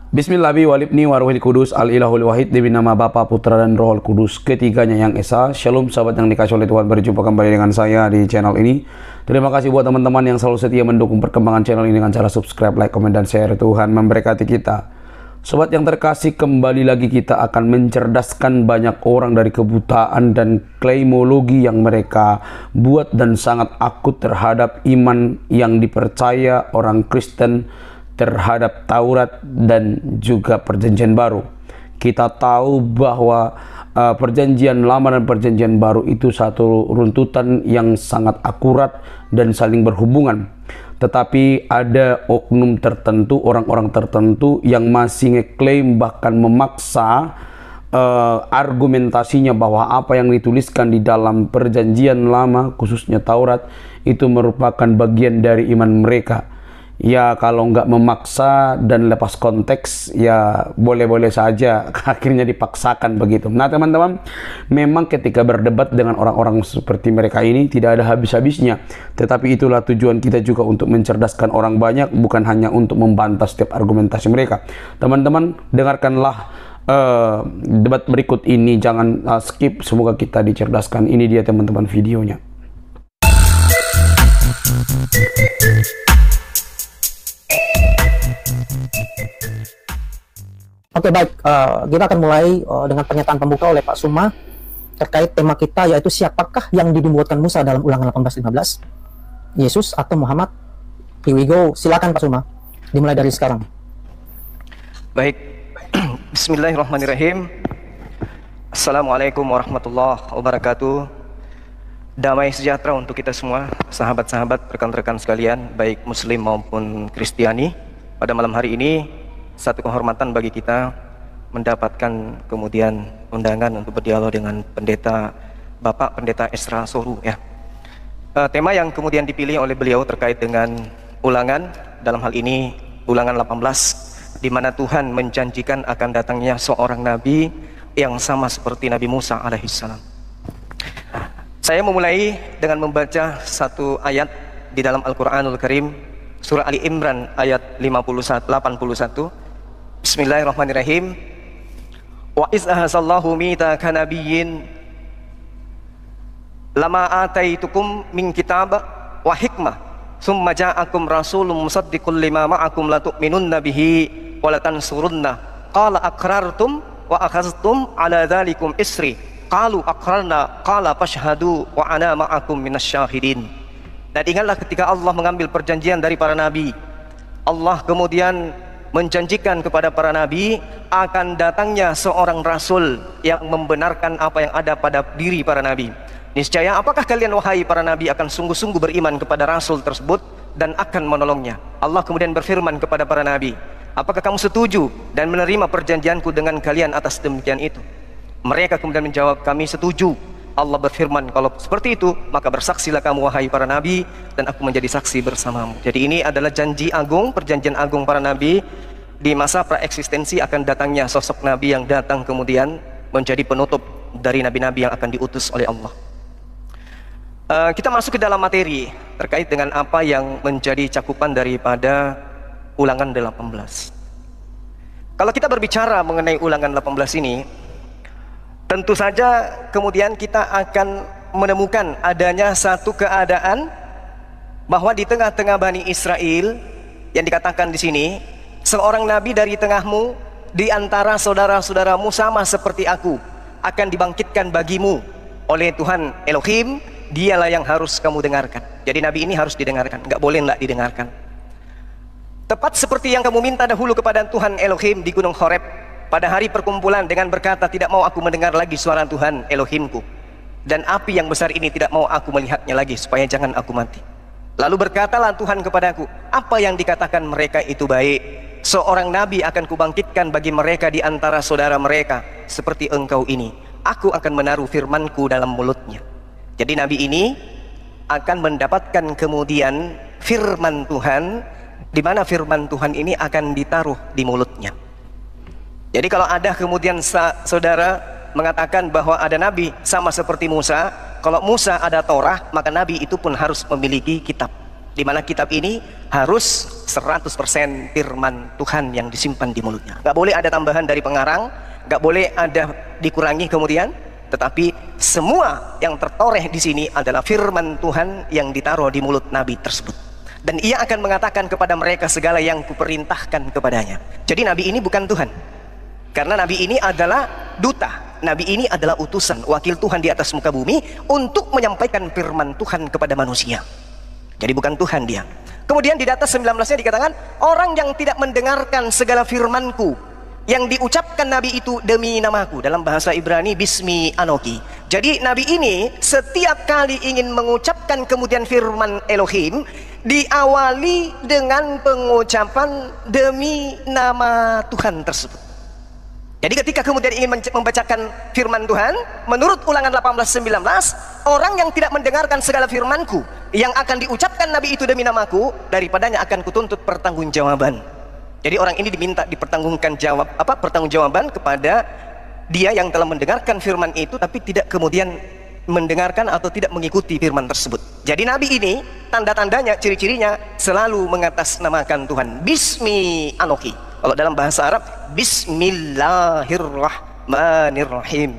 Bismillahi walibni waruhil kudus al-ilahul wahid demi nama Bapa, Putra dan Rohul Kudus, ketiganya yang esa. Shalom sahabat yang dikasih oleh Tuhan, berjumpa kembali dengan saya di channel ini. Terima kasih buat teman-teman yang selalu setia mendukung perkembangan channel ini dengan cara subscribe, like, komen, dan share. Tuhan memberkati kita. Sobat yang terkasih, kembali lagi kita akan mencerdaskan banyak orang dari kebutaan dan klaimologi yang mereka buat dan sangat akut terhadap iman yang dipercaya orang Kristen terhadap Taurat dan juga Perjanjian Baru. Kita tahu bahwa Perjanjian Lama dan Perjanjian Baru itu satu runtutan yang sangat akurat dan saling berhubungan. Tetapi ada oknum tertentu, orang-orang tertentu yang masih ngeklaim bahkan memaksa argumentasinya bahwa apa yang dituliskan di dalam Perjanjian Lama, khususnya Taurat, itu merupakan bagian dari iman mereka. Ya kalau nggak memaksa dan lepas konteks, ya boleh-boleh saja, akhirnya dipaksakan begitu. Nah teman-teman, memang ketika berdebat dengan orang-orang seperti mereka ini tidak ada habis-habisnya. Tetapi itulah tujuan kita juga, untuk mencerdaskan orang banyak, bukan hanya untuk membantah setiap argumentasi mereka. Teman-teman, dengarkanlah debat berikut ini, jangan skip, semoga kita dicerdaskan. Ini dia teman-teman videonya. Oke, baik, kita akan mulai dengan pernyataan pembuka oleh Pak Suma terkait tema kita, yaitu siapakah yang dinubuatkan Musa dalam Ulangan 18:15, Yesus atau Muhammad? Here we go, silakan Pak Suma, dimulai dari sekarang. Baik, Bismillahirrahmanirrahim. Assalamualaikum warahmatullahi wabarakatuh. Damai sejahtera untuk kita semua, sahabat-sahabat, rekan-rekan sekalian, baik Muslim maupun Kristiani. Pada malam hari ini, satu kehormatan bagi kita mendapatkan kemudian undangan untuk berdialog dengan Bapak Pendeta Esra Soru ya. Tema yang kemudian dipilih oleh beliau terkait dengan ulangan, dalam hal ini Ulangan 18, di mana Tuhan menjanjikan akan datangnya seorang nabi yang sama seperti Nabi Musa alaihissalam. Saya memulai dengan membaca satu ayat di dalam Al-Quranul Karim, surah Ali Imran ayat 81. Bismillahirrahmanirrahim. Wa iz ahazallahu mitsaka nabiyyin lama ataitukum min kitab wa hikmah summa ja'akum rasulun musaddiqul lima ma'akum la tu'minunna bihi wa la tansurunna qala aqrartum wa akhadhtum ala dzalikum isri qalu aqrarna qala fashhadu wa ana ma'akum minasyahidin. Dan ingatlah ketika Allah mengambil perjanjian dari para nabi, Allah kemudian menjanjikan kepada para nabi akan datangnya seorang rasul yang membenarkan apa yang ada pada diri para nabi. Niscaya apakah kalian wahai para nabi akan sungguh-sungguh beriman kepada rasul tersebut dan akan menolongnya. Allah kemudian berfirman kepada para nabi, apakah kamu setuju dan menerima perjanjianku dengan kalian atas demikian itu? Mereka kemudian menjawab, kami setuju. Allah berfirman, kalau seperti itu maka bersaksilah kamu wahai para nabi dan aku menjadi saksi bersamamu. Jadi ini adalah janji agung, perjanjian agung para nabi di masa praeksistensi akan datangnya sosok nabi yang datang kemudian menjadi penutup dari nabi-nabi yang akan diutus oleh Allah. Kita masuk ke dalam materi terkait dengan apa yang menjadi cakupan daripada Ulangan 18. Kalau kita berbicara mengenai Ulangan 18 ini, tentu saja kemudian kita akan menemukan adanya satu keadaan bahwa di tengah-tengah Bani Israel yang dikatakan di sini, seorang nabi dari tengahmu di antara saudara-saudaramu sama seperti aku akan dibangkitkan bagimu oleh Tuhan Elohim, dialah yang harus kamu dengarkan. Jadi nabi ini harus didengarkan, nggak boleh nggak didengarkan. Tepat seperti yang kamu minta dahulu kepada Tuhan Elohim di Gunung Horeb pada hari perkumpulan dengan berkata, tidak mau aku mendengar lagi suara Tuhan Elohimku, dan api yang besar ini tidak mau aku melihatnya lagi, supaya jangan aku mati. Lalu berkatalah Tuhan kepadaku, apa yang dikatakan mereka itu baik. Seorang nabi akan kubangkitkan bagi mereka di antara saudara mereka seperti engkau ini. Aku akan menaruh firmanku dalam mulutnya. Jadi nabi ini akan mendapatkan kemudian firman Tuhan, di mana firman Tuhan ini akan ditaruh di mulutnya. Jadi kalau ada kemudian saudara mengatakan bahwa ada nabi sama seperti Musa, kalau Musa ada Torah, maka nabi itu pun harus memiliki kitab. di mana kitab ini harus 100% firman Tuhan yang disimpan di mulutnya. Nggak boleh ada tambahan dari pengarang, nggak boleh ada dikurangi kemudian, tetapi semua yang tertoreh di sini adalah firman Tuhan yang ditaruh di mulut Nabi tersebut. Dan ia akan mengatakan kepada mereka segala yang kuperintahkan kepadanya. Jadi Nabi ini bukan Tuhan, karena Nabi ini adalah duta. Nabi ini adalah utusan, wakil Tuhan di atas muka bumi untuk menyampaikan firman Tuhan kepada manusia. Jadi bukan Tuhan dia. Kemudian di data 19-nya dikatakan, orang yang tidak mendengarkan segala firmanku yang diucapkan Nabi itu demi namaku, dalam bahasa Ibrani bismi anoki. Jadi Nabi ini setiap kali ingin mengucapkan kemudian firman Elohim, diawali dengan pengucapan demi nama Tuhan tersebut. Jadi ketika kemudian ingin membacakan firman Tuhan, menurut Ulangan 18:19, orang yang tidak mendengarkan segala firmanku yang akan diucapkan Nabi itu demi namaku, daripadanya akan kutuntut pertanggungjawaban. Jadi orang ini diminta pertanggungjawaban kepada dia yang telah mendengarkan firman itu tapi tidak kemudian mendengarkan atau tidak mengikuti firman tersebut. Jadi Nabi ini tanda-tandanya, ciri-cirinya selalu mengatasnamakan Tuhan. Bismi anoki. Kalau dalam bahasa Arab, Bismillahirrahmanirrahim.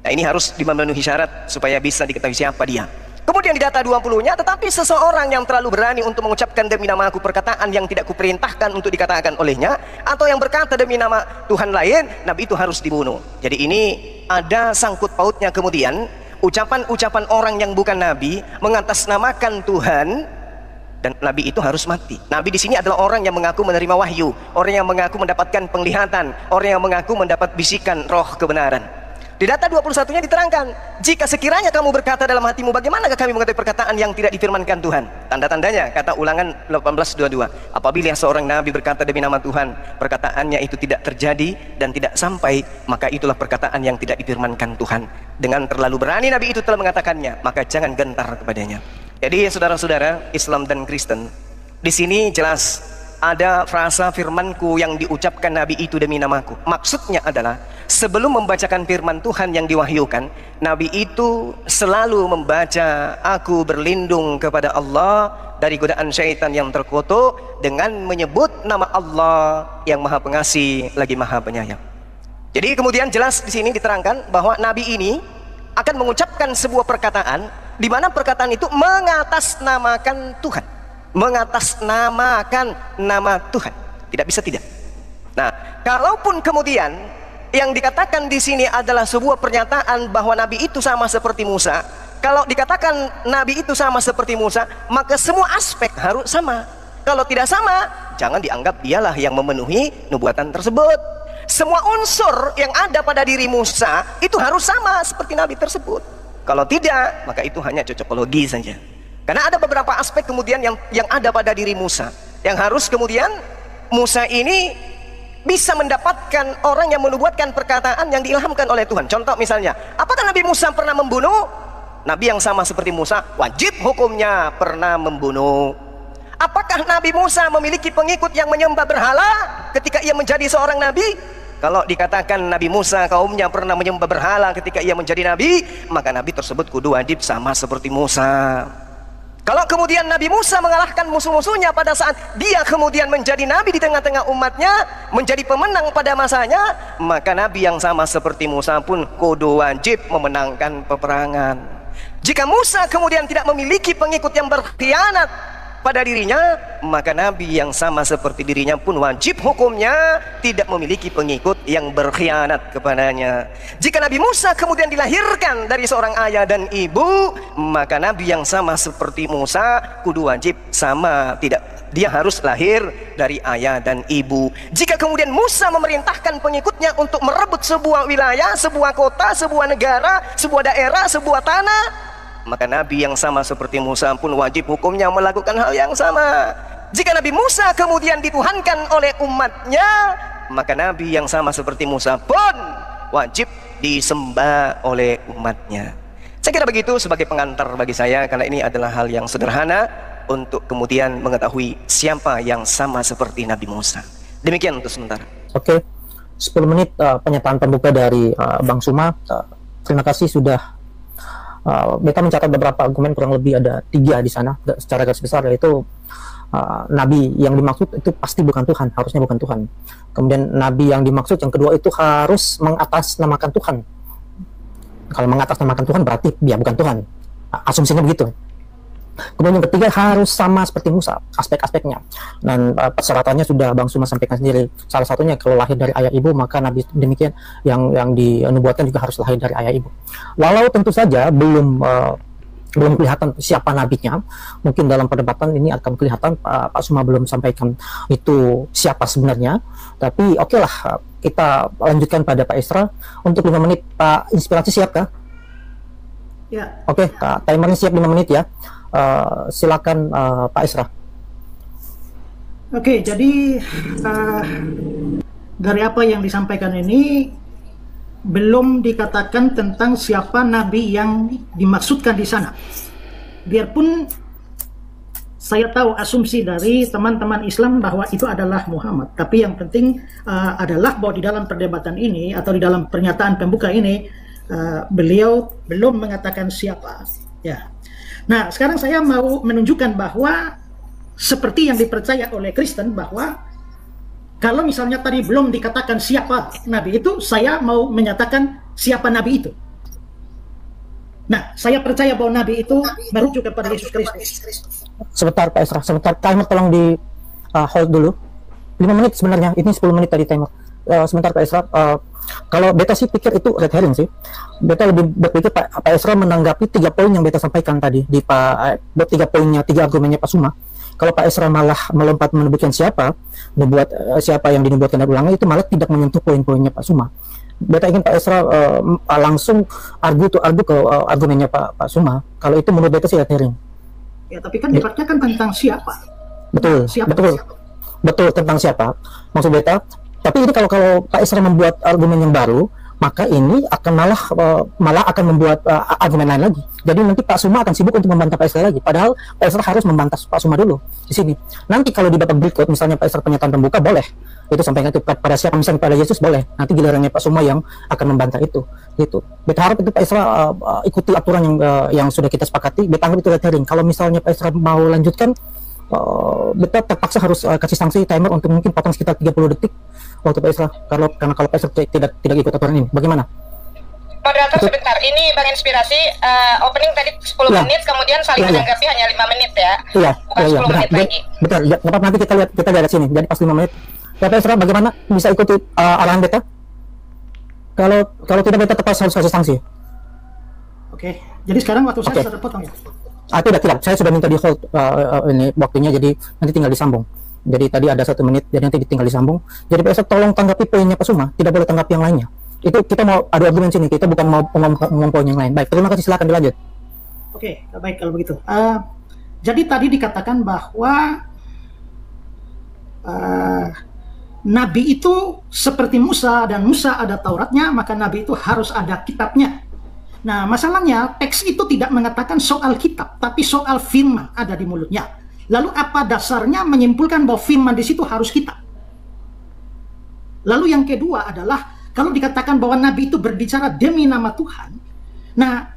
Nah ini harus dimemenuhi syarat supaya bisa diketahui siapa dia. Kemudian di data 20-nya, tetapi seseorang yang terlalu berani untuk mengucapkan demi nama aku perkataan yang tidak kuperintahkan untuk dikatakan olehnya, atau yang berkata demi nama Tuhan lain, Nabi itu harus dibunuh. Jadi ini ada sangkut pautnya kemudian ucapan-ucapan orang yang bukan Nabi mengatasnamakan Tuhan, dan Nabi itu harus mati. Nabi di sini adalah orang yang mengaku menerima wahyu, orang yang mengaku mendapatkan penglihatan, orang yang mengaku mendapat bisikan roh kebenaran. Di data 21-nya diterangkan, jika sekiranya kamu berkata dalam hatimu, bagaimanakah kami mengetahui perkataan yang tidak difirmankan Tuhan? Tanda-tandanya, kata Ulangan 18:22, apabila seorang Nabi berkata demi nama Tuhan, perkataannya itu tidak terjadi dan tidak sampai, maka itulah perkataan yang tidak difirmankan Tuhan. Dengan terlalu berani Nabi itu telah mengatakannya, maka jangan gentar kepadanya. Jadi saudara-saudara Islam dan Kristen, di sini jelas ada frasa firmanku yang diucapkan Nabi itu demi namaku. Maksudnya adalah sebelum membacakan firman Tuhan yang diwahyukan, Nabi itu selalu membaca aku berlindung kepada Allah dari godaan syaitan yang terkutuk dengan menyebut nama Allah yang Maha Pengasih lagi Maha Penyayang. Jadi kemudian jelas di sini diterangkan bahwa Nabi ini akan mengucapkan sebuah perkataan di mana perkataan itu mengatasnamakan Tuhan, mengatasnamakan nama Tuhan, tidak bisa tidak. Nah, kalaupun kemudian yang dikatakan di sini adalah sebuah pernyataan bahwa Nabi itu sama seperti Musa, kalau dikatakan Nabi itu sama seperti Musa, maka semua aspek harus sama. Kalau tidak sama, jangan dianggap dialah yang memenuhi nubuatan tersebut. Semua unsur yang ada pada diri Musa itu harus sama seperti Nabi tersebut. Kalau tidak, maka itu hanya cocokologi saja. Karena ada beberapa aspek kemudian yang ada pada diri Musa, yang harus kemudian Musa ini bisa mendapatkan orang yang menubuatkan perkataan yang diilhamkan oleh Tuhan. Contoh misalnya, apakah Nabi Musa pernah membunuh? Nabi yang sama seperti Musa, wajib hukumnya pernah membunuh. Apakah Nabi Musa memiliki pengikut yang menyembah berhala ketika ia menjadi seorang nabi? Kalau dikatakan Nabi Musa kaumnya pernah menyembah berhala ketika ia menjadi nabi, maka nabi tersebut kudu wajib sama seperti Musa. Kalau kemudian Nabi Musa mengalahkan musuh-musuhnya pada saat dia kemudian menjadi nabi di tengah-tengah umatnya, menjadi pemenang pada masanya, maka nabi yang sama seperti Musa pun kudu wajib memenangkan peperangan. Jika Musa kemudian tidak memiliki pengikut yang berkhianat pada dirinya, maka nabi yang sama seperti dirinya pun wajib hukumnya tidak memiliki pengikut yang berkhianat kepadanya. Jika Nabi Musa kemudian dilahirkan dari seorang ayah dan ibu, maka nabi yang sama seperti Musa kudu wajib sama, tidak, dia harus lahir dari ayah dan ibu. Jika kemudian Musa memerintahkan pengikutnya untuk merebut sebuah wilayah, sebuah kota, sebuah negara, sebuah daerah, sebuah tanah, maka nabi yang sama seperti Musa pun wajib hukumnya melakukan hal yang sama. Jika Nabi Musa kemudian dituhankan oleh umatnya, maka nabi yang sama seperti Musa pun wajib disembah oleh umatnya. Saya kira begitu sebagai pengantar bagi saya, karena ini adalah hal yang sederhana untuk kemudian mengetahui siapa yang sama seperti Nabi Musa. Demikian untuk sementara. Oke, 10 menit pernyataan pembuka dari Bang Suma. Terima kasih sudah Beta mencatat beberapa argumen, kurang lebih ada 3 di sana secara garis besar, yaitu nabi yang dimaksud itu pasti bukan Tuhan, harusnya bukan Tuhan. Kemudian nabi yang dimaksud yang kedua itu harus mengatasnamakan Tuhan. Kalau mengatasnamakan Tuhan berarti dia bukan Tuhan. Asumsinya begitu. Kemudian yang ketiga harus sama seperti Musa aspek-aspeknya. Dan persyaratannya sudah Bang Suma sampaikan sendiri. Salah satunya kalau lahir dari ayah ibu, maka nabi demikian yang dinubuatkan juga harus lahir dari ayah ibu. Walau tentu saja belum kelihatan siapa nabinya, mungkin dalam perdebatan ini akan kelihatan. Pak Suma belum sampaikan itu siapa sebenarnya, tapi oke lah, kita lanjutkan pada Pak Esra untuk 5 menit. Pak Inspirasi siap kah? Ya. Oke, timernya siap 5 menit ya. Silakan Pak Esra. Oke, jadi dari apa yang disampaikan ini belum dikatakan tentang siapa nabi yang dimaksudkan di sana. Biarpun saya tahu asumsi dari teman-teman Islam bahwa itu adalah Muhammad, tapi yang penting adalah bahwa di dalam perdebatan ini atau di dalam pernyataan pembuka ini beliau belum mengatakan siapa. Ya. Nah, sekarang saya mau menunjukkan bahwa seperti yang dipercaya oleh Kristen, bahwa kalau misalnya tadi belum dikatakan siapa nabi itu, saya mau menyatakan siapa nabi itu. Nah, saya percaya bahwa nabi itu merujuk kepada Yesus Kristus. Sebentar Pak Esra, sebentar, timer tolong di hold dulu. 5 menit sebenarnya, ini 10 menit tadi timer. Sebentar Pak Esra, kalau beta sih pikir itu red herring sih. Beta lebih berpikir Pak Esra menanggapi 3 poin yang beta sampaikan tadi di 3 poinnya, 3 argumennya Pak Suma. Kalau Pak Esra malah melompat menyebutkan siapa yang dinubuatkan dari ulangnya, itu malah tidak menyentuh poin-poinnya Pak Suma. Beta ingin Pak Esra langsung argu ke argumennya Pak Suma. Kalau itu menurut beta sih red herring. Ya, tapi kan debatnya kan tentang siapa. Betul, betul tentang siapa. Maksud beta. Tapi ini kalau Pak Esra membuat argumen yang baru, maka ini akan malah akan membuat argumen lain lagi. Jadi nanti Pak Suma akan sibuk untuk membantah Pak Esra lagi. Padahal Pak Esra harus membantah Pak Suma dulu di sini. Nanti kalau di babak berikut, misalnya Pak Esra pernyataan pembuka, boleh itu sampaikan itu pada siapa, misalnya pada Yesus, boleh. Nanti gilirannya Pak Suma yang akan membantah itu. Gitu. Beta harap itu Pak Esra ikuti aturan yang sudah kita sepakati. Beta anggap itu red herring. Kalau misalnya Pak Esra mau lanjutkan, beta terpaksa harus kasih sanksi timer untuk mungkin potong sekitar 30 detik waktu Pak Esra, karena kalau Pak Esra tidak ikut aturan ini. Bagaimana? Moderator sebentar, ini Bang Inspirasi, opening tadi 10 menit, kemudian saling menanggapi hanya 5 menit ya. Bukan 10 menit lagi. Betul, ya, nanti kita lihat sini. Jadi pas 5 menit. Pak Esra, bagaimana bisa ikuti arahan beta? Kalau tidak, beta terpaksa harus kasih sanksi. Oke, jadi sekarang waktu saya sudah terpotong ya? Tidak. Saya sudah minta di hold ini waktunya, jadi nanti tinggal disambung. Jadi tadi ada 1 menit, jadi nanti tinggal disambung. Jadi Pak Esra tolong tanggapi poinnya Pak Suma, tidak boleh tanggapi yang lainnya. Itu kita mau adu argumen sini, kita bukan mau ngomong poin yang lain. Baik, terima kasih, silakan dilanjut. Oke, baik kalau begitu. Jadi tadi dikatakan bahwa Nabi itu seperti Musa, dan Musa ada Tauratnya, maka Nabi itu harus ada kitabnya. Nah, masalahnya teks itu tidak mengatakan soal kitab, tapi soal firman ada di mulutnya. Lalu apa dasarnya menyimpulkan bahwa firman di situ harus kitab? Lalu yang kedua adalah kalau dikatakan bahwa Nabi itu berbicara demi nama Tuhan. Nah,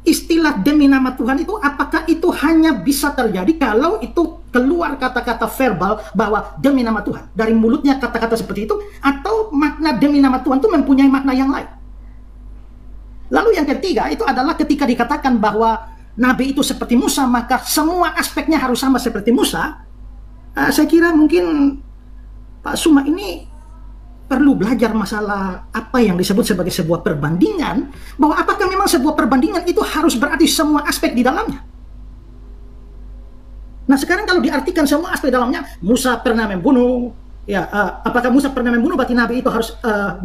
istilah demi nama Tuhan itu apakah itu hanya bisa terjadi kalau itu keluar kata-kata verbal bahwa demi nama Tuhan, dari mulutnya kata-kata seperti itu, atau makna demi nama Tuhan itu mempunyai makna yang lain? Lalu yang ketiga itu adalah ketika dikatakan bahwa Nabi itu seperti Musa, maka semua aspeknya harus sama seperti Musa. Saya kira mungkin Pak Suma ini perlu belajar masalah apa yang disebut sebagai sebuah perbandingan, bahwa apakah memang sebuah perbandingan itu harus berarti semua aspek di dalamnya. Nah, sekarang kalau diartikan semua aspek dalamnya, Musa pernah membunuh, ya, apakah Musa pernah membunuh berarti Nabi itu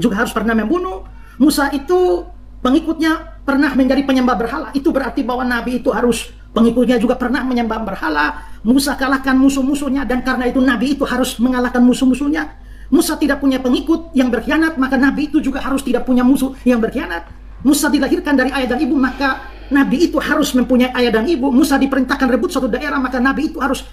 juga harus pernah membunuh. Musa itu pengikutnya pernah menjadi penyembah berhala, itu berarti bahwa Nabi itu harus pengikutnya juga pernah menyembah berhala. Musa kalahkan musuh-musuhnya, dan karena itu Nabi itu harus mengalahkan musuh-musuhnya. Musa tidak punya pengikut yang berkhianat, maka Nabi itu juga harus tidak punya musuh yang berkhianat. Musa dilahirkan dari ayah dan ibu, maka Nabi itu harus mempunyai ayah dan ibu. Musa diperintahkan rebut suatu daerah, maka Nabi itu harus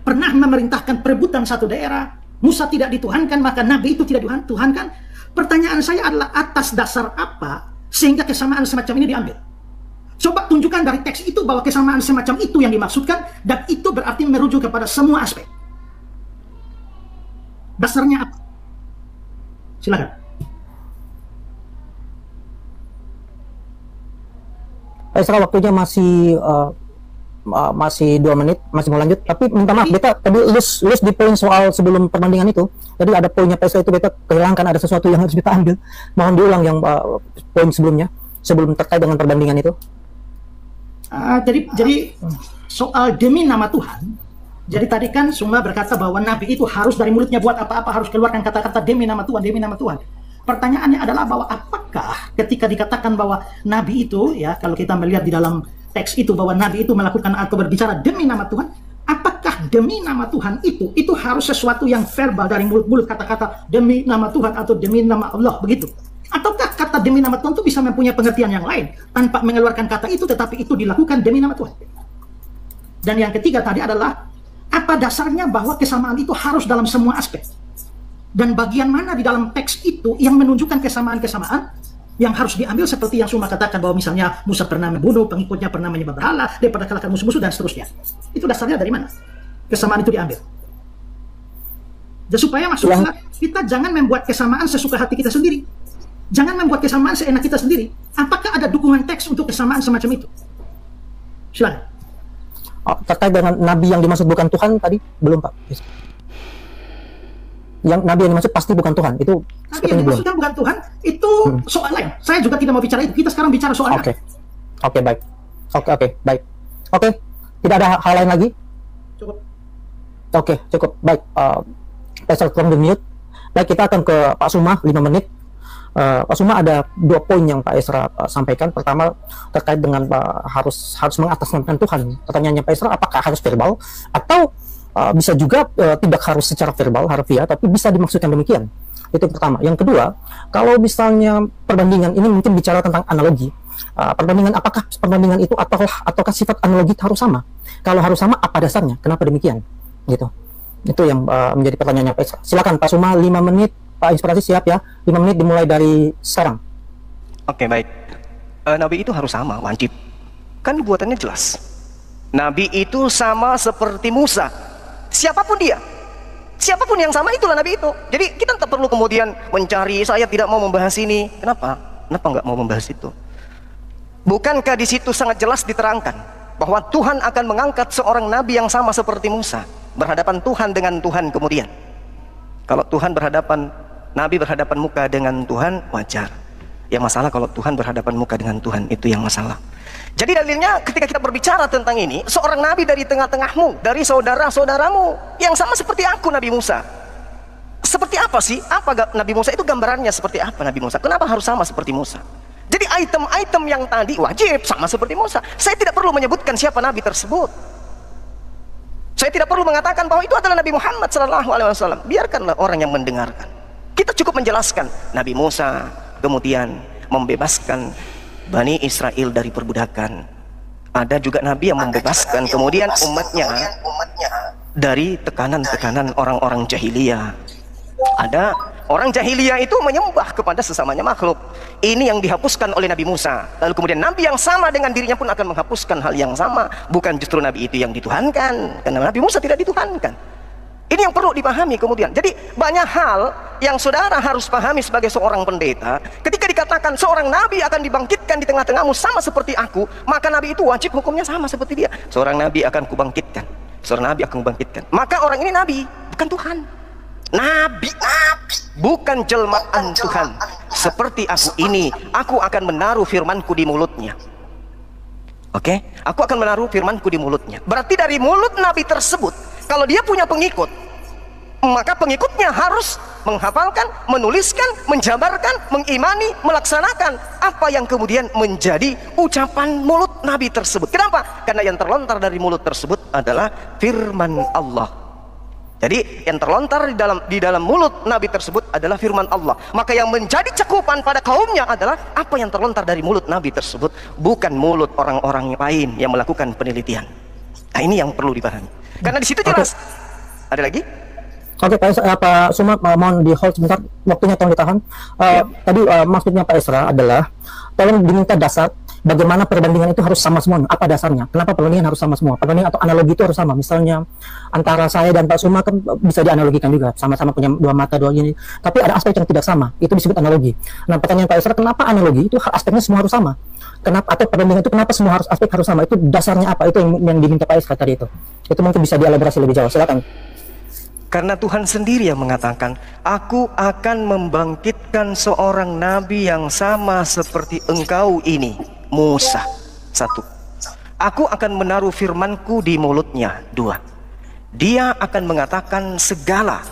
pernah memerintahkan perebutan satu daerah. Musa tidak dituhankan, maka Nabi itu tidak dituhankan. Pertanyaan saya adalah atas dasar apa sehingga kesamaan semacam ini diambil? Coba tunjukkan dari teks itu bahwa kesamaan semacam itu yang dimaksudkan, dan itu berarti merujuk kepada semua aspek. Dasarnya apa? Silakan. Sekarang waktunya masih 2 menit, masih mau lanjut. Tapi minta maaf, beta tadi list di poin soal sebelum pertandingan itu. Jadi ada poinnya PSR itu beta kehilangan, ada sesuatu yang harus beta ambil. Mohon diulang yang poin sebelumnya, sebelum terkait dengan pertandingan itu. Jadi soal demi nama Tuhan. Jadi tadi kan Suma berkata bahwa Nabi itu harus dari mulutnya buat apa-apa harus keluarkan kata-kata demi nama Tuhan, demi nama Tuhan. Pertanyaannya adalah bahwa apakah ketika dikatakan bahwa Nabi itu, ya kalau kita melihat di dalam teks itu bahwa Nabi itu melakukan atau berbicara demi nama Tuhan, apakah demi nama Tuhan itu harus sesuatu yang verbal dari mulut-mulut, kata-kata demi nama Tuhan atau demi nama Allah begitu? Ataukah kata demi nama Tuhan itu bisa mempunyai pengertian yang lain tanpa mengeluarkan kata itu, tetapi itu dilakukan demi nama Tuhan? Dan yang ketiga tadi adalah apa dasarnya bahwa kesamaan itu harus dalam semua aspek? Dan bagian mana di dalam teks itu yang menunjukkan kesamaan-kesamaan yang harus diambil, seperti yang Suma katakan bahwa misalnya Musa pernah membunuh, pengikutnya pernah menyembah berhala, daripada kalahkan musuh-musuh dan seterusnya. Itu dasarnya dari mana kesamaan itu diambil? Dan supaya maksudnya kita jangan membuat kesamaan sesuka hati kita sendiri. Jangan membuat kesamaan seenak kita sendiri. Apakah ada dukungan teks untuk kesamaan semacam itu? Silakan. Terkait dengan Nabi yang dimaksud bukan Tuhan tadi belum, Pak. Yang Nabi yang dimaksud pasti bukan Tuhan, itu Nabi yang dimaksudkan bukan Tuhan itu soal lain. Saya juga tidak mau bicara itu. Kita sekarang bicara soal Oke, baik. Oke, baik. Oke, tidak ada hal lain lagi? Cukup. Oke, cukup. Baik. Pasal from the mute. Baik, kita akan ke Pak Suma 5 menit. Pak Suma ada 2 poin yang Pak Esra sampaikan. Pertama terkait dengan harus mengatasnamakan Tuhan. Pertanyaannya Pak Esra, apakah harus verbal atau bisa juga tidak harus secara verbal harfiah, tapi bisa dimaksudkan demikian. Itu pertama. Yang kedua, kalau misalnya perbandingan ini mungkin bicara tentang analogi. Perbandingan, apakah perbandingan itu ataukah sifat analogi harus sama? Kalau harus sama, apa dasarnya? Kenapa demikian? Gitu. Itu yang menjadi pertanyaannya Pak Esra. Silakan Pak Suma 5 menit. Pak Inspirasi siap ya, 5 menit dimulai dari sekarang. Oke, baik. Nabi itu harus sama, wajib. Kan buatannya jelas. Nabi itu sama seperti Musa. Siapapun dia, siapapun yang sama itulah Nabi itu. Jadi kita tak perlu kemudian mencari, saya tidak mau membahas ini. Kenapa? Kenapa nggak mau membahas itu? Bukankah di situ sangat jelas diterangkan bahwa Tuhan akan mengangkat seorang Nabi yang sama seperti Musa, berhadapan Tuhan dengan Tuhan kemudian. Kalau Tuhan Nabi berhadapan muka dengan Tuhan, wajar. Yang masalah kalau Tuhan berhadapan muka dengan Tuhan, itu yang masalah. Jadi dalilnya ketika kita berbicara tentang ini, seorang Nabi dari tengah-tengahmu, dari saudara-saudaramu, yang sama seperti aku, Nabi Musa. Seperti apa sih? Apa Nabi Musa itu gambarannya seperti apa Nabi Musa? Kenapa harus sama seperti Musa? Jadi item-item yang tadi wajib sama seperti Musa. Saya tidak perlu menyebutkan siapa Nabi tersebut. Saya tidak perlu mengatakan bahwa itu adalah Nabi Muhammad SAW. Biarkanlah orang yang mendengarkan. Kita cukup menjelaskan Nabi Musa kemudian membebaskan Bani Israel dari perbudakan. Ada juga Nabi yang membebaskan kemudian umatnya dari tekanan-tekanan orang-orang jahiliyah. Ada orang jahiliyah itu menyembah kepada sesamanya makhluk. Ini yang dihapuskan oleh Nabi Musa. Lalu kemudian Nabi yang sama dengan dirinya pun akan menghapuskan hal yang sama. Bukan justru Nabi itu yang dituhankan, karena Nabi Musa tidak dituhankan. Ini yang perlu dipahami kemudian. Jadi banyak hal yang saudara harus pahami sebagai seorang pendeta. Ketika dikatakan seorang nabi akan dibangkitkan di tengah-tengahmu sama seperti aku, maka nabi itu wajib hukumnya sama seperti dia. Seorang nabi akan kubangkitkan, seorang nabi akan kubangkitkan. Maka orang ini nabi, bukan Tuhan. Nabi bukan jelmaan Tuhan. Seperti aku ini, aku akan menaruh firmanku di mulutnya. Oke, aku akan menaruh firmanku di mulutnya. Berarti dari mulut nabi tersebut, kalau dia punya pengikut, maka pengikutnya harus menghafalkan, menuliskan, menjabarkan, mengimani, melaksanakan apa yang kemudian menjadi ucapan mulut Nabi tersebut. Kenapa? Karena yang terlontar dari mulut tersebut adalah firman Allah. Jadi yang terlontar di dalam mulut Nabi tersebut adalah firman Allah. Maka yang menjadi cakupan pada kaumnya adalah apa yang terlontar dari mulut Nabi tersebut, bukan mulut orang-orang lain yang melakukan penelitian. Nah, ini yang perlu dipahami. Karena di situ jelas. Ada lagi? Oke, Pak Suma, mohon di hold sebentar, waktunya tolong ditahan. Tadi maksudnya Pak Esra adalah tolong diminta dasar bagaimana perbandingan itu harus sama semua? Apa dasarnya? Kenapa perbandingan harus sama semua? Perbandingan atau analogi itu harus sama. Misalnya antara saya dan Pak Suma kan bisa dianalogikan juga, sama-sama punya dua mata, dua gini. Tapi ada aspek yang tidak sama, itu disebut analogi. Nah, pertanyaan Pak Isra, kenapa analogi itu aspeknya semua harus sama? Kenapa, atau perbandingan itu kenapa semua aspek harus sama? Itu dasarnya apa? Itu yang diminta Pak Isra tadi itu. Itu mungkin bisa dielaborasi lebih jauh. Silakan. Karena Tuhan sendiri yang mengatakan, aku akan membangkitkan seorang nabi yang sama seperti engkau ini, Musa. 1. Aku akan menaruh firmanku di mulutnya. 2. Dia akan mengatakan segala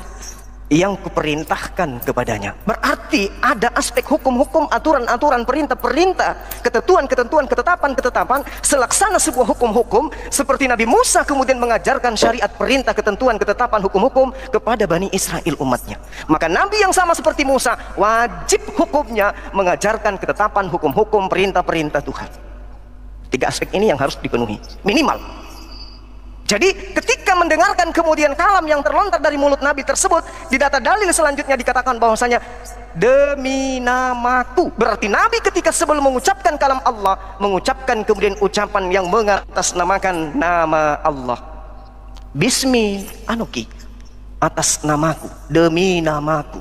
yang kuperintahkan kepadanya. Berarti ada aspek hukum-hukum, aturan-aturan, perintah-perintah, ketentuan-ketentuan, ketetapan-ketetapan, selaksana sebuah hukum-hukum, seperti Nabi Musa kemudian mengajarkan syariat, perintah, ketentuan, ketetapan, hukum-hukum kepada Bani Israel umatnya. Maka Nabi yang sama seperti Musa, wajib hukumnya mengajarkan ketetapan, hukum-hukum, perintah-perintah Tuhan. 3 aspek ini yang harus dipenuhi, minimal. Jadi ketika mendengarkan kemudian kalam yang terlontar dari mulut Nabi tersebut, di data dalil selanjutnya dikatakan bahwasanya demi namaku. Berarti Nabi ketika sebelum mengucapkan kalam Allah, mengucapkan kemudian ucapan yang mengatasnamakan nama Allah. Bismi anuki, atas namaku, demi namaku.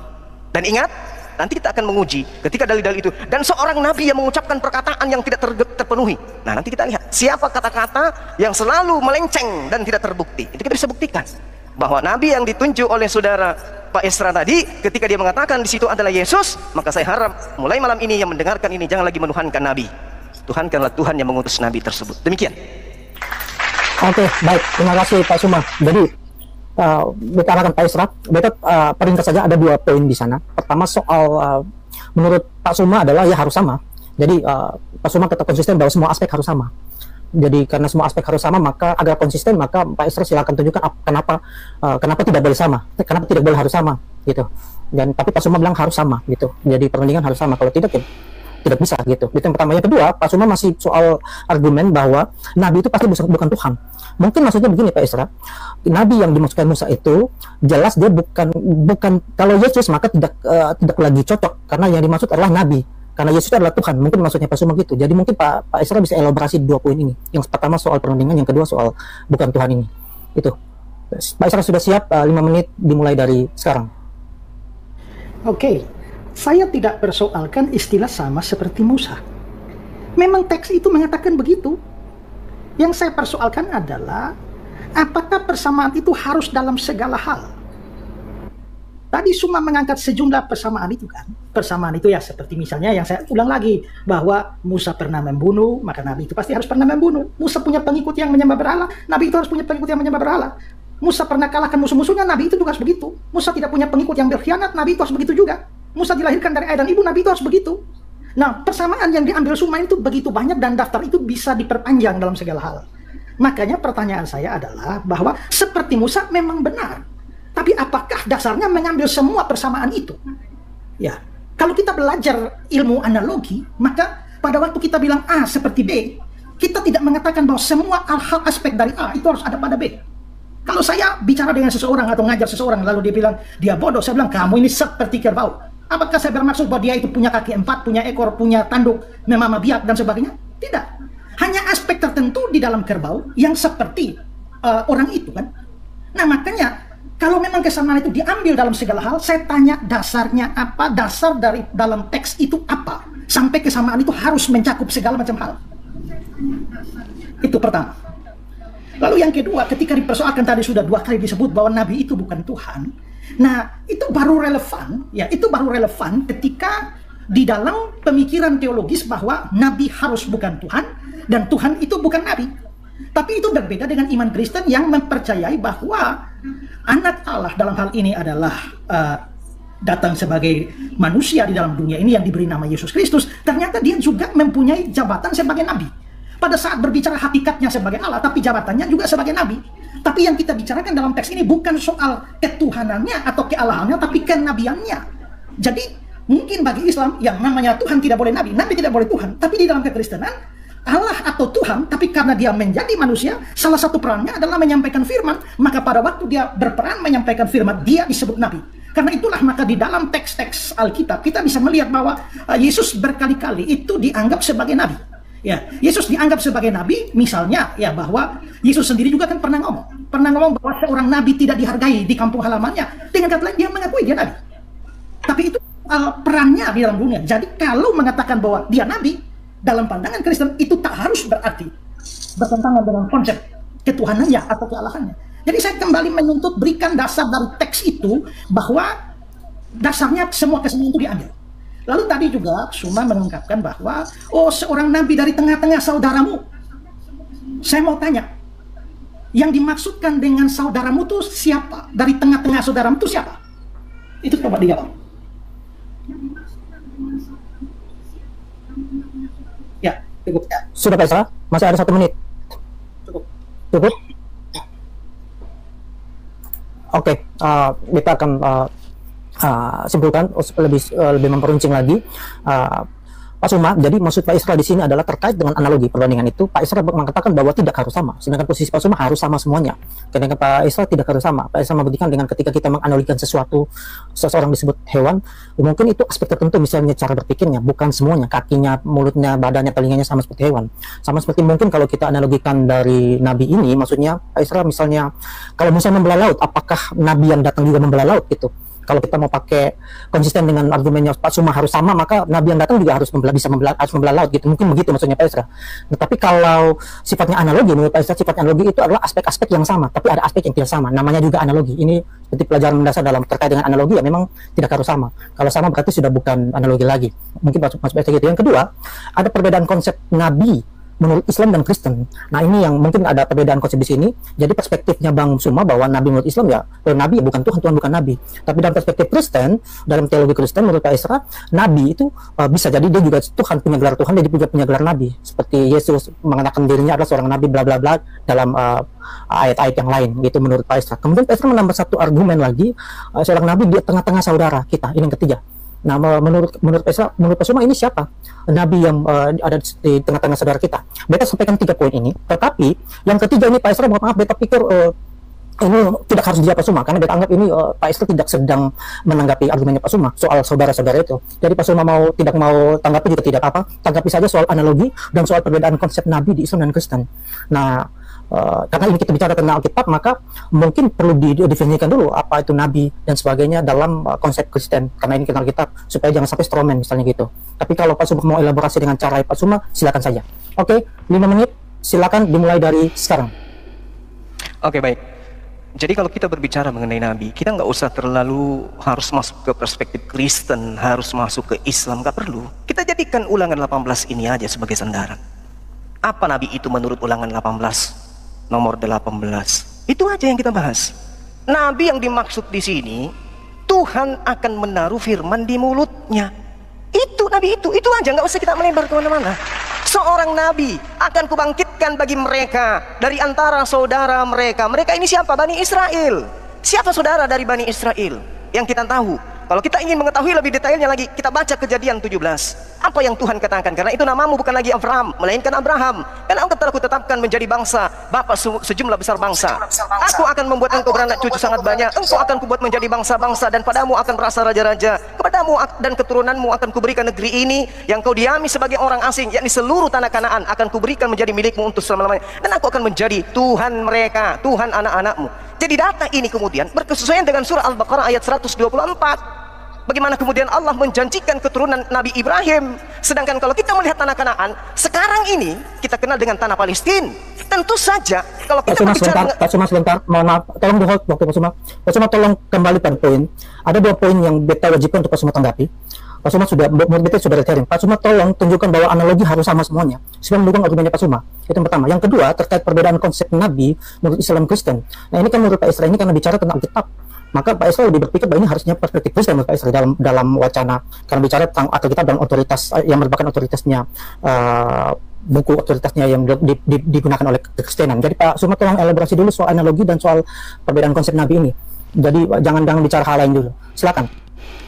Dan ingat, nanti kita akan menguji ketika dalil-dalil itu. Dan seorang nabi yang mengucapkan perkataan yang tidak terpenuhi. Nah, nanti kita lihat siapa kata-kata yang selalu melenceng dan tidak terbukti. Itu kita bisa buktikan bahwa nabi yang ditunjuk oleh saudara Pak Isra tadi, ketika dia mengatakan di situ adalah Yesus, maka saya harap mulai malam ini yang mendengarkan ini jangan lagi menuhankan nabi. Tuhankanlah Tuhan yang mengutus nabi tersebut. Demikian. Oke, baik. Terima kasih Pak Suma. Jadi dikatakan Pak Isra, peringkat saja ada 2 poin di sana. Pertama soal menurut Pak Suma adalah ya harus sama. Jadi Pak Suma tetap konsisten bahwa semua aspek harus sama. Jadi karena semua aspek harus sama, maka agar konsisten, maka Pak Isra silakan tunjukkan kenapa tidak boleh sama, kenapa tidak boleh harus sama gitu. Dan tapi Pak Suma bilang harus sama gitu. Jadi perbandingan harus sama. Kalau tidak ya tidak bisa gitu. Itu yang pertama. Yang kedua, Pak Suma masih soal argumen bahwa Nabi itu pasti bukan Tuhan. Mungkin maksudnya begini Pak Isra, Nabi yang dimaksudkan Musa itu jelas dia bukan kalau Yesus maka tidak lagi cocok karena yang dimaksud adalah Nabi. Karena Yesus adalah Tuhan. Mungkin maksudnya Pak Suma gitu. Jadi mungkin Pak Isra bisa elaborasi 2 poin ini. Yang pertama soal perbandingan, yang kedua soal bukan Tuhan ini. Itu. Pak Isra sudah siap, 5 menit dimulai dari sekarang. Oke. Saya tidak persoalkan istilah sama seperti Musa. Memang teks itu mengatakan begitu. Yang saya persoalkan adalah apakah persamaan itu harus dalam segala hal. Tadi Suma mengangkat sejumlah persamaan itu kan. Persamaan itu ya seperti misalnya yang saya ulang lagi, bahwa Musa pernah membunuh, maka Nabi itu pasti harus pernah membunuh. Musa punya pengikut yang menyembah berhala, Nabi itu harus punya pengikut yang menyembah berhala. Musa pernah kalahkan musuh-musuhnya, Nabi itu juga harus begitu. Musa tidak punya pengikut yang berkhianat, Nabi itu harus begitu juga. Musa dilahirkan dari ayah dan ibu, Nabi itu harus begitu. Nah, persamaan yang diambil Suma itu begitu banyak dan daftar itu bisa diperpanjang dalam segala hal. Makanya pertanyaan saya adalah bahwa seperti Musa memang benar. Tapi apakah dasarnya mengambil semua persamaan itu? Ya, kalau kita belajar ilmu analogi, maka pada waktu kita bilang A seperti B, kita tidak mengatakan bahwa semua hal aspek dari A itu harus ada pada B. Kalau saya bicara dengan seseorang atau ngajar seseorang lalu dia bilang dia bodoh, saya bilang kamu ini seperti kerbau. Apakah saya bermaksud bahwa dia itu punya kaki 4, punya ekor, punya tanduk, memama biak dan sebagainya? Tidak. Hanya aspek tertentu di dalam kerbau yang seperti orang itu kan. Nah, makanya kalau memang kesamaan itu diambil dalam segala hal, saya tanya dasarnya apa, dasar dari dalam teks itu apa, sampai kesamaan itu harus mencakup segala macam hal. Itu pertama. Lalu yang kedua, ketika dipersoalkan tadi sudah 2 kali disebut bahwa Nabi itu bukan Tuhan. Nah, itu baru relevan, ya itu baru relevan ketika di dalam pemikiran teologis bahwa Nabi harus bukan Tuhan dan Tuhan itu bukan Nabi. Tapi itu berbeda dengan iman Kristen yang mempercayai bahwa anak Allah dalam hal ini adalah datang sebagai manusia di dalam dunia ini yang diberi nama Yesus Kristus. Ternyata dia juga mempunyai jabatan sebagai Nabi. Pada saat berbicara hakikatnya sebagai Allah, tapi jabatannya juga sebagai Nabi. Tapi yang kita bicarakan dalam teks ini bukan soal ketuhanannya atau kealahannya, tapi kenabiannya. Jadi mungkin bagi Islam yang namanya Tuhan tidak boleh Nabi, Nabi tidak boleh Tuhan. Tapi di dalam kekristenan, Allah atau Tuhan, tapi karena dia menjadi manusia, salah satu perannya adalah menyampaikan firman. Maka pada waktu dia berperan menyampaikan firman, dia disebut Nabi. Karena itulah maka di dalam teks-teks Alkitab kita bisa melihat bahwa Yesus berkali-kali itu dianggap sebagai Nabi. Ya, Yesus dianggap sebagai nabi, misalnya ya bahwa Yesus sendiri juga kan pernah ngomong bahwa seorang nabi tidak dihargai di kampung halamannya. Dengan kata lain dia mengakui dia nabi. Tapi itu perannya di dalam dunia. Jadi kalau mengatakan bahwa dia nabi dalam pandangan Kristen itu tak harus berarti bertentangan dengan konsep ketuhanannya atau kealahannya. Jadi saya kembali menuntut berikan dasar dari teks itu bahwa dasarnya semua kesenangan itu diambil. Lalu tadi juga Suma mengungkapkan bahwa seorang nabi dari tengah-tengah saudaramu. Saya mau tanya, yang dimaksudkan dengan saudaramu itu siapa? Dari tengah-tengah saudaramu itu siapa? Itu coba dijawab. Ya, cukup ya. Sudah Pak Isra, masih ada 1 menit. Cukup? Oke, kita akan simpulkan lebih memperuncing lagi. Pak Suma, jadi maksud Pak Isra di sini adalah terkait dengan analogi perbandingan itu. Pak Isra mengatakan bahwa tidak harus sama, sedangkan posisi Pak Suma harus sama semuanya. Sedangkan Pak Isra tidak harus sama. Pak Isra membuktikan dengan ketika kita menganalogikan seseorang disebut hewan, mungkin itu aspek tertentu, misalnya cara berpikirnya, bukan semuanya, kakinya, mulutnya, badannya, telinganya sama seperti hewan. Sama seperti mungkin kalau kita analogikan dari Nabi ini, maksudnya Pak Isra misalnya, kalau Musa membelah laut, apakah Nabi yang datang juga membelah laut gitu? Kalau kita mau pakai konsisten dengan argumennya Pak Suma harus sama, maka Nabi yang datang juga harus membelah laut gitu. Mungkin begitu maksudnya Pak Isra. Nah, tapi kalau sifatnya analogi, menurut Pak Isra sifat analogi itu adalah aspek-aspek yang sama, tapi ada aspek yang tidak sama. Namanya juga analogi. Ini seperti pelajaran mendasar dalam terkait dengan analogi ya, memang tidak harus sama. Kalau sama berarti sudah bukan analogi lagi. Mungkin Pak Isra gitu. Yang kedua, ada perbedaan konsep Nabi menurut Islam dan Kristen. Nah, ini yang mungkin ada perbedaan konsep di sini. Jadi perspektifnya Bang Suma bahwa Nabi menurut Islam ya, Nabi bukan Tuhan, Tuhan bukan Nabi. Tapi dalam perspektif Kristen, dalam teologi Kristen menurut Pak Isra, Nabi itu bisa jadi dia juga Tuhan, punya gelar Tuhan, dia juga punya gelar Nabi. Seperti Yesus mengatakan dirinya adalah seorang Nabi bla bla bla dalam ayat-ayat yang lain gitu menurut Pak Isra. Kemudian Pak Isra menambah satu argumen lagi, seorang Nabi di tengah-tengah saudara kita. Ini yang ketiga. Nah, menurut Pak Suma ini siapa Nabi yang ada di tengah-tengah saudara kita? Beta sampaikan 3 poin ini. Tetapi yang ketiga ini Pak Isra, mohon maaf, beta pikir ini tidak harus dijawab Pak Suma, karena beta anggap ini Pak Isra tidak sedang menanggapi argumennya Pak Suma soal saudara-saudara itu. Jadi Pak Suma tidak mau tanggapi juga tidak apa, tanggapi saja soal analogi dan soal perbedaan konsep Nabi di Islam dan Kristen. Nah, karena ini kita bicara tentang Alkitab, maka mungkin perlu didefinisikan dulu apa itu Nabi dan sebagainya dalam konsep Kristen, karena ini kita Alkitab, supaya jangan sampai stromen misalnya gitu. Tapi kalau Pak Suma mau elaborasi dengan cara Pak Suma, silakan saja. Oke, 5 menit, silakan dimulai dari sekarang. Oke, baik. Jadi kalau kita berbicara mengenai Nabi, kita nggak usah terlalu harus masuk ke perspektif Kristen, harus masuk ke Islam, nggak perlu. Kita jadikan Ulangan 18 ini aja sebagai sandaran. Apa Nabi itu menurut Ulangan 18? Nomor 18. Itu aja yang kita bahas. Nabi yang dimaksud di sini, Tuhan akan menaruh firman di mulutnya. Itu Nabi itu aja, nggak usah kita melebar kemana-mana. Seorang Nabi akan kubangkitkan bagi mereka dari antara saudara mereka. Mereka ini siapa? Bani Israel. Siapa saudara dari Bani Israel? Yang kita tahu. Kalau kita ingin mengetahui lebih detailnya lagi, kita baca Kejadian 17. Apa yang Tuhan katakan? Karena itu namamu bukan lagi Abraham, melainkan Abraham. Karena engkau telah kutetapkan menjadi bangsa, bapak sejumlah besar bangsa. Aku akan membuat engkau beranak cucu sangat banyak. Engkau akan kubuat menjadi bangsa-bangsa, dan padamu akan berasal raja-raja. Kepadamu dan keturunanmu akan kuberikan negeri ini yang kau diami sebagai orang asing, yakni seluruh tanah Kanaan akan kuberikan menjadi milikmu untuk selama-lamanya. Dan aku akan menjadi Tuhan mereka, Tuhan anak-anakmu. Jadi data ini kemudian berkesesuaian dengan surah Al-Baqarah ayat 124. Bagaimana kemudian Allah menjanjikan keturunan Nabi Ibrahim. Sedangkan kalau kita melihat tanah Kanaan, sekarang ini kita kenal dengan tanah Palestina. Tentu saja kalau kita berbicara... Pak Suma sebentar, mohon maaf, tolong di hold waktu Pak Suma. Pak Suma tolong kembali pada poin. Ada 2 poin yang beta wajibkan untuk Pak Suma tanggapi. Pak Suma sudah sharing. Pak Suma tolong tunjukkan bahwa analogi harus sama semuanya supaya mendukung argumennya Pak Suma. Itu yang pertama. Yang kedua, terkait perbedaan konsep Nabi menurut Islam Kristen. Nah, ini kan menurut Pak Isra ini karena bicara tentang Alkitab. Maka Pak Isra lebih berpikir bahwa ini harusnya perspektif Kristen menurut Pak Isra dalam wacana, karena bicara tentang Alkitab dan otoritas yang merupakan otoritasnya buku otoritasnya yang digunakan oleh Kekristenan. Jadi Pak Suma tolong elaborasi dulu soal analogi dan soal perbedaan konsep Nabi ini. Jadi jangan bicara hal lain dulu. Silakan.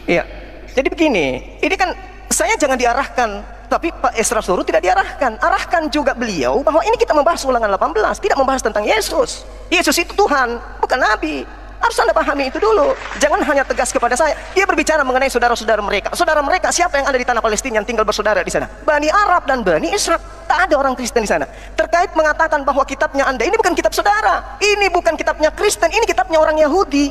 Iya. Jadi begini, ini kan saya jangan diarahkan, tapi Pak Esra Suruh tidak diarahkan. Arahkan juga beliau bahwa ini kita membahas Ulangan 18, tidak membahas tentang Yesus. Yesus itu Tuhan, bukan Nabi. Harus Anda pahami itu dulu. Jangan hanya tegas kepada saya. Dia berbicara mengenai saudara-saudara mereka. Saudara mereka siapa yang ada di tanah Palestina yang tinggal bersaudara di sana? Bani Arab dan Bani Israel. tak ada orang Kristen di sana. Terkait mengatakan bahwa kitabnya Anda ini bukan kitab saudara, ini bukan kitabnya Kristen, ini kitabnya orang Yahudi.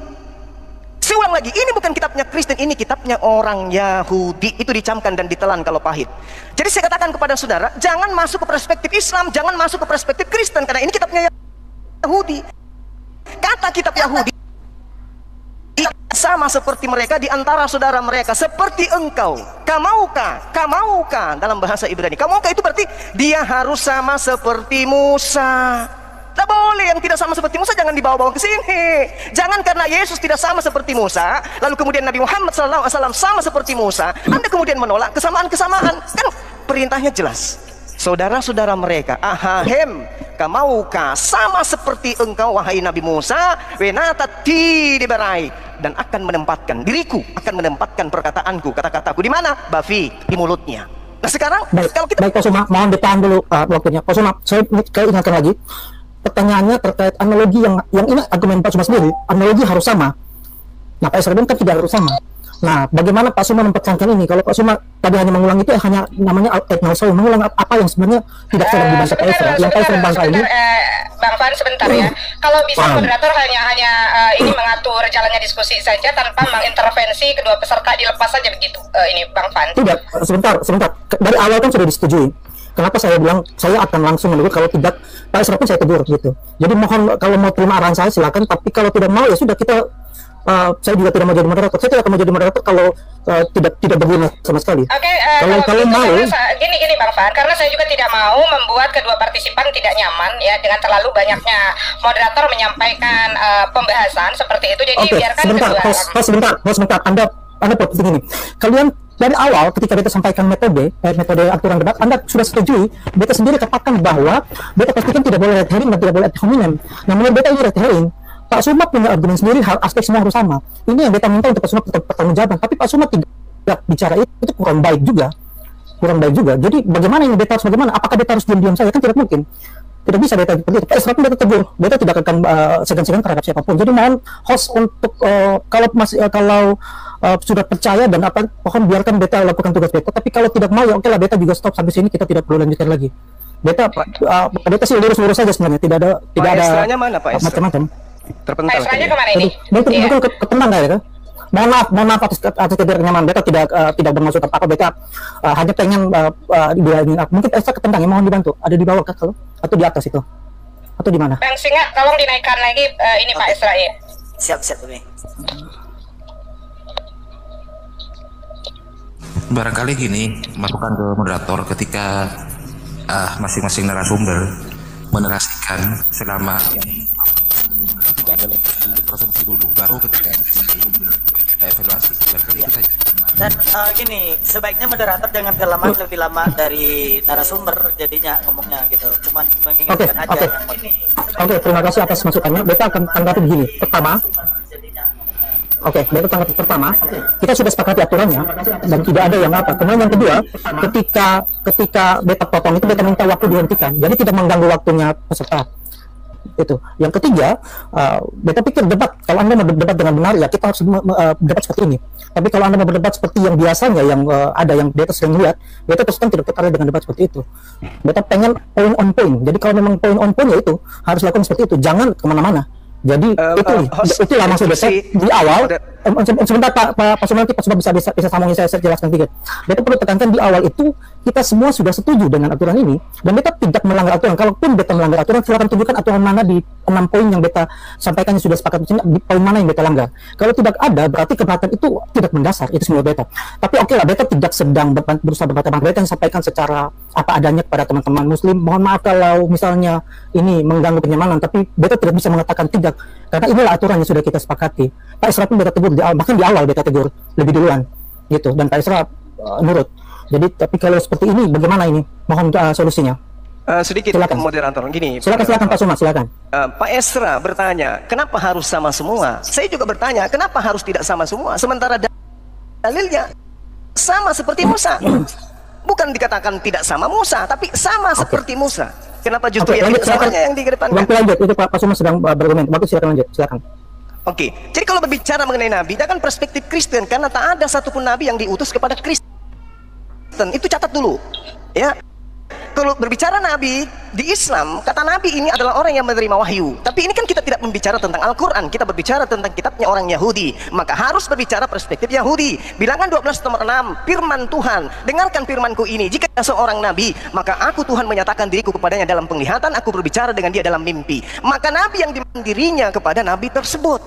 Saya ulang lagi, ini bukan kitabnya Kristen, ini kitabnya orang Yahudi. Itu dicamkan dan ditelan kalau pahit. Jadi saya katakan kepada saudara, jangan masuk ke perspektif Islam, jangan masuk ke perspektif Kristen, karena ini kitabnya Yahudi. Kata kitab Yahudi sama seperti mereka di antara saudara mereka, seperti engkau. Kamauka dalam bahasa Ibrani. Kamauka itu berarti dia harus sama seperti Musa. Tak boleh yang tidak sama seperti Musa, jangan dibawa-bawa ke sini. Jangan karena Yesus tidak sama seperti Musa, lalu kemudian Nabi Muhammad SAW sama seperti Musa, Anda kemudian menolak kesamaan-kesamaan. Kan perintahnya jelas. Saudara-saudara mereka, ahahem, kamauka, sama seperti engkau wahai Nabi Musa, wenatati diberai, dan akan menempatkan diriku, akan menempatkan perkataanku, kata-kataku di mana? Bafi, di mulutnya. Nah sekarang, kalau kita... Baik Pak Suma, mohon ditahan dulu waktunya. Pak Suma, saya ingatkan lagi, pertanyaannya terkait analogi yang ini argumen Pak Suma sendiri, analogi harus sama. Nah Pak Esra kan tidak harus sama. Nah, bagaimana Pak Suma mempertahankan ini? Kalau Pak Suma tadi hanya mengulang itu, hanya namanya etnosawi, mengulang apa yang sebenarnya tidak sedang dibahas Pak Esra. Yang Pak Esra bangsa ini. Bang Fan sebentar ya. Kalau bisa moderator hanya ini mengatur jalannya diskusi saja tanpa mengintervensi kedua peserta, dilepas saja begitu. Ini Bang Fan. Tidak, sebentar. Dari awal kan sudah disetujui. Kenapa saya bilang saya akan langsung menegur, kalau tidak Pak Esra pun saya tegur gitu. Jadi mohon kalau mau terima arahan saya silakan, tapi kalau tidak mau ya sudah, kita saya juga tidak mau jadi moderator. Saya tidak mau jadi moderator kalau tidak berguna sama sekali. Oke, kalau mau gini Bang Fan, karena saya juga tidak mau membuat kedua partisipan tidak nyaman ya dengan terlalu banyaknya moderator menyampaikan pembahasan seperti itu. Jadi biarkan sebentar. Anda penting ini. Kalian dari awal ketika beta sampaikan metode aturan debat, Anda sudah setujui. Beta sendiri katakan bahwa beta pastikan tidak boleh red herring dan tidak boleh ad hominem. Namun beta ini red herring. Pak Suma punya argumen sendiri, hal aspek semua harus sama. Ini yang beta minta untuk Pak Suma pertanggungjawaban. Tapi Pak Suma tidak bicara itu kurang baik juga. Jadi bagaimana ini beta harus bagaimana? Apakah beta harus diam-diam saja? Kan tidak mungkin. Tidak bisa beta seperti itu. Pak Esra pun beta tegur. Beta tidak akan segan-segan terhadap siapapun. Jadi mohon host untuk kalau sudah percaya dan mohon biarkan beta lakukan tugas beta. Tapi kalau tidak mau ya oke lah, beta juga stop sampai sini, kita tidak perlu lanjutkan lagi. Beta sih lurus-lurus saja sebenarnya. Tidak ada Esranya mana Pak Esra? Macam-macam. Terpental. Esranya kemana ini? Mungkin ketendang ya. Mohon maaf atas ketidaknyamanan. Beta tidak bermaksud apa-apa. Beta hanya pengen mungkin Esra ketendang ya, mohon dibantu. Ada di bawah kah kalau atau di atas itu? Atau di mana? Bang Singa, tolong dinaikkan lagi ini Pak Esra ya. Siap ini. Barangkali gini, masukan ke moderator ketika masing-masing narasumber menerasikan selama yang tidak ada proses dulu, baru ketika evaluasi. Barangkali itu saja. Dan gini, sebaiknya moderator jangan kelamaan lebih lama dari narasumber, jadinya ngomongnya gitu. Cuman mengingatkan aja. Oke, terima kasih atas masukannya. Beta akan tanggapi begini. Beta tanggapi pertama, kita sudah sepakati aturannya dan tidak ada yang apa. Kemudian yang kedua, ketika beta potong itu, beta minta waktu dihentikan, jadi tidak mengganggu waktunya peserta. Itu. Yang ketiga, beta pikir debat, kalau Anda mau berdebat dengan benar ya kita harus berdebat seperti ini. Tapi kalau Anda mau berdebat seperti yang biasanya, yang ada yang beta sering lihat, beta terus tidak tertarik dengan debat seperti itu. Beta pengen point on point. Jadi kalau memang point on point ya itu harus lakukan seperti itu, jangan kemana-mana. Jadi itulah maksud beta di awal. Sebentar Pak Suma, nanti Pak Suma bisa sambungin, saya jelaskan sedikit. Beta perlu tekankan di awal itu kita semua sudah setuju dengan aturan ini dan beta tidak melanggar aturan. Kalaupun beta melanggar aturan, silakan tunjukkan aturan mana di 6 poin yang beta sampaikan yang sudah sepakat di poin mana yang beta langgar. Kalau tidak ada, berarti keberatan itu tidak mendasar. Itu semua beta. Tapi oke lah, beta tidak sedang berusaha berdebat. Beta yang sampaikan secara apa adanya kepada teman-teman Muslim. Mohon maaf kalau misalnya ini mengganggu kenyamanan, tapi beta tidak bisa mengatakan tidak, karena inilah aturan yang sudah kita sepakati. Pak Esra pun beta tegur bahkan di awal beta tegur lebih duluan gitu, dan Pak Esra nurut. Jadi tapi kalau seperti ini bagaimana ini? Mohon solusinya. Sedikit silakan. Moderator gini. Silakan Pak Suma, silakan. Pak Esra bertanya, kenapa harus sama semua? Saya juga bertanya, kenapa harus tidak sama semua? Sementara dalilnya sama seperti Musa. Bukan dikatakan tidak sama Musa, tapi sama seperti Musa. Kenapa justru yang tidak samanya yang dikedepankan? Waktu lanjut, itu Pak Suma sedang berargumen. Waktu silakan lanjut, silakan. Oke, jadi kalau berbicara mengenai Nabi, itu kan perspektif Kristen, karena tak ada satupun Nabi yang diutus kepada Kristen. Itu catat dulu, ya. Kalau berbicara nabi di Islam, kata nabi ini adalah orang yang menerima wahyu. Tapi ini kan kita tidak membicara tentang Al-Quran, kita berbicara tentang kitabnya orang Yahudi. Maka harus berbicara perspektif Yahudi. Bilangan 12 nomor 6, firman Tuhan, dengarkan firmanku ini, jika seorang nabi, maka aku Tuhan menyatakan diriku kepadanya dalam penglihatan, aku berbicara dengan dia dalam mimpi. Maka nabi yang dirinya kepada nabi tersebut,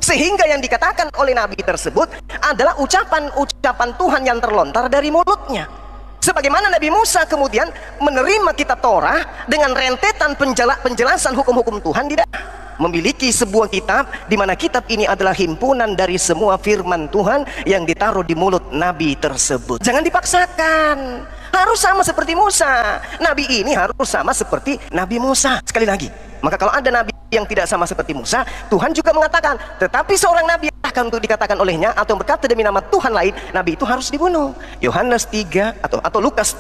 sehingga yang dikatakan oleh nabi tersebut adalah ucapan-ucapan Tuhan yang terlontar dari mulutnya. Sebagaimana Nabi Musa kemudian menerima kitab Torah dengan rentetan penjelasan hukum-hukum Tuhan, tidak memiliki sebuah kitab di mana kitab ini adalah himpunan dari semua firman Tuhan yang ditaruh di mulut Nabi tersebut. Jangan dipaksakan, harus sama seperti Musa. Nabi ini harus sama seperti Nabi Musa. Sekali lagi, maka kalau ada Nabi yang tidak sama seperti Musa, Tuhan juga mengatakan, tetapi seorang Nabi akan untuk dikatakan olehnya atau berkata demi nama Tuhan lain, Nabi itu harus dibunuh. Yohanes 3 atau Lukas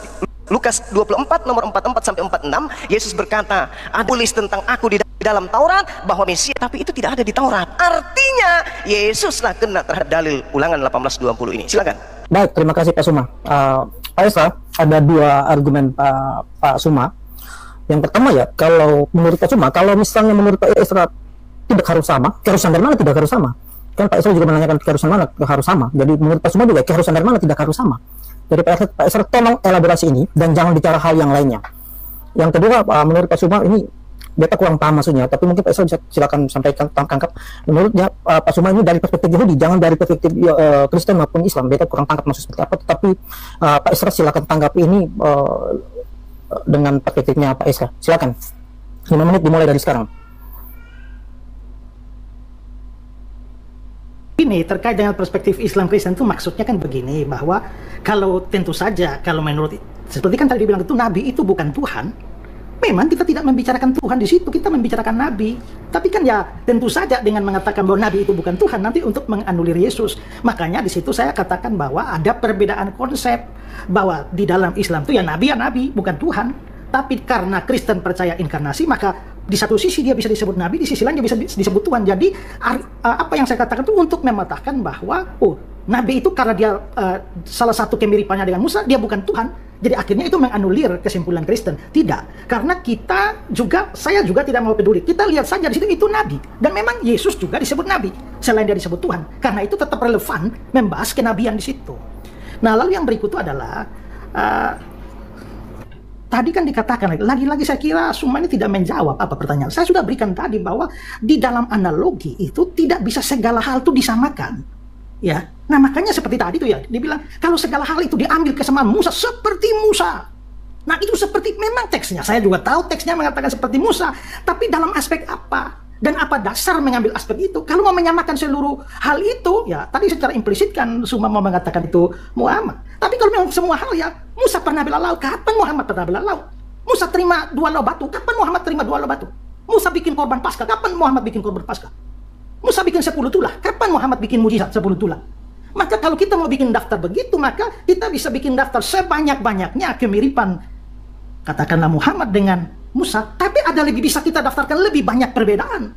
24 nomor 44 sampai 46, Yesus berkata, ada tulis tentang aku di dalam Taurat bahwa Mesias, tapi itu tidak ada di Taurat. Artinya Yesuslah kena terhadap dalil Ulangan 18:20 ini. Silakan. Baik, terima kasih Pak Suma. Pak Esra, ada dua argumen Pak Suma. Yang pertama ya, kalau menurut Pak Suma, kalau misalnya menurut Pak Esra tidak harus sama, keharusan dari mana tidak harus sama? Kan Pak Esra juga menanyakan keharusan mana harus sama. Jadi menurut Pak Suma juga keharusan dari mana tidak harus sama. Jadi Pak Esra tolong elaborasi ini dan jangan bicara hal yang lainnya. Yang kedua, menurut Pak Suma ini beta kurang paham maksudnya, tapi mungkin Pak Esra bisa silakan sampaikan tangkap. Menurutnya Pak Suma ini dari perspektif Yahudi, jangan dari perspektif Kristen maupun Islam. Beta kurang tangkap maksud seperti apa. Tetapi Pak Esra silakan tanggapi ini dengan perspektifnya Pak Esra. Silakan. 5 menit dimulai dari sekarang. Ini terkait dengan perspektif Islam Kristen itu maksudnya kan begini, bahwa kalau tentu saja kalau menurut seperti kan tadi dibilang itu Nabi itu bukan Tuhan, memang kita tidak membicarakan Tuhan di situ, kita membicarakan Nabi. Tapi kan ya tentu saja dengan mengatakan bahwa Nabi itu bukan Tuhan nanti untuk menganulir Yesus. Makanya di situ saya katakan bahwa ada perbedaan konsep, bahwa di dalam Islam itu ya Nabi bukan Tuhan. Tapi karena Kristen percaya inkarnasi, maka di satu sisi dia bisa disebut Nabi, di sisi lain dia bisa disebut Tuhan. Jadi apa yang saya katakan itu untuk mematahkan bahwa Nabi itu karena dia salah satu kemiripannya dengan Musa, dia bukan Tuhan. Jadi akhirnya itu menganulir kesimpulan Kristen. Tidak, karena saya juga tidak mau peduli. Kita lihat saja di situ itu Nabi, dan memang Yesus juga disebut Nabi selain dia disebut Tuhan. Karena itu tetap relevan membahas kenabian di situ. Nah, lalu yang berikut itu adalah tadi kan dikatakan, lagi-lagi saya kira Suma ini tidak menjawab apa pertanyaan. Saya sudah berikan tadi bahwa di dalam analogi itu tidak bisa segala hal itu disamakan. Ya, nah makanya seperti tadi tuh ya, dibilang kalau segala hal itu diambil kesamaan Musa seperti Musa. Nah itu seperti memang teksnya, saya juga tahu teksnya mengatakan seperti Musa, tapi dalam aspek apa? Dan apa dasar mengambil aspek itu? Kalau mau menyamakan seluruh hal itu, ya tadi secara implisit kan Suma mau mengatakan itu Muhammad. Tapi kalau memang semua hal ya, Musa pernah bela laut, kapan Muhammad pernah bela laut? Musa terima 2 loh batu, kapan Muhammad terima 2 loh batu? Musa bikin korban Paskah, kapan Muhammad bikin korban Paskah? Musa bikin 10 tulah, kapan Muhammad bikin mujizat 10 tulah? Maka kalau kita mau bikin daftar begitu, maka kita bisa bikin daftar sebanyak-banyaknya kemiripan, katakanlah Muhammad dengan Musa, tapi ada lebih, bisa kita daftarkan lebih banyak perbedaan.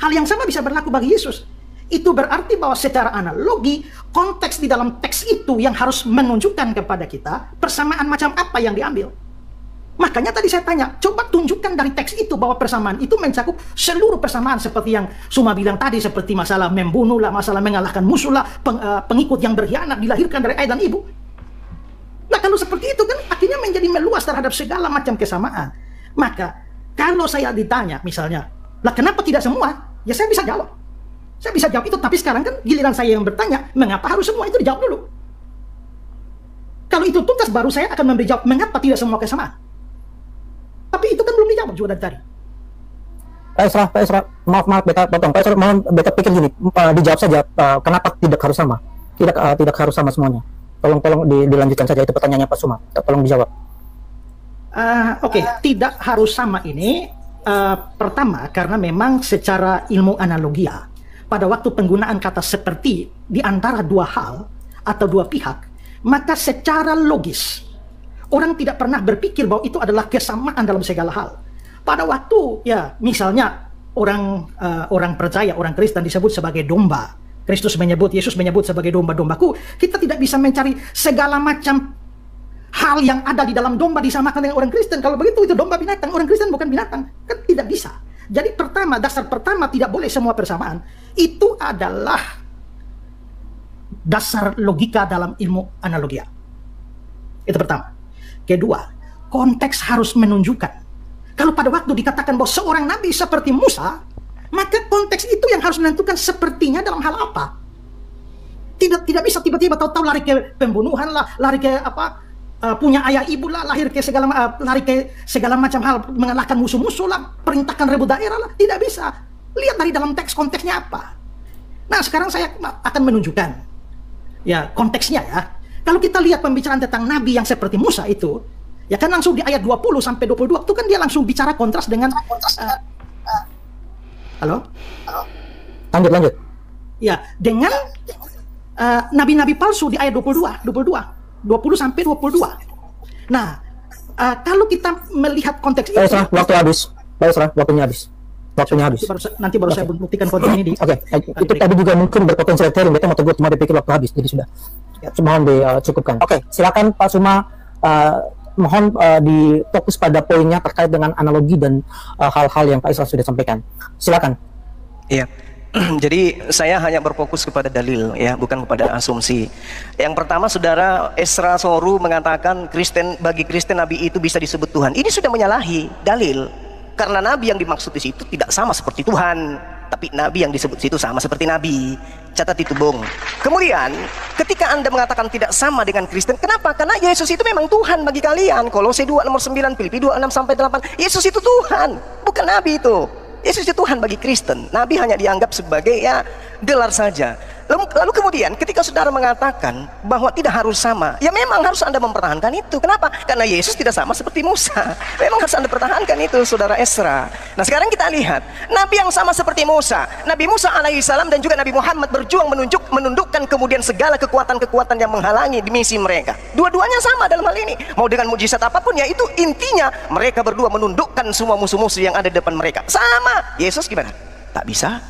Hal yang sama bisa berlaku bagi Yesus. Itu berarti bahwa secara analogi, konteks di dalam teks itu yang harus menunjukkan kepada kita persamaan macam apa yang diambil. Makanya tadi saya tanya, coba tunjukkan dari teks itu bahwa persamaan itu mencakup seluruh persamaan seperti yang Suma bilang tadi, seperti masalah membunuh lah, masalah mengalahkan musuh lah, pengikut yang berkhianat dilahirkan dari ayah dan ibu. Nah kalau seperti itu kan akhirnya menjadi meluas terhadap segala macam kesamaan. Maka kalau saya ditanya misalnya, lah kenapa tidak semua? Ya saya bisa jawab. Saya bisa jawab itu, tapi sekarang kan giliran saya yang bertanya, mengapa harus semua itu dijawab dulu? Kalau itu tuntas baru saya akan memberi jawab mengapa tidak semua kesamaan. Tapi itu kan belum dijawab juga dari tadi. Pak Esra, maaf beta potong. Pak Esra, mohon beta pikir gini, dijawab saja kenapa tidak harus sama? Tidak harus sama semuanya. Tolong dilanjutkan saja itu pertanyaannya Pak Suma. Tolong dijawab. Oke, tidak harus sama ini pertama karena memang secara ilmu analogia pada waktu penggunaan kata seperti di antara dua hal atau dua pihak, maka secara logis orang tidak pernah berpikir bahwa itu adalah kesamaan dalam segala hal. Pada waktu ya misalnya orang percaya, orang Kristen disebut sebagai domba, Yesus menyebut sebagai domba-dombaku, kita tidak bisa mencari segala macam hal yang ada di dalam domba disamakan dengan orang Kristen. Kalau begitu itu domba binatang, orang Kristen bukan binatang. Kan tidak bisa. Jadi dasar pertama tidak boleh semua persamaan. Itu adalah dasar logika dalam ilmu analogia. Itu pertama. Kedua, konteks harus menunjukkan. Kalau pada waktu dikatakan bahwa seorang nabi seperti Musa, maka konteks itu yang harus menentukan sepertinya dalam hal apa. Tidak bisa tiba-tiba tahu-tahu lari ke pembunuhan lah, lari ke punya ayah ibu lah, lari ke segala macam hal, mengalahkan musuh-musuh lah, perintahkan rebut daerah lah. Tidak bisa. Lihat dari dalam teks konteksnya apa. Nah, sekarang saya akan menunjukkan ya konteksnya ya. Kalau kita lihat pembicaraan tentang nabi yang seperti Musa itu, ya kan langsung di ayat 20 sampai 22 itu kan dia langsung bicara kontras dengan halo? Lanjut. Ya, dengan nabi-nabi palsu di ayat 20 sampai 22. Nah, kalau kita melihat konteks itu, waktu habis. Waktunya habis. Nanti baru saya buktikan konteks ini. Oke. Itu tadi juga mungkin berpotensi teori, betul atau gue cuma dipikir waktu habis, jadi sudah. Mohon dicukupkan. Oke, silakan Pak Suma, mohon difokus pada poinnya terkait dengan analogi dan hal-hal yang Pak Isra sudah sampaikan. Silakan. Iya. Jadi saya hanya berfokus kepada dalil ya, bukan kepada asumsi. Yang pertama, saudara, Esra Soru mengatakan bagi Kristen nabi itu bisa disebut Tuhan. Ini sudah menyalahi dalil. Karena nabi yang dimaksud di situ tidak sama seperti Tuhan, tapi nabi yang disebut di situ sama seperti nabi. Catat itu, Bung. Kemudian, ketika Anda mengatakan tidak sama dengan Kristen, kenapa? Karena Yesus itu memang Tuhan bagi kalian. Kolose 2 nomor 9, Filipi 2 6 sampai 8. Yesus itu Tuhan, bukan nabi itu. Yesus itu Tuhan bagi Kristen. Nabi hanya dianggap sebagai ya gelar saja. Lalu kemudian ketika saudara mengatakan bahwa tidak harus sama, ya memang harus Anda mempertahankan itu. Kenapa? Karena Yesus tidak sama seperti Musa. Memang harus Anda pertahankan itu, saudara Esra. Nah, sekarang kita lihat nabi yang sama seperti Musa. Nabi Musa alaihissalam dan juga Nabi Muhammad berjuang menundukkan kemudian segala kekuatan-kekuatan yang menghalangi misi mereka. Dua-duanya sama dalam hal ini. Mau dengan mujizat apapun, ya itu intinya mereka berdua menundukkan semua musuh-musuh yang ada di depan mereka. Sama. Yesus gimana? Tak bisa.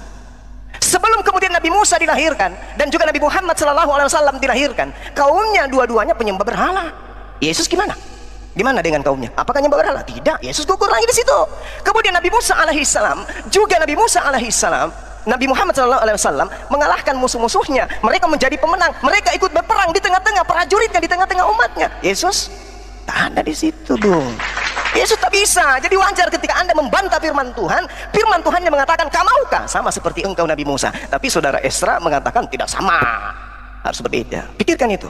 Sebelum kemudian Nabi Musa dilahirkan dan juga Nabi Muhammad SAW dilahirkan, kaumnya dua-duanya penyembah berhala. Yesus gimana? Gimana dengan kaumnya? Apakah nyembah berhala? Tidak. Yesus gugur lagi di situ. Kemudian Nabi Musa alaihissalam, juga Nabi Musa alaihissalam, Nabi Muhammad SAW mengalahkan musuh-musuhnya. Mereka menjadi pemenang. Mereka ikut berperang di tengah-tengah prajuritnya, di tengah-tengah umatnya. Yesus tak ada di situ, Bung. Yesus tak bisa. Jadi wajar ketika Anda membantah firman Tuhan yang mengatakan, "Maukah sama seperti engkau Nabi Musa?" Tapi saudara Esra mengatakan tidak sama, harus berbeda. Pikirkan itu.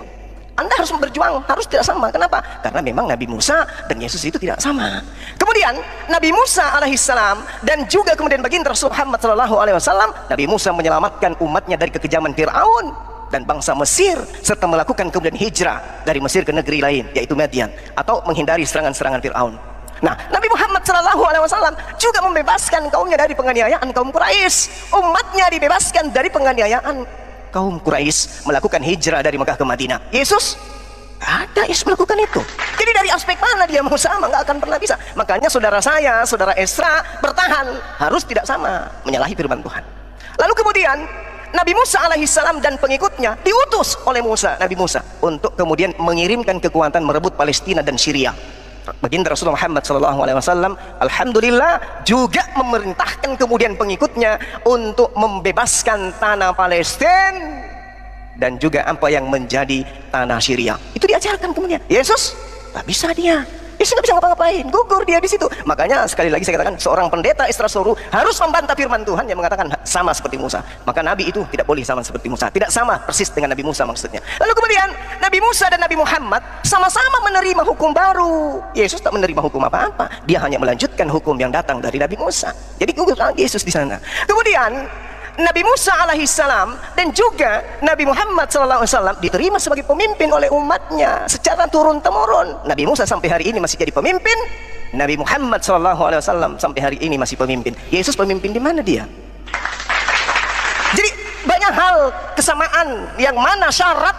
Anda harus berjuang, harus tidak sama. Kenapa? Karena memang Nabi Musa dan Yesus itu tidak sama. Kemudian Nabi Musa alaihissalam dan juga kemudian baginda Rasul Muhammad SAW, Nabi Musa menyelamatkan umatnya dari kekejaman Fir'aun dan bangsa Mesir, serta melakukan kemudian hijrah dari Mesir ke negeri lain, yaitu Madian, atau menghindari serangan-serangan Fir'aun. Nah, Nabi Muhammad SAW juga membebaskan kaumnya dari penganiayaan kaum Quraisy. Umatnya dibebaskan dari penganiayaan kaum Quraisy, melakukan hijrah dari Mekah ke Madinah. Yesus ada, Yesus melakukan itu. Jadi dari aspek mana dia mau sama? Nggak akan pernah bisa. Makanya saudara saya, saudara Esra, bertahan, harus tidak sama, menyalahi firman Tuhan. Lalu kemudian Nabi Musa alaihissalam dan pengikutnya diutus oleh Nabi Musa untuk kemudian mengirimkan kekuatan merebut Palestina dan Syria. Baginda Rasulullah Muhammad SAW, alhamdulillah, juga memerintahkan kemudian pengikutnya untuk membebaskan tanah Palestina dan juga apa yang menjadi tanah Syria. Itu diajarkan kemudian. Yesus tak bisa dia. Yesus nggak bisa ngapa-ngapain, gugur dia di situ. Makanya sekali lagi saya katakan, seorang pendeta Esra Soru harus membantah firman Tuhan yang mengatakan sama seperti Musa. Maka Nabi itu tidak boleh sama seperti Musa, tidak sama persis dengan Nabi Musa maksudnya. Lalu kemudian Nabi Musa dan Nabi Muhammad sama-sama menerima hukum baru. Yesus tak menerima hukum apa-apa, dia hanya melanjutkan hukum yang datang dari Nabi Musa. Jadi gugur lagi Yesus di sana. Kemudian Nabi Musa alaihissalam dan juga Nabi Muhammad SAW diterima sebagai pemimpin oleh umatnya secara turun-temurun. Nabi Musa sampai hari ini masih jadi pemimpin. Nabi Muhammad SAW sampai hari ini masih pemimpin. Yesus pemimpin di mana dia? Jadi banyak hal kesamaan yang mana syarat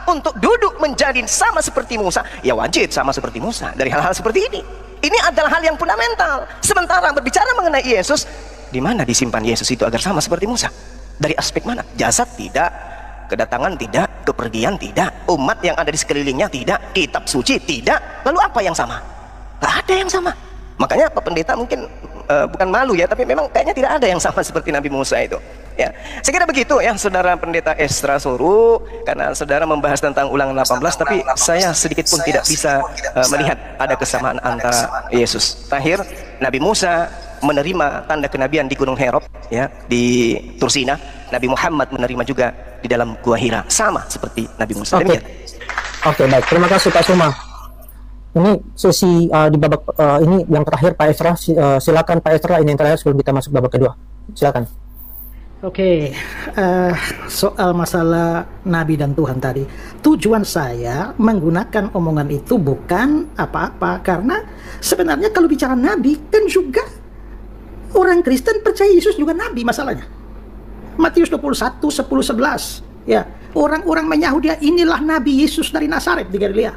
untuk duduk menjadi sama seperti Musa, ya wajib sama seperti Musa dari hal-hal seperti ini. Ini adalah hal yang fundamental. Sementara berbicara mengenai Yesus, di mana disimpan Yesus itu agar sama seperti Musa? Dari aspek mana? Jasad tidak, kedatangan tidak, kepergian tidak, umat yang ada di sekelilingnya tidak, kitab suci tidak. Lalu apa yang sama? Gak ada yang sama. Makanya Pak Pendeta mungkin bukan malu ya, tapi memang kayaknya tidak ada yang sama seperti Nabi Musa itu. Ya, saya kira begitu ya, Saudara Pendeta Estra Soru, karena saudara membahas tentang Ulangan 18, tapi saya sedikit pun tidak bisa melihat ada kesamaan antara Yesus. Terakhir, Nabi Musa menerima tanda kenabian di Gunung Herop, ya, di Tursina. Nabi Muhammad menerima juga di dalam Gua Hira, sama seperti Nabi Musa. Oke, baik. Terima kasih Pak Suma. Ini sesi di babak ini yang terakhir Pak Estra. Silakan Pak Estra, ini yang terakhir sebelum kita masuk babak kedua. Silakan. Oke, soal masalah Nabi dan Tuhan tadi, tujuan saya menggunakan omongan itu bukan apa-apa, karena sebenarnya kalau bicara Nabi kan juga orang Kristen percaya Yesus juga Nabi masalahnya. Matius 21, 10, 11, ya, orang-orang menyahut dia, inilah Nabi Yesus dari Nazaret di Galilea.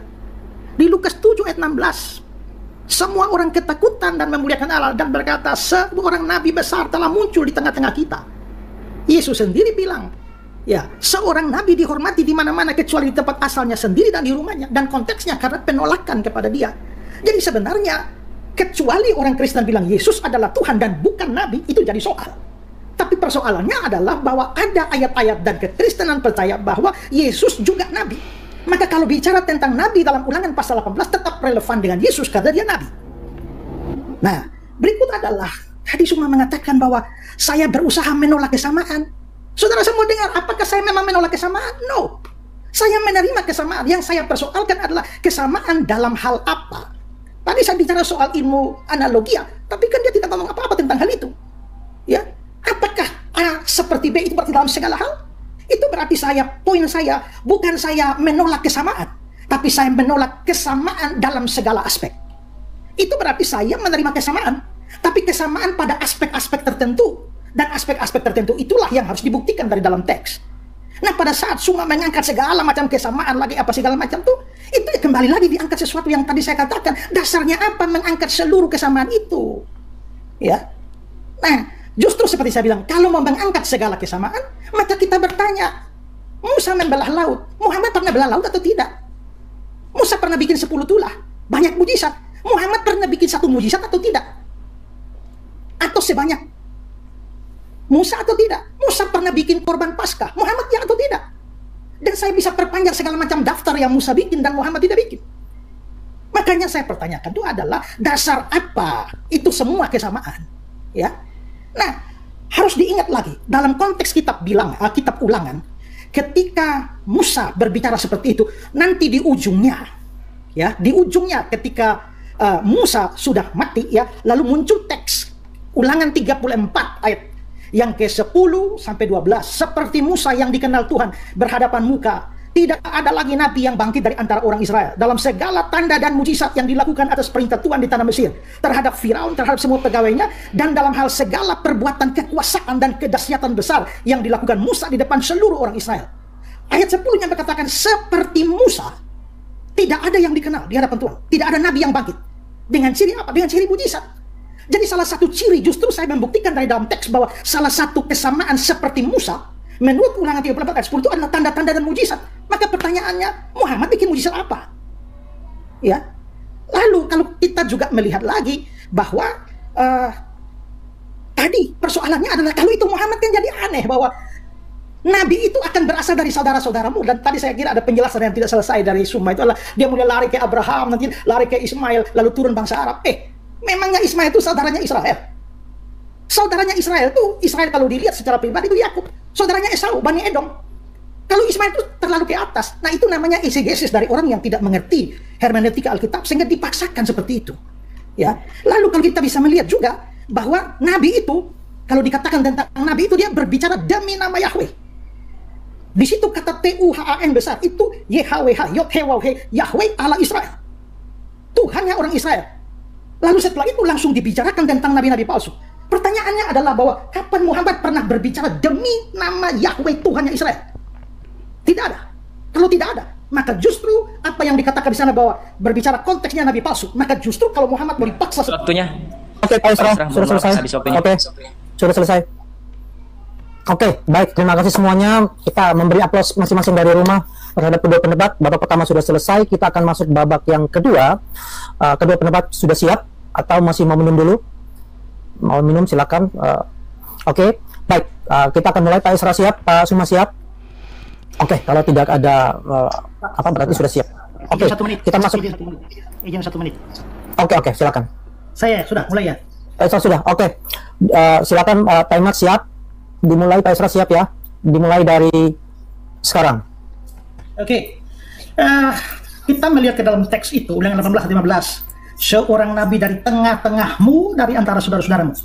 Di Lukas 7 ayat 16, semua orang ketakutan dan memuliakan Allah dan berkata, seorang Nabi besar telah muncul di tengah-tengah kita. Yesus sendiri bilang, ya, seorang nabi dihormati di mana-mana kecuali di tempat asalnya sendiri dan di rumahnya, dan konteksnya karena penolakan kepada dia. Jadi sebenarnya kecuali orang Kristen bilang Yesus adalah Tuhan dan bukan nabi, itu jadi soal. Tapi persoalannya adalah bahwa ada ayat-ayat dan kekristenan percaya bahwa Yesus juga nabi. Maka kalau bicara tentang nabi dalam Ulangan pasal 18 tetap relevan dengan Yesus karena dia nabi. Nah, berikut adalah tadi Suma mengatakan bahwa saya berusaha menolak kesamaan. Saudara semua dengar, apakah saya memang menolak kesamaan? No. Saya menerima kesamaan. Yang saya persoalkan adalah kesamaan dalam hal apa. Tadi saya bicara soal ilmu analogia, tapi kan dia tidak ngomong apa-apa tentang hal itu. Ya, apakah A seperti B itu berarti dalam segala hal? Itu berarti poin saya, bukan saya menolak kesamaan, tapi saya menolak kesamaan dalam segala aspek. Itu berarti saya menerima kesamaan, tapi kesamaan pada aspek-aspek tertentu, dan aspek-aspek tertentu itulah yang harus dibuktikan dari dalam teks. Nah, pada saat Suma mengangkat segala macam kesamaan lagi apa segala macam tuh, itu ya kembali lagi diangkat sesuatu yang tadi saya katakan. Dasarnya apa mengangkat seluruh kesamaan itu? Ya. Nah, justru seperti saya bilang, kalau mau mengangkat segala kesamaan, maka kita bertanya, Musa membelah laut, Muhammad pernah belah laut atau tidak? Musa pernah bikin 10 tulah, banyak mujizat. Muhammad pernah bikin 1 mujizat atau tidak? Atau sebanyak Musa atau tidak? Musa pernah bikin korban Paskah, Muhammad ya atau tidak? Dan saya bisa perpanjang segala macam daftar yang Musa bikin dan Muhammad tidak bikin. Makanya saya pertanyakan itu adalah dasar apa itu semua kesamaan, ya? Nah, harus diingat lagi dalam konteks kitab Ulangan, ketika Musa berbicara seperti itu, nanti di ujungnya, ya, di ujungnya ketika Musa sudah mati, ya, lalu muncul teks Ulangan 34 ayat yang ke-10 sampai 12. Seperti Musa yang dikenal Tuhan berhadapan muka, tidak ada lagi nabi yang bangkit dari antara orang Israel. Dalam segala tanda dan mujizat yang dilakukan atas perintah Tuhan di tanah Mesir, terhadap Firaun, terhadap semua pegawainya, dan dalam hal segala perbuatan kekuasaan dan kedahsyatan besar yang dilakukan Musa di depan seluruh orang Israel. Ayat 10 yang berkatakan, seperti Musa, tidak ada yang dikenal di hadapan Tuhan. Tidak ada nabi yang bangkit. Dengan ciri apa? Dengan ciri mujizat. Jadi salah satu ciri, justru saya membuktikan dari dalam teks bahwa salah satu kesamaan seperti Musa, menurut Ulangan 34 ayat 10 itu adalah tanda-tanda dan mujizat. Maka pertanyaannya, Muhammad bikin mujizat apa? Ya. Lalu kalau kita juga melihat lagi bahwa tadi persoalannya adalah kalau itu Muhammad kan jadi aneh bahwa Nabi itu akan berasal dari saudara-saudaramu. Dan tadi saya kira ada penjelasan yang tidak selesai dari Suma, itu adalah dia mulai lari ke Abraham, nanti lari ke Ismail, lalu turun bangsa Arab. Memangnya Ismail itu saudaranya Israel? Saudaranya Israel itu, Israel kalau dilihat secara pribadi itu Yakub. Saudaranya Esau, Bani Edom. Kalau Ismail itu terlalu ke atas, nah itu namanya exegesis dari orang yang tidak mengerti hermeneutika Alkitab sehingga dipaksakan seperti itu. Ya. Lalu kalau kita bisa melihat juga bahwa Nabi itu, kalau dikatakan tentang Nabi itu dia berbicara demi nama Yahweh. Di situ kata Tuhan besar itu YHWH, Yod-He-Waw-He, Yahweh Allah Israel. Tuhannya orang Israel. Lalu setelah itu langsung dibicarakan tentang nabi-nabi palsu. Pertanyaannya adalah bahwa kapan Muhammad pernah berbicara demi nama Yahweh Tuhannya Israel? Tidak ada. Kalau tidak ada, maka justru apa yang dikatakan di sana bahwa berbicara konteksnya nabi palsu, maka justru kalau Muhammad mau dipaksa waktunya. Oke, Pak Isra, sudah selesai. Oke, sudah selesai. Oke, baik. Terima kasih semuanya. Kita memberi aplaus masing-masing dari rumah terhadap kedua pendebat. Babak pertama sudah selesai. Kita akan masuk babak yang kedua. Kedua pendebat sudah siap atau masih mau minum dulu? Mau minum silakan. Oke, baik. Kita akan mulai. Pak Isra siap, Pak Suma siap. Oke, kalau tidak ada apa berarti sudah siap. Oke, kita masuk. Izin 1 menit. Oke, silakan. Saya sudah mulai ya. Pak Isra sudah. Oke. Silakan timer siap. Dimulai Pak Isra siap ya. Dimulai dari sekarang. Oke. Kita melihat ke dalam teks itu, Ulangan 18-15. Seorang nabi dari tengah-tengahmu, dari antara saudara-saudaramu.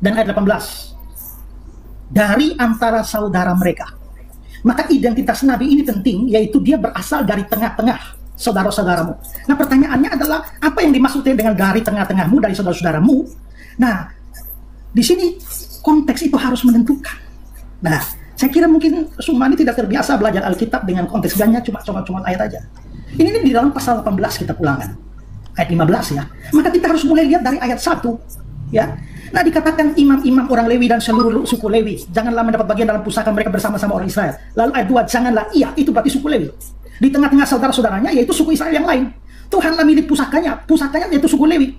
Dan ayat 18. Dari antara saudara mereka. Maka identitas nabi ini penting, yaitu dia berasal dari tengah-tengah saudara-saudaramu. Nah, pertanyaannya adalah, apa yang dimaksudnya dengan dari tengah-tengahmu, dari saudara-saudaramu? Nah, di sini konteks itu harus menentukan. Nah, saya kira mungkin Suma ini tidak terbiasa belajar Alkitab dengan konteks, ganya cuma ayat aja. Ini di dalam pasal 18 kita Ulangan. Ayat 15 ya. Maka kita harus mulai lihat dari ayat 1. Ya. Nah, dikatakan imam-imam orang Lewi dan seluruh suku Lewi janganlah mendapat bagian dalam pusaka mereka bersama-sama orang Israel. Lalu ayat 2, janganlah itu berarti suku Lewi. Di tengah-tengah saudara-saudaranya yaitu suku Israel yang lain. Tuhanlah milik pusakanya yaitu suku Lewi.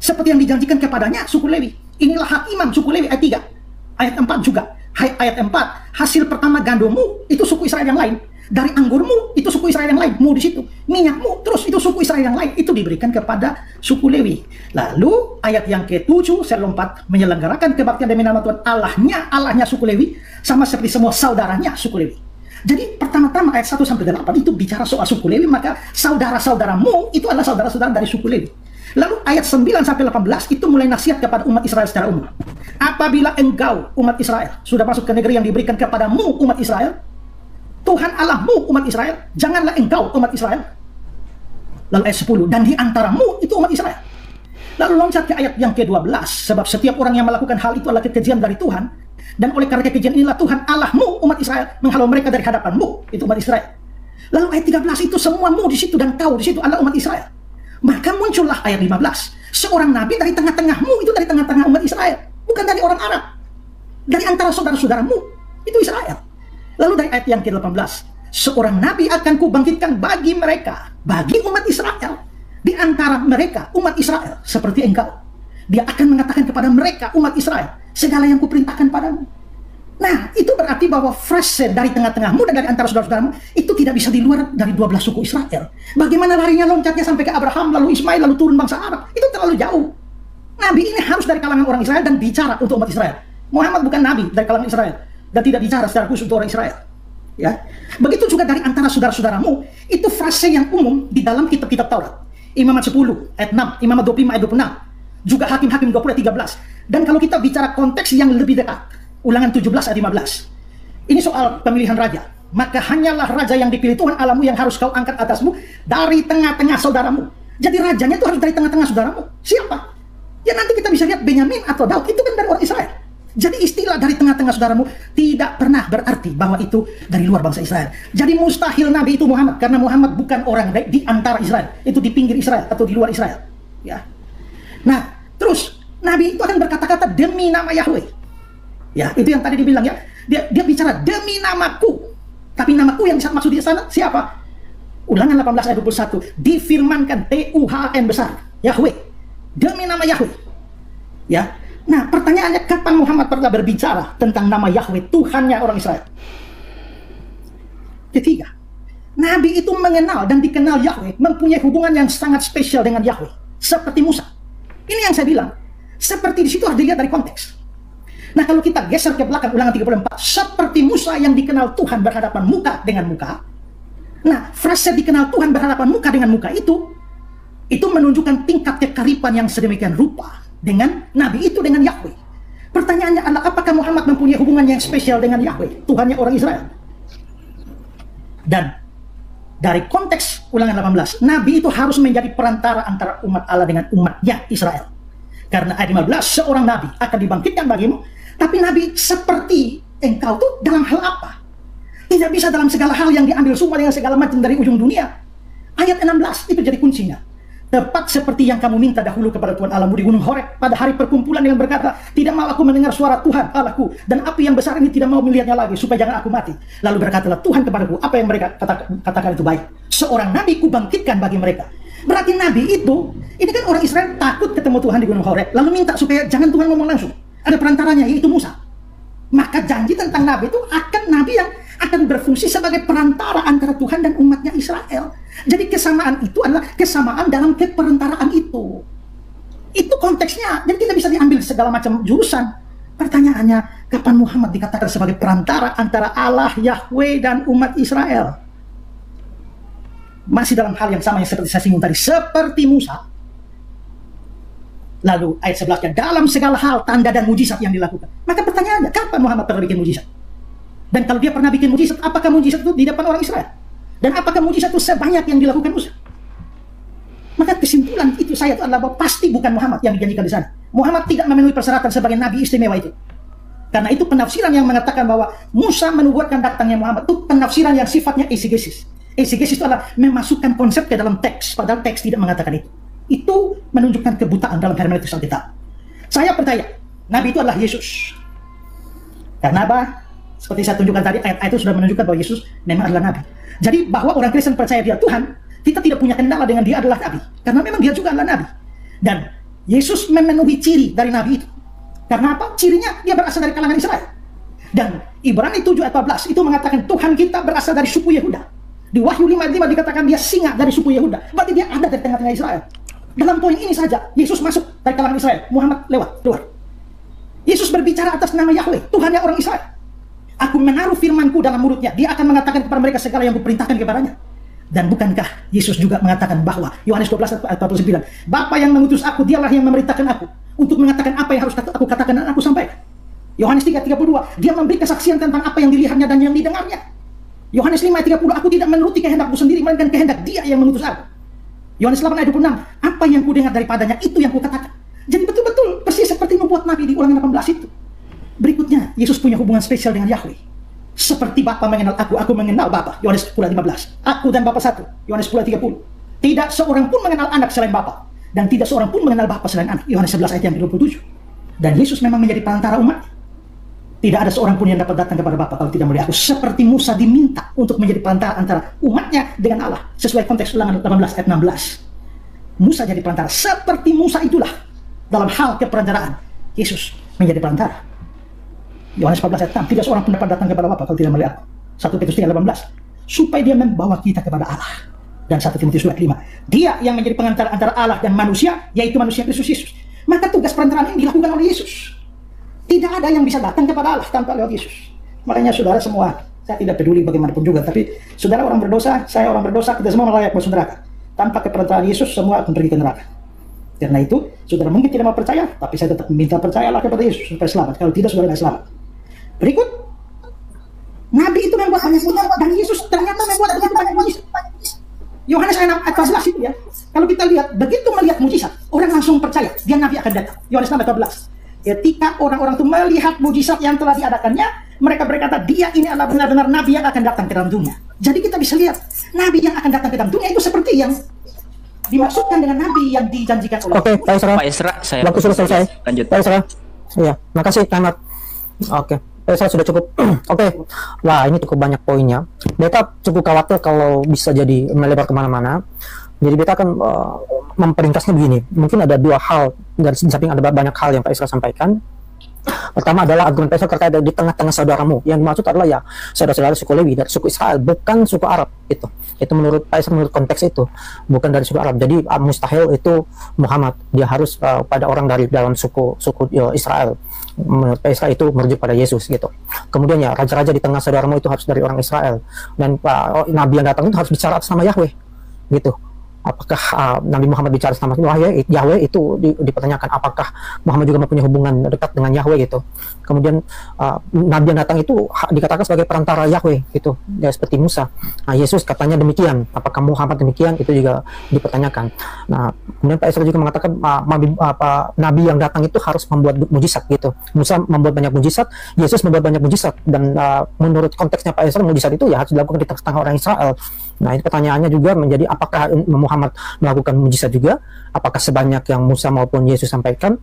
Seperti yang dijanjikan kepadanya suku Lewi. Inilah hak imam suku Lewi, ayat 3. Ayat 4 juga. Ayat 4, hasil pertama gandummu itu suku Israel yang lain. Dari anggurmu itu suku Israel yang lain, mu di situ. Minyakmu terus itu suku Israel yang lain, itu diberikan kepada suku Lewi. Lalu ayat yang ke-7 saya lompat, menyelenggarakan kebaktian demi nama Tuhan Allahnya suku Lewi sama seperti semua saudaranya suku Lewi. Jadi pertama-tama ayat 1 sampai 8 itu bicara soal suku Lewi, maka saudara-saudaramu itu adalah saudara-saudara dari suku Lewi. Lalu ayat 9 sampai 18 itu mulai nasihat kepada umat Israel secara umum. Apabila engkau umat Israel sudah masuk ke negeri yang diberikan kepadamu umat Israel, Tuhan Allahmu umat Israel, janganlah engkau umat Israel. Lalu ayat 10, dan di antaramu itu umat Israel. Lalu loncat ke ayat yang ke-12, sebab setiap orang yang melakukan hal itu adalah kekejian dari Tuhan, dan oleh karena kekejian inilah Tuhan Allahmu umat Israel menghalau mereka dari hadapanmu, itu umat Israel. Lalu ayat 13 itu semuamu di situ dan kau di situ adalah umat Israel. Maka muncullah ayat 15, seorang nabi dari tengah-tengahmu, itu dari tengah-tengah umat Israel, bukan dari orang Arab, dari antara saudara-saudaramu, itu Israel. Lalu dari ayat yang ke-18, seorang nabi akan kubangkitkan bagi mereka, bagi umat Israel, di antara mereka umat Israel seperti engkau. Dia akan mengatakan kepada mereka umat Israel segala yang kuperintahkan padamu. Nah, itu berarti bahwa frase dari tengah-tengahmu dan dari antara saudara-saudaramu itu tidak bisa di luar dari 12 suku Israel. Bagaimana larinya loncatnya sampai ke Abraham, lalu Ismail, lalu turun bangsa Arab, itu terlalu jauh. Nabi ini harus dari kalangan orang Israel dan bicara untuk umat Israel. Muhammad bukan nabi dari kalangan Israel dan tidak bicara secara khusus untuk orang Israel. Ya, begitu juga dari antara saudara-saudaramu, itu frase yang umum di dalam kitab-kitab Taurat. Imamat 10 ayat 6, Imamat 25 ayat 26, juga Hakim-Hakim 20 ayat 13. Dan kalau kita bicara konteks yang lebih dekat, Ulangan 17 ayat 15. Ini soal pemilihan raja. Maka hanyalah raja yang dipilih Tuhan Allahmu yang harus kau angkat atasmu dari tengah-tengah saudaramu. Jadi rajanya itu harus dari tengah-tengah saudaramu. Siapa? Ya nanti kita bisa lihat Benyamin atau Daud, itu kan dari orang Israel. Jadi istilah dari tengah-tengah saudaramu tidak pernah berarti bahwa itu dari luar bangsa Israel. Jadi mustahil Nabi itu Muhammad, karena Muhammad bukan orang di antara Israel, itu di pinggir Israel atau di luar Israel. Ya. Nah, terus Nabi itu akan berkata-kata demi nama Yahweh. Ya, itu yang tadi dibilang ya. Dia bicara demi namaku. Tapi namaku yang maksud di sana siapa? Ulangan 18 ayat 21. Difirmankan Tuhan besar, Yahweh. Demi nama Yahweh. Ya. Nah, pertanyaannya, kapan Muhammad pernah berbicara tentang nama Yahweh, Tuhannya orang Israel? Ketiga, Nabi itu mengenal dan dikenal Yahweh, mempunyai hubungan yang sangat spesial dengan Yahweh, seperti Musa. Ini yang saya bilang, seperti di situ harus dilihat dari konteks. Nah, kalau kita geser ke belakang, Ulangan 34, seperti Musa yang dikenal Tuhan berhadapan muka dengan muka. Nah, frase dikenal Tuhan berhadapan muka dengan muka itu menunjukkan tingkat kekaripan yang sedemikian rupa dengan Nabi itu dengan Yahweh. Pertanyaannya adalah, apakah Muhammad mempunyai hubungan yang spesial dengan Yahweh, Tuhannya orang Israel? Dan dari konteks Ulangan 18, Nabi itu harus menjadi perantara antara umat Allah dengan umatnya Israel. Karena ayat 15, seorang Nabi akan dibangkitkan bagimu, tapi Nabi seperti engkau tuh dalam hal apa? Tidak bisa dalam segala hal yang diambil semua dengan segala macam dari ujung dunia. Ayat 16 itu jadi kuncinya. tepat seperti yang kamu minta dahulu kepada Tuhan Allahmu di Gunung Horeb pada hari perkumpulan dengan berkata, tidak mau aku mendengar suara Tuhan Allahku, dan api yang besar ini tidak mau melihatnya lagi, supaya jangan aku mati. Lalu berkatalah Tuhan kepadaku, apa yang mereka katakan itu baik. Seorang nabi kubangkitkan bagi mereka. Berarti nabi itu, ini kan orang Israel takut ketemu Tuhan di Gunung Horeb, lalu minta supaya jangan Tuhan ngomong langsung. Ada perantaranya, yaitu Musa. Maka janji tentang nabi itu akan nabi yang akan berfungsi sebagai perantara antara Tuhan dan umatnya Israel. Jadi kesamaan itu adalah kesamaan dalam keperantaraan itu. Itu konteksnya. Jadi kita bisa diambil segala macam jurusan. Pertanyaannya, kapan Muhammad dikatakan sebagai perantara antara Allah, Yahweh, dan umat Israel? Masih dalam hal yang sama yang seperti saya singgung tadi, seperti Musa. Lalu ayat 11-nya, dalam segala hal tanda dan mujizat yang dilakukan. Maka pertanyaannya, kapan Muhammad pernah bikin mujizat? Dan kalau dia pernah bikin mujizat, apakah mujizat itu di depan orang Israel? Dan apakah mujizat itu sebanyak yang dilakukan Musa? Maka kesimpulan itu saya adalah bahwa pasti bukan Muhammad yang dijanjikan di sana. Muhammad tidak memenuhi persyaratan sebagai nabi istimewa itu. Karena itu penafsiran yang mengatakan bahwa Musa menubuatkan datangnya Muhammad itu penafsiran yang sifatnya eisegesis. Eisegesis itu adalah memasukkan konsep ke dalam teks, padahal teks tidak mengatakan itu. Itu menunjukkan kebutaan dalam hermeneutik Alkitab. Saya percaya nabi itu adalah Yesus. Karena apa? Seperti saya tunjukkan tadi, ayat-ayat itu sudah menunjukkan bahwa Yesus memang adalah nabi. Jadi bahwa orang Kristen percaya dia Tuhan, kita tidak punya kendala dengan dia adalah nabi. Karena memang dia juga adalah nabi. Dan Yesus memenuhi ciri dari nabi itu. Karena apa? Cirinya dia berasal dari kalangan Israel. Dan Ibrani 7 ayat 14 itu mengatakan Tuhan kita berasal dari suku Yehuda. Di Wahyu 5 ayat 5 dikatakan dia singa dari suku Yehuda. Berarti dia ada dari tengah-tengah Israel. Dalam poin ini saja, Yesus masuk dari kalangan Israel. Muhammad lewat, keluar. Yesus berbicara atas nama Yahweh, Tuhannya orang Israel. Aku menaruh firmanku dalam mulutnya. Dia akan mengatakan kepada mereka segala yang kuperintahkan kepadanya. Dan bukankah Yesus juga mengatakan bahwa Yohanes 12 ayat 49, Bapa yang mengutus aku, dialah yang memerintahkan aku untuk mengatakan apa yang harus aku katakan dan aku sampaikan. Yohanes 3:32, dia memberi kesaksian tentang apa yang dilihatnya dan yang didengarnya. Yohanes 5 ayat 30, aku tidak menuruti kehendakku sendiri, melainkan kehendak dia yang mengutus aku. Yohanes 8 ayat 26, apa yang kudengar daripadanya itu yang kukatakan. Jadi betul-betul persis seperti nubuat Nabi di Ulangan 18 itu. Berikutnya, Yesus punya hubungan spesial dengan Yahweh. Seperti Bapa mengenal aku mengenal Bapa. Yohanes 10:15. Aku dan Bapa satu. Yohanes 10:30. Tidak seorang pun mengenal anak selain Bapa, dan tidak seorang pun mengenal Bapa selain anak. Yohanes 11 ayat yang 27. Dan Yesus memang menjadi perantara umat. Tidak ada seorang pun yang dapat datang kepada Bapa kalau tidak melalui aku. Seperti Musa diminta untuk menjadi perantara antara umatnya dengan Allah. Sesuai konteks Ulangan 18 ayat 16. Musa jadi perantara. Seperti Musa itulah dalam hal keperantaraan. Yesus menjadi perantara. Yohanes 14 ayat 6, tidak seorang pun dapat datang kepada Bapa kalau tidak melalui aku. 1 Petrus 3:18, supaya dia membawa kita kepada Allah. Dan 1 Timotius 2:5, dia yang menjadi pengantar antara Allah dan manusia, yaitu manusia Kristus Yesus. Maka tugas perantaraan ini dilakukan oleh Yesus. Tidak ada yang bisa datang kepada Allah tanpa lewat Yesus. Makanya saudara semua, saya tidak peduli bagaimanapun juga, tapi saudara orang berdosa, saya orang berdosa, kita semua layak masuk neraka. Tanpa keperantaraan Yesus, semua akan pergi ke neraka. Karena itu, saudara mungkin tidak mau percaya, tapi saya tetap minta percayalah kepada Yesus supaya selamat. Kalau tidak, saudara tidak selamat. Berikut, Nabi itu membuat banyak mujizat dan Yesus ternyata membuat begitu banyak mujizat. Yohanes ayat 14 itu ya. Kalau kita lihat, begitu melihat mujizat, orang langsung percaya dia Nabi akan datang. Yohanes 14. Ketika orang-orang itu melihat mujizat yang telah diadakannya, mereka berkata dia ini adalah benar-benar Nabi yang akan datang ke dalam dunia. Jadi kita bisa lihat, Nabi yang akan datang ke dalam dunia itu seperti yang dimaksudkan dengan Nabi yang dijanjikan oleh Oke, Pak Isra. Pak Isra, saya waktu sudah selesai. Lanjut. Pak Isra. Iya, makasih Tamat. Oke. Saya sudah cukup. Oke. Wah, ini cukup banyak poinnya. Beta cukup khawatir kalau bisa jadi melebar kemana-mana. Jadi beta akan memperingkasnya begini. Mungkin ada dua hal, dari samping ada banyak hal yang Pak Isra sampaikan. Pertama adalah argumen Pak Isra terkait di tengah-tengah saudaramu. Yang dimaksud adalah ya saudara-saudara suku Lewi dari suku Israel, bukan suku Arab. Itu menurut Pak Isra, menurut konteks itu bukan dari suku Arab. Jadi mustahil itu Muhammad, dia harus pada orang dari dalam suku Israel. Menurut Pak Isra itu merujuk pada Yesus gitu. Kemudian ya raja-raja di tengah saudaramu itu harus dari orang Israel, dan Nabi yang datang itu harus bicara atas nama Yahweh gitu. Apakah Nabi Muhammad bicara sama Yahweh itu dipertanyakan, apakah Muhammad juga mempunyai hubungan dekat dengan Yahweh gitu. Kemudian Nabi yang datang itu dikatakan sebagai perantara Yahweh gitu, ya, seperti Musa. Nah, Yesus katanya demikian, apakah Muhammad demikian, itu juga dipertanyakan. Nah, kemudian Pak Isra juga mengatakan Nabi yang datang itu harus membuat mujizat gitu. Musa membuat banyak mujizat, Yesus membuat banyak mujizat, dan menurut konteksnya Pak Isra, mujizat itu ya harus dilakukan di tengah orang Israel. Nah, ini pertanyaannya juga menjadi apakah Muhammad melakukan mujizat juga? Apakah sebanyak yang Musa maupun Yesus sampaikan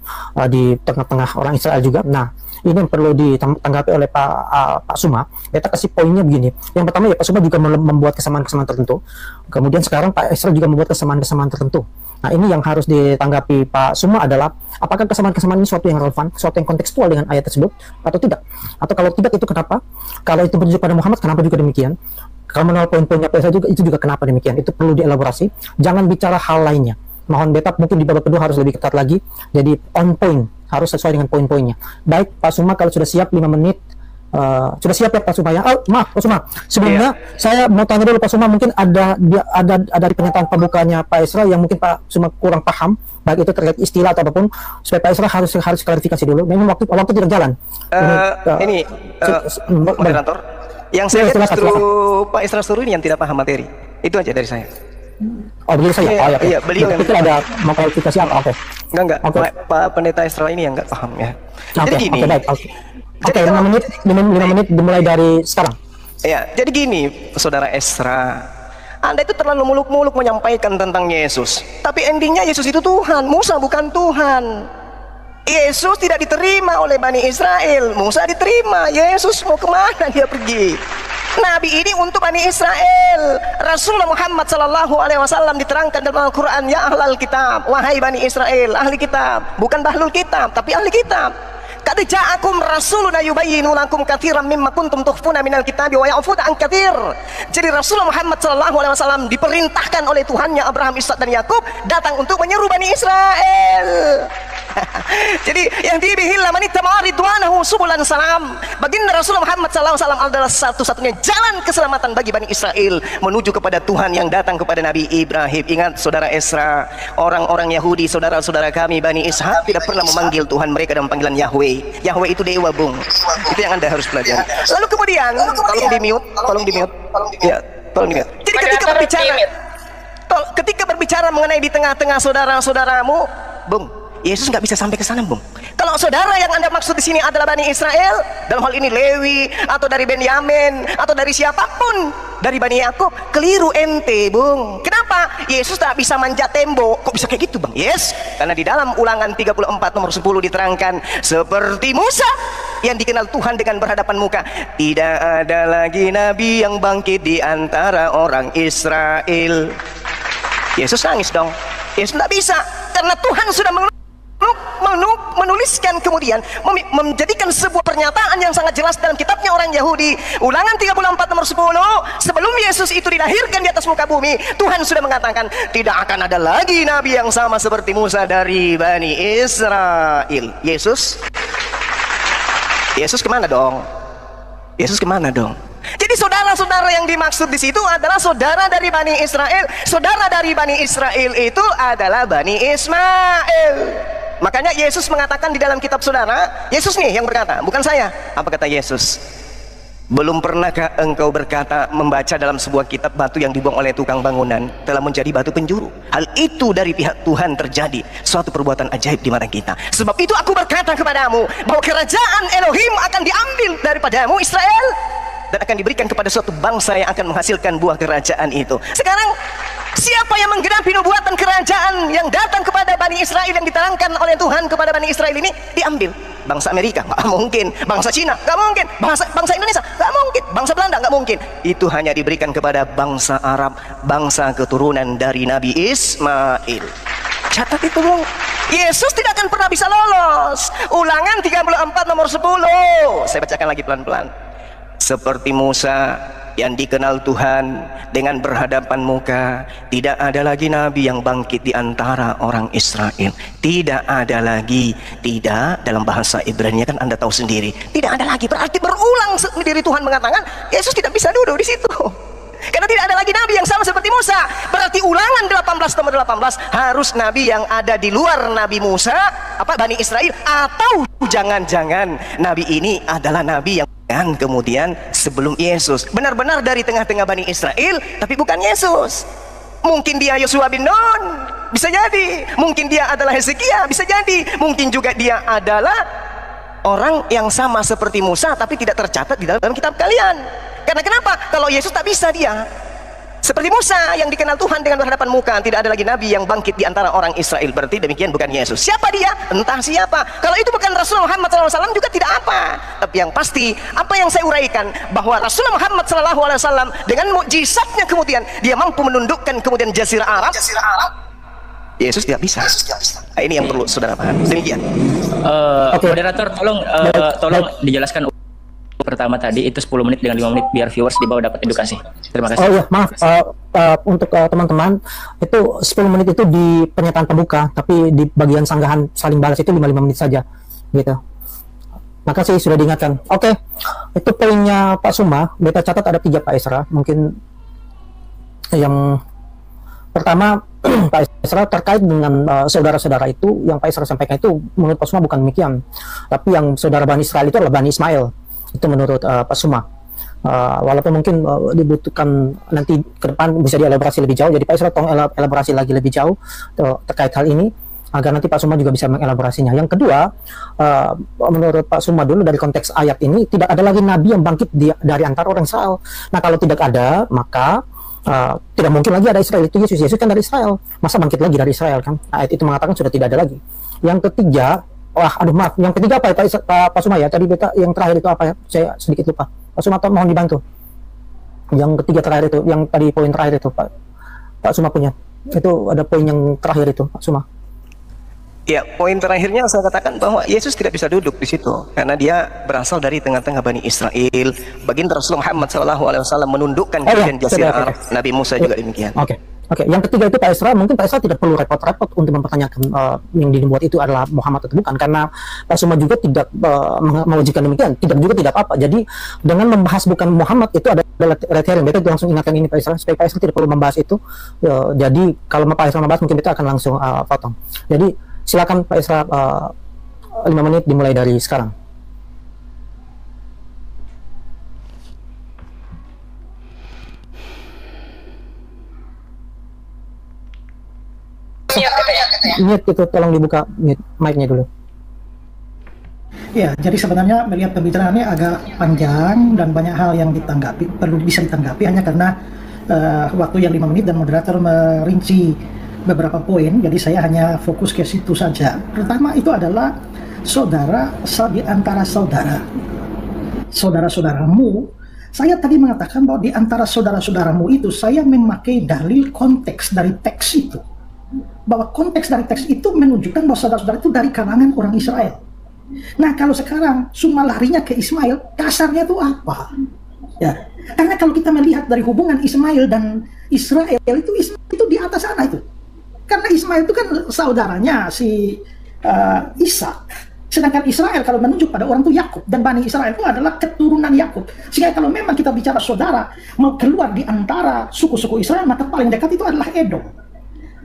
di tengah-tengah orang Israel juga? Nah, ini yang perlu ditanggapi oleh Pak Suma. Kita kasih poinnya begini. Yang pertama ya, Pak Suma juga membuat kesamaan-kesamaan tertentu. Kemudian sekarang Pak Esra juga membuat kesamaan-kesamaan tertentu. Nah, ini yang harus ditanggapi Pak Suma adalah apakah kesamaan-kesamaan ini suatu yang relevan, suatu yang kontekstual dengan ayat tersebut atau tidak? Atau kalau tidak, itu kenapa? Kalau itu merujuk pada Muhammad, kenapa juga demikian? Kalau menolak poin-poinnya Pak Esra juga, itu juga kenapa demikian? Itu perlu dielaborasi. Jangan bicara hal lainnya. Mohon beta mungkin di babak kedua harus lebih ketat lagi. Jadi on point, harus sesuai dengan poin-poinnya. Baik Pak Suma, kalau sudah siap 5 menit. Sudah siap ya Pak Suma ya? Oh, maaf Pak Suma. Sebelumnya saya mau tanya dulu Pak Suma, mungkin ada dari pernyataan pembukanya Pak Esra yang mungkin Pak Suma kurang paham, baik itu terkait istilah atau apapun, supaya Pak Esra harus klarifikasi dulu. Memang waktu tidak jalan. Moderator, yang saya lihat justru Pak Esra Suru ini yang tidak paham materi. Itu aja dari saya. Oh, beliau saya? Iya, beliau yang itu ada mau klarifikasi apa? Oke. Enggak. Pak Pendeta Esra ini yang enggak paham ya. Jadi gini. Oke, 5 menit dimulai dari sekarang. Ya, jadi gini, Saudara Esra, Anda itu terlalu muluk-muluk menyampaikan tentang Yesus. Tapi endingnya Yesus itu Tuhan, Musa bukan Tuhan. Yesus tidak diterima oleh Bani Israel, Musa diterima. Yesus mau kemana dia pergi? Nabi ini untuk Bani Israel. Rasulullah Muhammad SAW diterangkan dalam Al-Quran, ya ahlal kitab, wahai Bani Israel, ahli kitab, bukan bahlul kitab, tapi ahli kitab. Qad ja'akum rasuluna yubayyinu lakum katsiran mimma kuntum tukhfuna minal kitabi wa ya'fu an katsir. Jadi Rasulullah Muhammad SAW diperintahkan oleh Tuhannya Abraham, Ishak dan Yakub datang untuk menyeru Bani Israel. Jadi yang dibihilla man ittama'a ridwanahu subulan salam. Baginda Rasulullah Muhammad SAW adalah satu-satunya jalan keselamatan bagi Bani Israel menuju kepada Tuhan yang datang kepada Nabi Ibrahim. Ingat Saudara Esra, orang-orang Yahudi, saudara-saudara kami Bani Ishak tidak pernah memanggil Tuhan mereka dengan panggilan Yahweh. Yahweh itu dewa, Bung. Itu yang Anda harus pelajari. Lalu kemudian tolong di mute. Ya, tolong di mute. Jadi ketika berbicara mengenai di tengah-tengah saudara-saudaramu, Bung, Yesus nggak bisa sampai ke sana, Bung. Kalau saudara yang Anda maksud di sini adalah Bani Israel, dalam hal ini Lewi atau dari Benyamin atau dari siapapun dari Bani Yakub, keliru ente, Bung. Kenapa? Yesus tak bisa manjat tembok. Kok bisa kayak gitu, Bang? Yes, karena di dalam Ulangan 34 nomor 10 diterangkan, seperti Musa yang dikenal Tuhan dengan berhadapan muka, tidak ada lagi nabi yang bangkit di antara orang Israel. Yesus nangis dong. Yesus tidak bisa karena Tuhan sudah menuliskan kemudian menjadikan sebuah pernyataan yang sangat jelas dalam kitabnya orang Yahudi. Ulangan 34 nomor 10, sebelum Yesus itu dilahirkan di atas muka bumi, Tuhan sudah mengatakan tidak akan ada lagi nabi yang sama seperti Musa dari Bani Israel. Yesus kemana dong? Yesus kemana dong? Jadi saudara-saudara yang dimaksud di situ adalah saudara dari Bani Israel. Saudara dari Bani Israel itu adalah Bani Ismail. Makanya Yesus mengatakan di dalam kitab saudara, Yesus nih yang berkata, bukan saya. Apa kata Yesus? Belum pernahkah engkau berkata, membaca dalam sebuah kitab, batu yang dibuang oleh tukang bangunan telah menjadi batu penjuru? Hal itu dari pihak Tuhan terjadi, suatu perbuatan ajaib di mata kita. Sebab itu aku berkata kepadamu bahwa kerajaan Elohim akan diambil daripadamu Israel dan akan diberikan kepada suatu bangsa yang akan menghasilkan buah kerajaan itu. Sekarang siapa yang menggenapi nubuatan kerajaan yang datang kepada Bani Israel yang diterangkan oleh Tuhan kepada Bani Israel ini? Diambil. Bangsa Amerika nggak mungkin, bangsa Cina nggak mungkin, bangsa Indonesia nggak mungkin, bangsa Belanda nggak mungkin. Itu hanya diberikan kepada bangsa Arab, bangsa keturunan dari Nabi Ismail. Catat itu, Bung. Yesus tidak akan pernah bisa lolos. Ulangan 34 nomor 10. Saya bacakan lagi pelan-pelan. Seperti Musa yang dikenal Tuhan dengan berhadapan muka, tidak ada lagi nabi yang bangkit di antara orang Israel. Tidak ada lagi. Tidak, dalam bahasa Ibrani kan Anda tahu sendiri, tidak ada lagi, berarti berulang sendiri Tuhan mengatakan Yesus tidak bisa duduk di situ. Karena tidak ada lagi nabi yang sama seperti Musa. Berarti Ulangan 18 nomor 18 harus nabi yang ada di luar Nabi Musa, Bani Israel, atau jangan-jangan nabi ini adalah nabi yang kemudian sebelum Yesus, benar-benar dari tengah-tengah Bani Israel, tapi bukan Yesus. Mungkin dia Yosua bin Nun, bisa jadi. Mungkin dia adalah Hezekia, bisa jadi. Mungkin juga dia adalah orang yang sama seperti Musa, tapi tidak tercatat di dalam kitab kalian. Karena kenapa? Kalau Yesus tak bisa dia. Seperti Musa yang dikenal Tuhan dengan berhadapan muka, tidak ada lagi nabi yang bangkit di antara orang Israel. Berarti demikian bukan Yesus. Siapa dia? Entah siapa. Kalau itu bukan Rasulullah Muhammad SAW juga tidak apa. Tapi yang pasti, apa yang saya uraikan, bahwa Rasulullah Muhammad SAW dengan mukjizatnya kemudian dia mampu menundukkan kemudian Jazirah Arab. Yesus tidak bisa. Nah, ini yang perlu saudara paham. Demikian. Moderator, tolong dijelaskan pertama tadi itu 10 menit dengan 5 menit biar viewers di bawah dapat edukasi. Terima kasih. Oh iya, maaf, untuk teman-teman itu 10 menit itu di pernyataan pembuka, tapi di bagian sanggahan saling balas itu 5 menit saja gitu. Makasih sudah diingatkan. Oke, itu poinnya Pak Suma. Beta catat ada 3 Pak Esra. Mungkin yang pertama Pak Esra terkait dengan saudara-saudara itu, yang Pak Esra sampaikan itu menurut Pak Suma bukan demikian, tapi yang saudara Bani Israel itu adalah Bani Ismail. Itu menurut Pak Suma. Walaupun mungkin dibutuhkan nanti ke depan bisa dielaborasi lebih jauh, jadi Pak Isra tolong elaborasi lagi lebih jauh terkait hal ini agar nanti Pak Suma juga bisa mengelaborasinya. Yang kedua, menurut Pak Suma dulu dari konteks ayat ini tidak ada lagi nabi yang bangkit dari antara orang Israel. Nah, kalau tidak ada, maka tidak mungkin lagi ada Israel. Itu Yesus kan dari Israel, masa bangkit lagi dari Israel kan? Ayat itu mengatakan sudah tidak ada lagi. Yang ketiga, maaf, yang ketiga apa ya Pak Suma ya? Tadi beta yang terakhir itu apa ya? Saya sedikit lupa. Pak Suma mohon dibantu. Yang ketiga terakhir itu, yang tadi poin terakhir itu Pak Suma punya. Itu ada poin yang terakhir itu Pak Suma. Ya, poin terakhirnya saya katakan bahwa Yesus tidak bisa duduk di situ karena dia berasal dari tengah-tengah Bani Israel. Baginda Rasulullah Muhammad SAW menundukkan kemudian Jazirah Arab. Nabi Musa juga demikian. Oke, yang ketiga itu Pak Esra, mungkin Pak Esra tidak perlu repot-repot untuk mempertanyakan yang dibuat itu adalah Muhammad atau bukan, karena Pak Suma juga tidak mewajibkan demikian, juga tidak apa-apa. Jadi dengan membahas bukan Muhammad itu adalah red herring. Beta langsung ingatkan ini Pak Esra, supaya Pak Esra tidak perlu membahas itu. Jadi kalau Pak Esra membahas mungkin kita akan langsung potong. Jadi silakan Pak Esra, 5 menit dimulai dari sekarang. Mute itu tolong dibuka mic-nya dulu. Ya, jadi sebenarnya melihat pembicaraannya agak panjang dan banyak hal yang bisa ditanggapi hanya karena waktu yang 5 menit dan moderator merinci beberapa poin, jadi saya hanya fokus ke situ saja. Pertama itu adalah di antara saudara-saudaramu. Saya tadi mengatakan bahwa di antara saudara-saudaramu itu saya memakai dalil konteks dari teks itu. Bahwa konteks dari teks itu menunjukkan bahwa saudara-saudara itu dari kalangan orang Israel. Nah, kalau sekarang Suma larinya ke Ismail, dasarnya itu apa? Ya, karena kalau kita melihat dari hubungan Ismail dan Israel itu di atas sana itu. Karena Ismail itu kan saudaranya si Ishak. Sedangkan Israel kalau menunjuk pada orang itu Yakub, dan Bani Israel itu adalah keturunan Yakub. Sehingga kalau memang kita bicara saudara mau keluar di antara suku-suku Israel, maka paling dekat itu adalah Edom.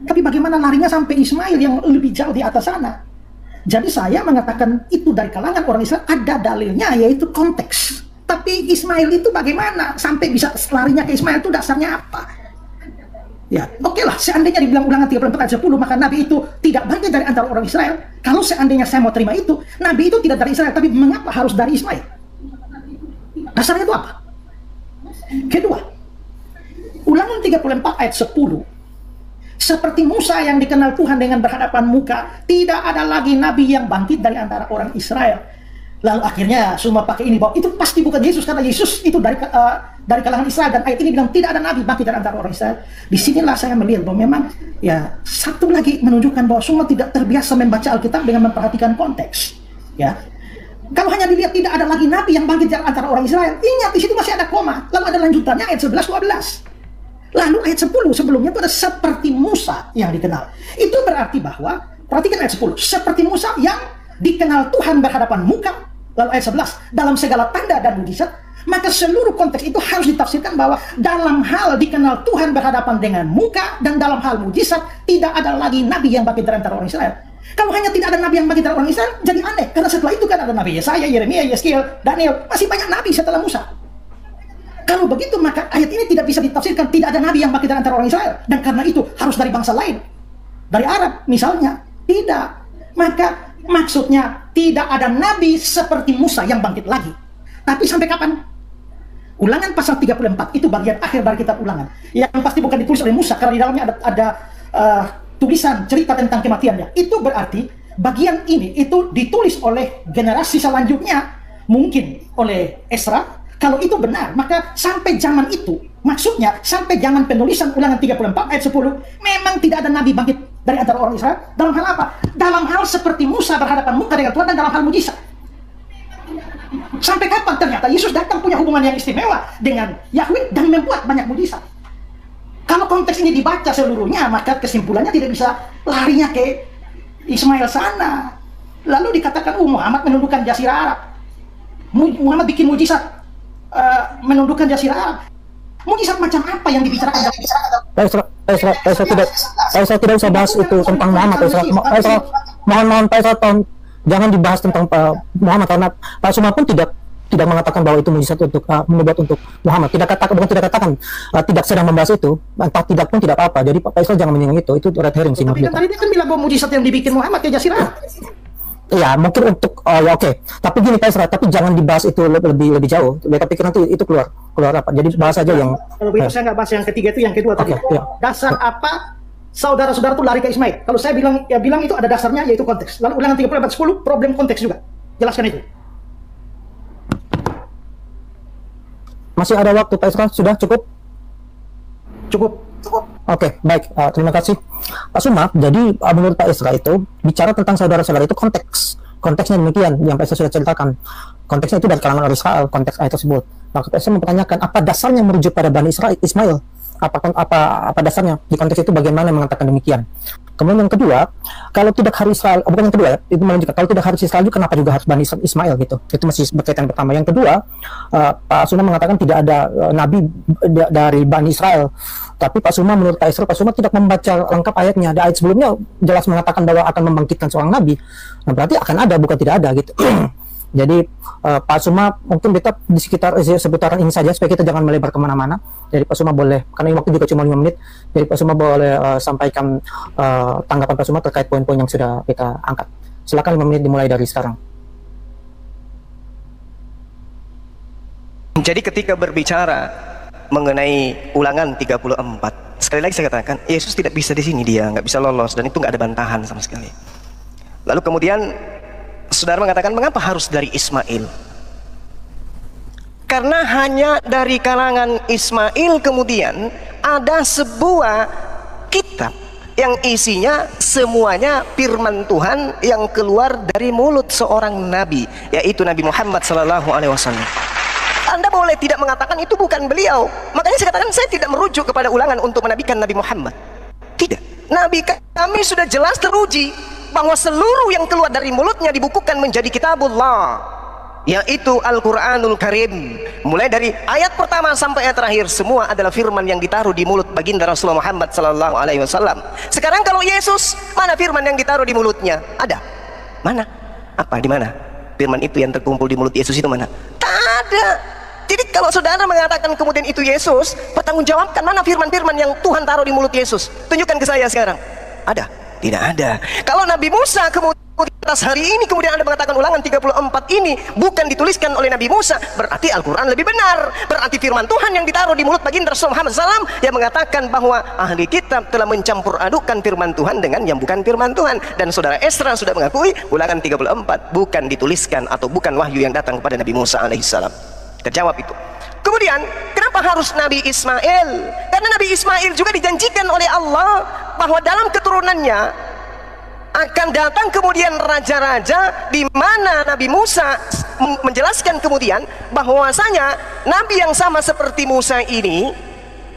Tapi bagaimana larinya sampai Ismail yang lebih jauh di atas sana? Jadi saya mengatakan itu dari kalangan orang Israel, ada dalilnya yaitu konteks. Tapi Ismail itu bagaimana sampai bisa larinya ke Ismail, itu dasarnya apa? Ya, oke lah, seandainya dibilang Ulangan 34 ayat 10, maka Nabi itu tidak bangkit dari antara orang Israel. Kalau seandainya saya mau terima itu, Nabi itu tidak dari Israel, tapi mengapa harus dari Ismail? Dasarnya itu apa? Kedua, Ulangan 34 ayat 10, seperti Musa yang dikenal Tuhan dengan berhadapan muka, tidak ada lagi nabi yang bangkit dari antara orang Israel. Lalu akhirnya semua pakai ini bahwa itu pasti bukan Yesus, karena Yesus itu dari kalangan Israel, dan ayat ini bilang tidak ada nabi bangkit dari antara orang Israel. Disinilah saya melihat bahwa memang ya satu lagi menunjukkan bahwa semua tidak terbiasa membaca Alkitab dengan memperhatikan konteks. Ya, kalau hanya dilihat tidak ada lagi nabi yang bangkit dari antara orang Israel, ingat di situ masih ada koma, lalu ada lanjutannya ayat 11-12. Lalu ayat 10 sebelumnya itu ada seperti Musa yang dikenal. Itu berarti bahwa, perhatikan ayat 10, seperti Musa yang dikenal Tuhan berhadapan muka. Lalu ayat 11, dalam segala tanda dan mujizat. Maka seluruh konteks itu harus ditafsirkan bahwa dalam hal dikenal Tuhan berhadapan dengan muka, dan dalam hal mujizat tidak ada lagi nabi yang bangkit dari antara orang Israel. Kalau hanya tidak ada nabi yang bangkit dari orang Israel, jadi aneh. Karena setelah itu kan ada nabi Yesaya, Yeremia, Yeskiel, Daniel. Masih banyak nabi setelah Musa. Kalau begitu maka ayat ini tidak bisa ditafsirkan tidak ada nabi yang bangkit dari antara orang Israel, dan karena itu harus dari bangsa lain, dari Arab misalnya. Tidak. Maka maksudnya tidak ada nabi seperti Musa yang bangkit lagi. Tapi sampai kapan? Ulangan pasal 34 itu bagian akhir dari kitab Ulangan, yang pasti bukan ditulis oleh Musa karena di dalamnya ada tulisan cerita tentang kematiannya. Itu berarti bagian ini itu ditulis oleh generasi selanjutnya, mungkin oleh Esra. Kalau itu benar, maka sampai zaman itu, maksudnya sampai zaman penulisan Ulangan 34 ayat 10, memang tidak ada nabi bangkit dari antara orang Israel. Dalam hal apa? Dalam hal seperti Musa berhadapan muka dengan Tuhan dan dalam hal mujizat. Sampai kapan ternyata Yesus datang punya hubungan yang istimewa dengan Yahweh dan membuat banyak mujizat. Kalau konteks ini dibaca seluruhnya, maka kesimpulannya tidak bisa larinya ke Ismail sana. Lalu dikatakan, Muhammad menundukkan Jazirah Arab. Muhammad bikin mujizat menundukkan Jazirah Arab. Mujizat macam apa yang dibicarakan? Saya tidak usah bahas itu tentang Muhammad. Mohon Pak Isra, jangan dibahas tentang Muhammad, karena Pak Suma pun tidak mengatakan bahwa itu mujizat untuk menubuat untuk Muhammad. Tidak sedang membahas itu, entah tidak pun tidak apa-apa. Jadi Pak Isra jangan menyinggung itu red herring sih. Tapi tadi dia kan bilang bahwa mujizat yang dibikin Muhammad ke Jazirah Arab. Ya mungkin untuk ya oke. Tapi gini Pak Isra, tapi jangan dibahas itu lebih jauh. Beta pikir nanti itu keluar apa. Jadi bahas aja yang kalau begitu saya nggak bahas yang ketiga, itu yang kedua tadi. Ya. Dasar apa saudara-saudara itu lari ke Ismail? Kalau saya bilang itu ada dasarnya, yaitu konteks. Lalu Ulangan 34:10 problem konteks juga. Jelaskan itu. Masih ada waktu Pak Isra? Sudah cukup? Cukup. Oke, baik. Terima kasih Pak Suma. Jadi menurut Pak Isra itu bicara tentang saudara-saudara itu konteksnya demikian yang Pak Isra sudah ceritakan. Konteksnya itu dari kalangan orang Israel, konteks ayat tersebut. Maka Pak Isra mempertanyakan apa dasarnya merujuk pada Bani Ismail? Apa dasarnya di konteks itu, bagaimana mengatakan demikian? Kemudian yang kedua, kalau tidak harus Israel, bukan yang kedua ya, itu menunjukkan kalau tidak harus Israel juga, kenapa juga harus Bani Ismail gitu? Itu masih berkaitan pertama. Yang kedua, Pak Suma mengatakan tidak ada nabi dari Bani Israel. Tapi Pak Suma, menurut Pak Isra, Pak Suma tidak membaca lengkap ayatnya. Di ayat sebelumnya jelas mengatakan bahwa akan membangkitkan seorang nabi. Nah, berarti akan ada, bukan tidak ada gitu. Jadi Pak Suma mungkin tetap di seputaran ini saja supaya kita jangan melebar kemana-mana. Jadi Pak Suma boleh, karena ini waktu juga cuma 5 menit, jadi Pak Suma boleh sampaikan tanggapan Pak Suma terkait poin-poin yang sudah kita angkat. Silakan 5 menit dimulai dari sekarang. Jadi ketika berbicara mengenai Ulangan 34, sekali lagi saya katakan Yesus tidak bisa di sini, dia nggak bisa lolos, dan itu nggak ada bantahan sama sekali. Lalu kemudian saudara mengatakan mengapa harus dari Ismail? Karena hanya dari kalangan Ismail kemudian ada sebuah kitab yang isinya semuanya firman Tuhan yang keluar dari mulut seorang nabi, yaitu Nabi Muhammad SAW. Anda boleh tidak mengatakan itu bukan beliau. Makanya saya katakan saya tidak merujuk kepada Ulangan untuk menabikan Nabi Muhammad. Tidak. Nabi kami sudah jelas teruji bahwa seluruh yang keluar dari mulutnya dibukukan menjadi kitabullah, yaitu Al-Quranul Karim. Mulai dari ayat pertama sampai ayat terakhir semua adalah firman yang ditaruh di mulut baginda Rasulullah Muhammad SAW. Sekarang kalau Yesus, mana firman yang ditaruh di mulutnya? Ada. Mana? Apa? Di mana? Firman itu yang terkumpul di mulut Yesus itu mana? Tak ada. Jadi kalau saudara mengatakan kemudian itu Yesus, pertanggungjawabkan mana firman-firman yang Tuhan taruh di mulut Yesus. Tunjukkan ke saya sekarang. Ada? Tidak ada. Kalau Nabi Musa kemudian atas hari ini kemudian Anda mengatakan Ulangan 34 ini bukan dituliskan oleh Nabi Musa, berarti Al-Quran lebih benar. Berarti firman Tuhan yang ditaruh di mulut baginda Rasulullah Muhammad SAW yang mengatakan bahwa ahli kitab telah mencampur adukan firman Tuhan dengan yang bukan firman Tuhan. Dan saudara Esra sudah mengakui Ulangan 34 bukan dituliskan atau bukan wahyu yang datang kepada Nabi Musa alaihissalam. Terjawab itu. Kemudian kenapa harus Nabi Ismail? Karena Nabi Ismail juga dijanjikan oleh Allah bahwa dalam keturunannya akan datang kemudian raja-raja, di mana Nabi Musa menjelaskan kemudian bahwasanya Nabi yang sama seperti Musa ini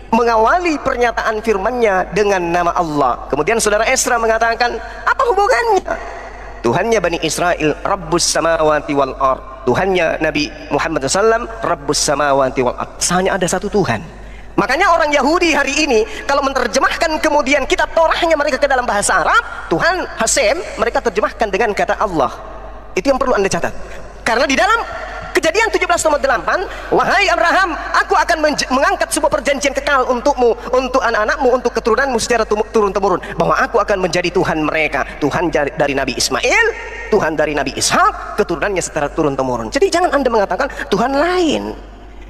mengawali pernyataan firman-Nya dengan nama Allah. Kemudian saudara Esra mengatakan, apa hubungannya? Tuhannya Bani Israel Rabbus Samawati wal Ard, Tuhannya Nabi Muhammad SAW Rabbus Samawati wal Ard. Hanya ada satu Tuhan. Makanya orang Yahudi hari ini kalau menerjemahkan kemudian kitab Torahnya mereka ke dalam bahasa Arab, Tuhan Hasem, mereka terjemahkan dengan kata Allah. Itu yang perlu Anda catat. Karena di dalam Kejadian 17:8, wahai Abraham, aku akan mengangkat sebuah perjanjian kekal untukmu, untuk anak-anakmu, untuk keturunanmu secara turun-temurun, bahwa aku akan menjadi Tuhan mereka. Tuhan dari Nabi Ismail, Tuhan dari Nabi Ishak, keturunannya secara turun-temurun. Jadi jangan Anda mengatakan Tuhan lain.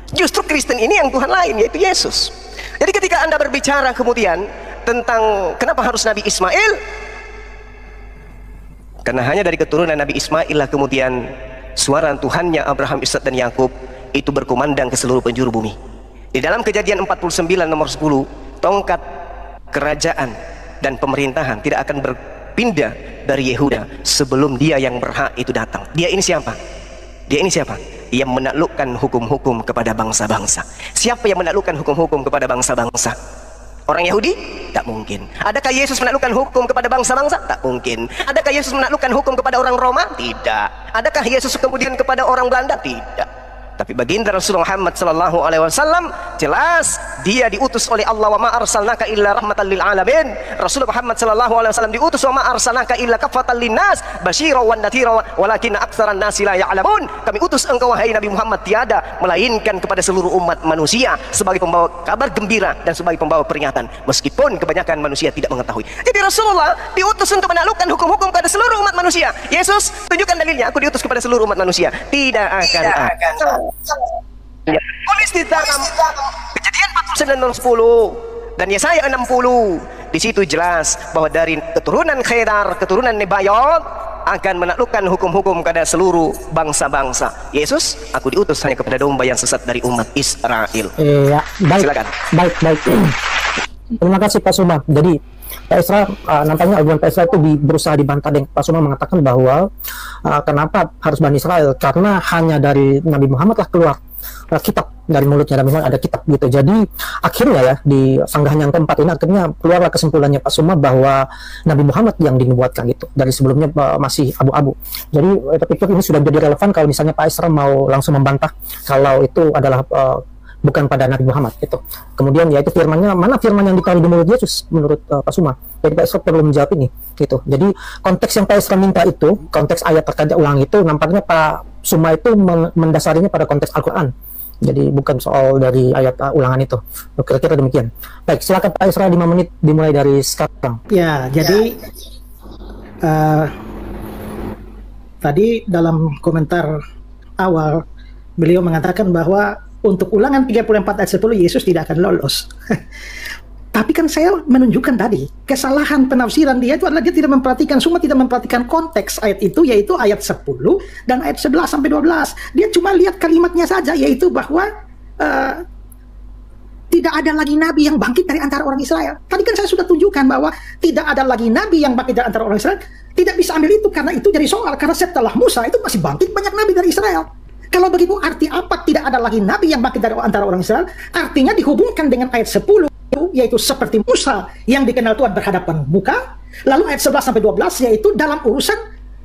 Justru Kristen ini yang Tuhan lain, yaitu Yesus. Jadi ketika Anda berbicara kemudian tentang kenapa harus Nabi Ismail, karena hanya dari keturunan Nabi Ismail lah kemudian suara Tuhannya Abraham, Ishak dan Yakub itu berkumandang ke seluruh penjuru bumi. Di dalam Kejadian 49 nomor 10, tongkat kerajaan dan pemerintahan tidak akan berpindah dari Yehuda sebelum dia yang berhak itu datang. Dia ini siapa? Dia ini siapa? Yang menaklukkan hukum-hukum kepada bangsa-bangsa. Siapa yang menaklukkan hukum-hukum kepada bangsa-bangsa? Orang Yahudi? Tak mungkin. Adakah Yesus menaklukkan hukum kepada bangsa-bangsa? Tak mungkin. Adakah Yesus menaklukkan hukum kepada orang Roma? Tidak. Adakah Yesus kemudian kepada orang Belanda? Tidak. Tapi baginda Rasulullah Muhammad sallallahu alaihi wasallam jelas dia diutus oleh Allah, wa ma arsalnaka illa rahmatan lil alamin. Rasulullah Muhammad sallallahu alaihi wasallam diutus, wa ma arsalnaka illa kaffatan linnas basyira wan nadhira walakin aktsaran nasi la ya'lamun. Kami utus engkau wahai Nabi Muhammad tiada melainkan kepada seluruh umat manusia sebagai pembawa kabar gembira dan sebagai pembawa peringatan, meskipun kebanyakan manusia tidak mengetahui. Jadi Rasulullah diutus untuk menaklukkan hukum-hukum kepada seluruh umat manusia. Yesus, tunjukkan dalilnya, aku diutus kepada seluruh umat manusia. Tidak akan tulis di dalam Kejadian 49 nomor 10 dan Yesaya 60. Di situ jelas bahwa dari keturunan Khedar, keturunan Nebayot akan menaklukkan hukum-hukum kepada seluruh bangsa-bangsa. Yesus, aku diutus hanya kepada domba yang sesat dari umat Israel. Ya, baik. Silakan. Baik. Terima kasih Pak Suma. Jadi Pak Isra, nampaknya argumen Pak Isra itu berusaha dibantah dengan Pak Suma mengatakan bahwa kenapa harus Bani Israel, karena hanya dari Nabi Muhammad lah keluar kitab, dari mulutnya Nabi Muhammad ada kitab gitu. Jadi akhirnya ya di sanggahan yang keempat ini akhirnya keluarlah kesimpulannya Pak Suma bahwa Nabi Muhammad yang dinubuatkan gitu, dari sebelumnya masih abu-abu. Jadi tapi ini sudah jadi relevan kalau misalnya Pak Isra mau langsung membantah kalau itu adalah bukan pada Nabi Muhammad gitu. Kemudian yaitu firmannya, mana firman yang ditaruh di mulut Yesus menurut Pak Suma. Jadi Pak Isra perlu menjawab ini gitu. Jadi konteks yang Pak Isra minta itu, konteks ayat terkait ulang itu, nampaknya Pak Suma itu mendasarinya pada konteks Al-Quran. Jadi bukan soal dari ayat ulangan itu. Kira-kira demikian. Baik, silakan Pak Isra, 5 menit dimulai dari sekarang. Ya, jadi tadi dalam komentar awal beliau mengatakan bahwa untuk ulangan 34 ayat 10 Yesus tidak akan lolos. Tapi kan saya menunjukkan tadi kesalahan penafsiran dia itu adalah dia tidak memperhatikan, semua tidak memperhatikan konteks ayat itu, yaitu ayat 10 dan ayat 11 sampai 12. Dia cuma lihat kalimatnya saja, yaitu bahwa tidak ada lagi nabi yang bangkit dari antara orang Israel. Tadi kan saya sudah tunjukkan bahwa tidak ada lagi nabi yang bangkit dari antara orang Israel. Tidak bisa ambil itu karena itu jadi soal, karena setelah Musa itu masih bangkit banyak nabi dari Israel. Kalau begitu arti apa tidak ada lagi nabi yang bangkit dari antara orang Israel? Artinya dihubungkan dengan ayat 10, yaitu seperti Musa yang dikenal Tuhan berhadapan muka. Lalu ayat 11 sampai 12 yaitu dalam urusan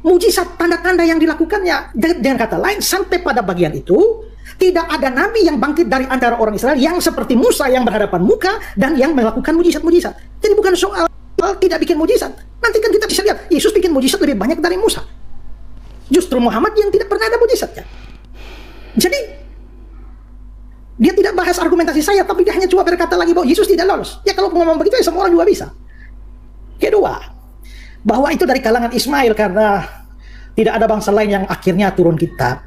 mujizat tanda-tanda yang dilakukannya. Dengan kata lain, sampai pada bagian itu tidak ada nabi yang bangkit dari antara orang Israel yang seperti Musa yang berhadapan muka dan yang melakukan mujizat-mujizat. Jadi bukan soal tidak bikin mujizat. Nanti kan kita bisa lihat Yesus bikin mujizat lebih banyak dari Musa. Justru Muhammad yang tidak pernah ada mujizatnya. Jadi dia tidak bahas argumentasi saya, tapi dia hanya cuma berkata lagi bahwa Yesus tidak lolos. Ya kalau ngomong begitu ya semua orang juga bisa. Kedua, bahwa itu dari kalangan Ismail karena tidak ada bangsa lain yang akhirnya turun kitab.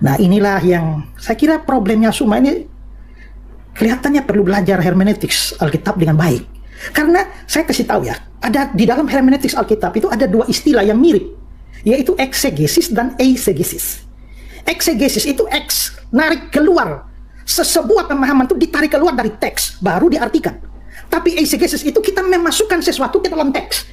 Nah inilah yang saya kira problemnya Suma ini kelihatannya perlu belajar hermeneutiks Alkitab dengan baik. Karena saya kasih tahu ya, ada di dalam hermeneutiks Alkitab itu ada dua istilah yang mirip, yaitu eksegesis dan eisegesis. Eksegesis itu narik keluar sebuah pemahaman itu, ditarik keluar dari teks baru diartikan. Tapi eisegesis itu kita memasukkan sesuatu ke dalam teks.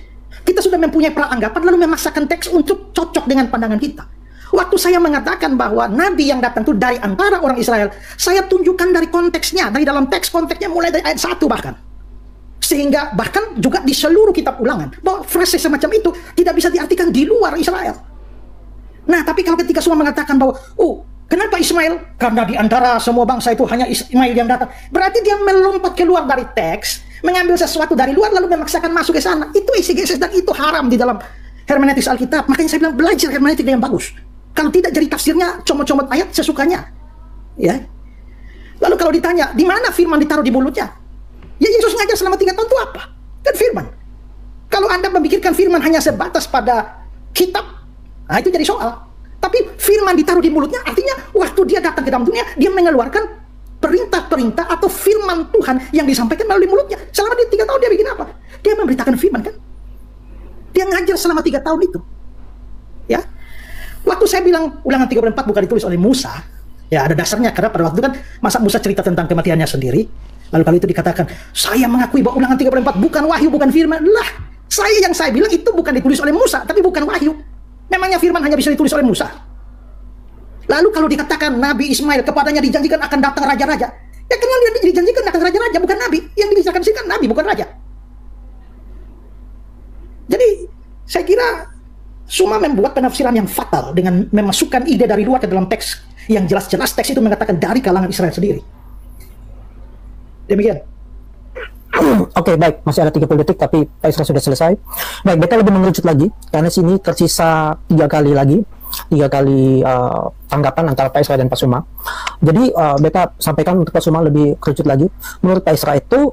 Kita sudah mempunyai praanggapan lalu memaksakan teks untuk cocok dengan pandangan kita. Waktu saya mengatakan bahwa nabi yang datang itu dari antara orang Israel, saya tunjukkan dari konteksnya, dari dalam teks konteksnya mulai dari ayat 1 bahkan. Sehingga bahkan juga di seluruh kitab ulangan bahwa frase semacam itu tidak bisa diartikan di luar Israel. Nah, tapi kalau ketika semua mengatakan bahwa, kenapa Ismail? Karena di antara semua bangsa itu hanya Ismail yang datang. Berarti dia melompat keluar dari teks, mengambil sesuatu dari luar, lalu memaksakan masuk ke sana. Itu eisegesis dan itu haram di dalam hermeneutik Alkitab. Makanya saya bilang belajar hermeneutik yang bagus. Kalau tidak jadi tafsirnya comot-comot ayat sesukanya. Ya. Lalu kalau ditanya, di mana firman ditaruh di mulutnya? Ya Yesus ngajar selama 3 tahun itu apa? Kan firman. Kalau Anda memikirkan firman hanya sebatas pada kitab, nah itu jadi soal. Tapi firman ditaruh di mulutnya artinya waktu dia datang ke dalam dunia, dia mengeluarkan perintah-perintah atau firman Tuhan yang disampaikan melalui mulutnya. Selama dia 3 tahun dia bikin apa? Dia memberitakan firman kan? Dia ngajar selama 3 tahun itu. Ya. Waktu saya bilang Ulangan 34 bukan ditulis oleh Musa, ya ada dasarnya karena pada waktu itu kan masa Musa cerita tentang kematiannya sendiri. Lalu kalau itu dikatakan, saya mengakui bahwa Ulangan 34 bukan wahyu, bukan firman. Lah, saya bilang itu bukan ditulis oleh Musa, tapi bukan wahyu. Memangnya firman hanya bisa ditulis oleh Musa? Lalu kalau dikatakan Nabi Ismail kepadanya dijanjikan akan datang raja-raja, ya kan yang dijanjikan datang raja-raja bukan Nabi. Yang dibicarakan sini kan Nabi, bukan raja. Jadi, saya kira Suma membuat penafsiran yang fatal dengan memasukkan ide dari luar ke dalam teks yang jelas-jelas teks itu mengatakan dari kalangan Israel sendiri. Demikian. Oke, baik, masih ada 30 detik tapi Pak Isra sudah selesai. Baik, beta lebih mengerucut lagi karena sini tersisa 3 kali tanggapan antara Pak Isra dan Pak Suma. Jadi beta sampaikan untuk Pak Suma lebih kerucut lagi. Menurut Pak Isra itu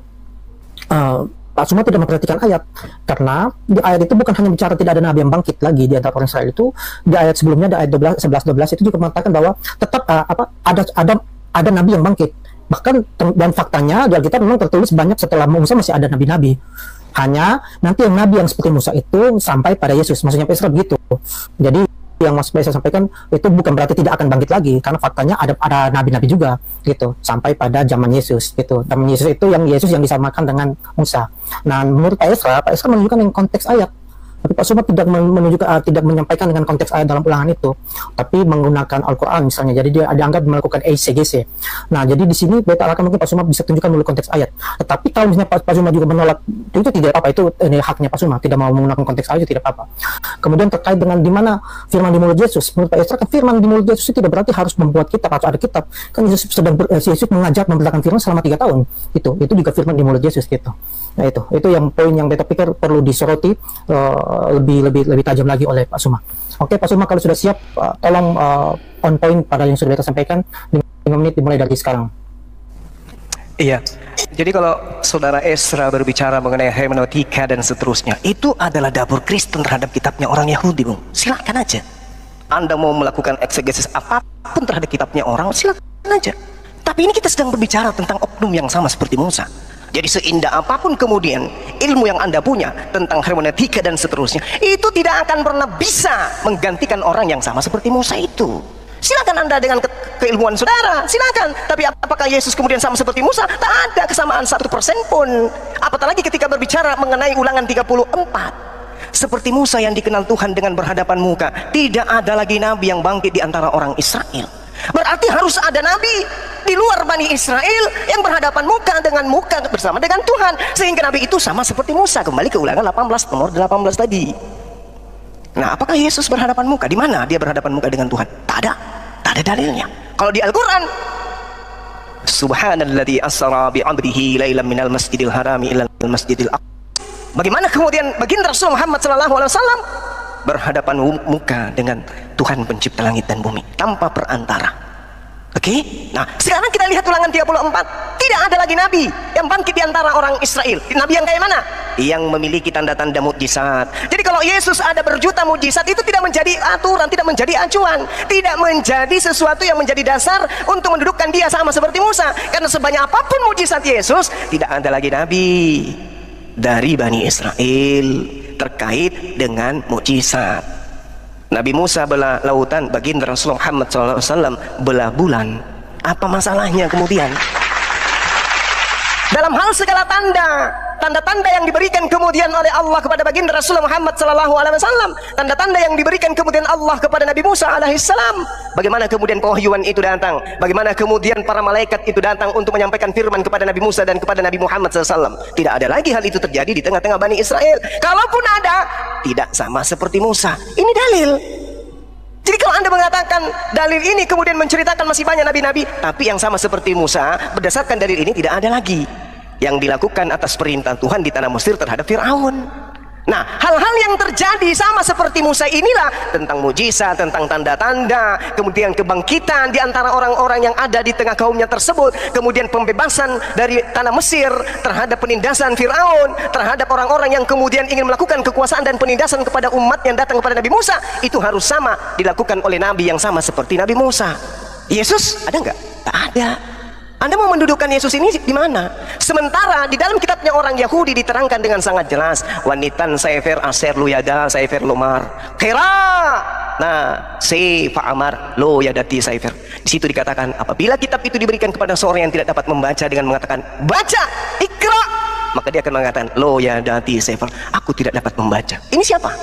Pak Suma tidak memperhatikan ayat, karena di ayat itu bukan hanya bicara tidak ada nabi yang bangkit lagi di antara orang Israel itu. Di ayat sebelumnya, di ayat 11-12 itu juga mengatakan bahwa tetap ada nabi yang bangkit. Bahkan dan faktanya di Alkitab memang tertulis banyak setelah Musa masih ada nabi-nabi. Hanya nanti yang nabi yang seperti Musa itu sampai pada Yesus. Maksudnya Pak Isra begitu. Jadi yang Mas Baisa sampaikan itu bukan berarti tidak akan bangkit lagi, karena faktanya ada nabi-nabi juga gitu sampai pada zaman Yesus gitu. Zaman Yesus itu Yesus yang disamakan dengan Musa. Nah, menurut Pak Isra menunjukkan yang konteks ayat. Tapi Pak Suma tidak tidak menyampaikan dengan konteks ayat dalam Ulangan itu, tapi menggunakan Al-Quran misalnya. Jadi dia dianggap melakukan exegese. Nah, jadi di sini beta akan mungkin Pak Suma bisa tunjukkan dulu konteks ayat. Tetapi kalau misalnya Pak Suma juga menolak, itu tidak apa-apa, itu ini haknya Pak Suma, tidak mau menggunakan konteks ayat itu tidak apa-apa. Kemudian terkait dengan di mana firman di mulut Yesus, menurut Pak Isra kan firman di mulut Yesus itu tidak berarti harus membuat kitab atau ada kitab. Kan Yesus Yesus mengajar memberitakan firman selama 3 tahun. Itu juga firman di mulut Yesus gitu. Nah, itu yang poin yang beta pikir perlu disoroti lebih tajam lagi oleh Pak Suma. Oke, Pak Suma kalau sudah siap, tolong on point pada yang sudah kita sampaikan. 5 menit dimulai dari sekarang. Iya. Jadi kalau Saudara Esra berbicara mengenai hermeneutika dan seterusnya, itu adalah dapur Kristen terhadap kitabnya orang Yahudi, Bung. Silakan aja. Anda mau melakukan eksegesis apapun terhadap kitabnya orang, silakan aja. Tapi ini kita sedang berbicara tentang oknum yang sama seperti Musa. Jadi seindah apapun kemudian ilmu yang Anda punya tentang hermeneutika dan seterusnya, itu tidak akan pernah bisa menggantikan orang yang sama seperti Musa itu. Silakan Anda dengan keilmuan saudara, silakan. Tapi apakah Yesus kemudian sama seperti Musa? Tak ada kesamaan 1% pun. Apatah lagi ketika berbicara mengenai Ulangan 34. Seperti Musa yang dikenal Tuhan dengan berhadapan muka, tidak ada lagi nabi yang bangkit di antara orang Israel. Berarti harus ada nabi di luar Bani Israel yang berhadapan muka dengan muka bersama dengan Tuhan, sehingga nabi itu sama seperti Musa. Kembali ke Ulangan 18 nomor 18 tadi. Nah, apakah Yesus berhadapan muka? Di mana dia berhadapan muka dengan Tuhan? Tak ada dalilnya. Kalau di Al-Quran, Subhanalladzi asra bi 'abdihi lailan minal masjidil harami ilal masjidil aqsa. Bagaimana kemudian baginda Rasul Muhammad SAW berhadapan muka dengan Tuhan pencipta langit dan bumi tanpa perantara. Oke? Nah, sekarang kita lihat Ulangan 34. Tidak ada lagi nabi yang bangkit di antara orang Israel. Nabi yang kayak mana? Yang memiliki tanda-tanda mukjizat. Jadi kalau Yesus ada berjuta mukjizat, itu tidak menjadi aturan, tidak menjadi acuan, tidak menjadi sesuatu yang menjadi dasar untuk mendudukkan dia sama seperti Musa. Karena sebanyak apapun mukjizat Yesus, tidak ada lagi nabi dari Bani Israel terkait dengan mukjizat. Nabi Musa belah lautan, baginda Rasulullah Muhammad SAW belah bulan. Apa masalahnya kemudian? Dalam hal segala tanda-tanda yang diberikan kemudian oleh Allah kepada baginda Rasulullah Muhammad SAW, tanda-tanda yang diberikan kemudian Allah kepada Nabi Musa alaihissalam. Bagaimana kemudian pewahyuan itu datang? Bagaimana kemudian para malaikat itu datang untuk menyampaikan firman kepada Nabi Musa dan kepada Nabi Muhammad SAW? Tidak ada lagi hal itu terjadi di tengah-tengah Bani Israel. Kalaupun ada, tidak sama seperti Musa. Ini dalil. Jadi kalau Anda mengatakan dalil ini kemudian menceritakan masih banyak nabi-nabi, tapi yang sama seperti Musa, berdasarkan dalil ini tidak ada lagi yang dilakukan atas perintah Tuhan di tanah Mesir terhadap Fir'aun. Nah, hal-hal yang terjadi sama seperti Musa inilah, tentang mujizat, tentang tanda-tanda, kemudian kebangkitan di antara orang-orang yang ada di tengah kaumnya tersebut, kemudian pembebasan dari tanah Mesir terhadap penindasan Fir'aun, terhadap orang-orang yang kemudian ingin melakukan kekuasaan dan penindasan kepada umat yang datang kepada Nabi Musa, itu harus sama dilakukan oleh nabi yang sama seperti Nabi Musa. Yesus ada nggak? Tak ada. Anda mau mendudukkan Yesus ini di mana? Sementara di dalam kitabnya orang Yahudi diterangkan dengan sangat jelas, wanitan sefer aser lu yada sefer lumar kira. Nah, fa amar lo yadati sefer. Di situ dikatakan apabila kitab itu diberikan kepada seorang yang tidak dapat membaca dengan mengatakan baca, ikra, maka dia akan mengatakan lo yadati sefer. Aku tidak dapat membaca. Ini siapa?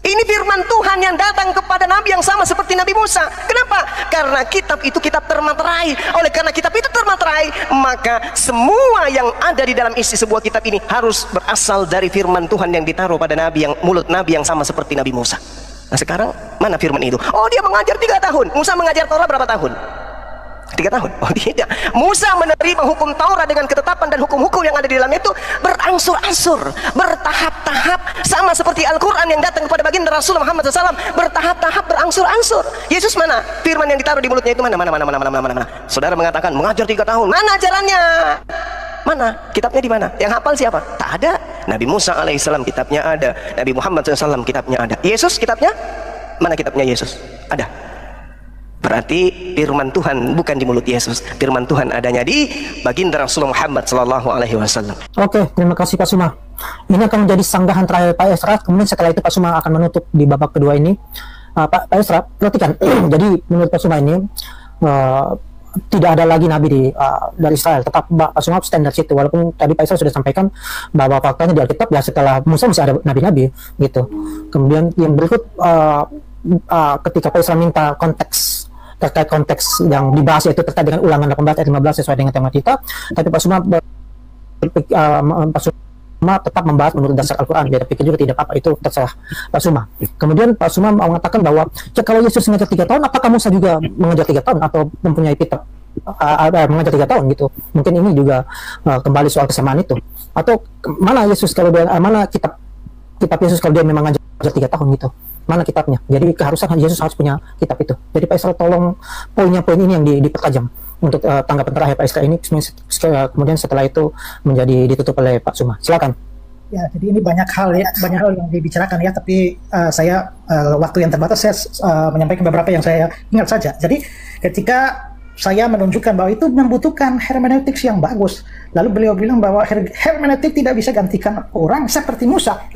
Ini firman Tuhan yang datang kepada Nabi yang sama seperti Nabi Musa. Kenapa? Karena kitab itu kitab termaterai. Oleh karena kitab itu termaterai, maka semua yang ada di dalam isi sebuah kitab ini harus berasal dari firman Tuhan yang ditaruh pada Nabi, yang mulut Nabi yang sama seperti Nabi Musa. Nah sekarang mana firman itu? Oh, dia mengajar 3 tahun. Musa mengajar Torah berapa tahun? 3 tahun? Oh tidak. Musa menerima hukum Taurat dengan ketetapan dan hukum-hukum yang ada di dalam itu berangsur-angsur, bertahap-tahap, sama seperti Al-Quran yang datang kepada baginda Rasul Muhammad SAW, bertahap-tahap, berangsur-angsur. Yesus mana? Firman yang ditaruh di mulutnya itu mana? Saudara mengatakan mengajar 3 tahun. Mana ajarannya? Mana? Kitabnya di mana? Yang hafal siapa? Tak ada. Nabi Musa alaihissalam kitabnya ada. Nabi Muhammad SAW kitabnya ada. Yesus kitabnya? Mana kitabnya Yesus? Ada. Berarti firman Tuhan bukan di mulut Yesus, firman Tuhan adanya di baginda Rasulullah Muhammad SAW. Oke, terima kasih Pak Suma. Ini akan menjadi sanggahan terakhir Pak Esra. Kemudian setelah itu Pak Suma akan menutup di babak kedua ini. Pak Esra, perhatikan. Jadi menurut Pak Suma ini tidak ada lagi nabi dari Israel. Tetap Pak Suma stand dari situ. Walaupun tadi Pak Esra sudah sampaikan bahwa faktanya di Alkitab ya setelah Musa masih ada nabi-nabi gitu. Kemudian yang berikut ketika Pak Esra minta terkait konteks yang dibahas yaitu terkait dengan Ulangan 18 ayat 15 sesuai dengan tema kita, tapi Pak Suma tetap membahas menurut dasar Al-Quran. Dia pikir juga tidak apa, itu terserah Pak Suma. Kemudian Pak Suma mengatakan bahwa ya, kalau Yesus mengajar 3 tahun, apakah Musa juga mengajar 3 tahun atau mempunyai kitab mengajar 3 tahun gitu? Mungkin ini juga kembali soal kesamaan itu. Atau mana Yesus kalau dia mana kitab Yesus kalau dia memang mengajar 3 tahun gitu? Mana kitabnya? Jadi keharusan Yesus harus punya kitab itu. Jadi Pak Esra tolong poin ini yang dipertajam untuk tanggapan terakhir Pak Esra ini. Kemudian setelah itu menjadi ditutup oleh Pak Suma. Silakan. Ya, jadi ini banyak hal yang dibicarakan ya. Tapi saya waktu yang terbatas saya menyampaikan beberapa yang saya ingat saja. Jadi ketika saya menunjukkan bahwa itu membutuhkan hermeneutik yang bagus, lalu beliau bilang bahwa hermeneutik tidak bisa gantikan orang seperti Musa.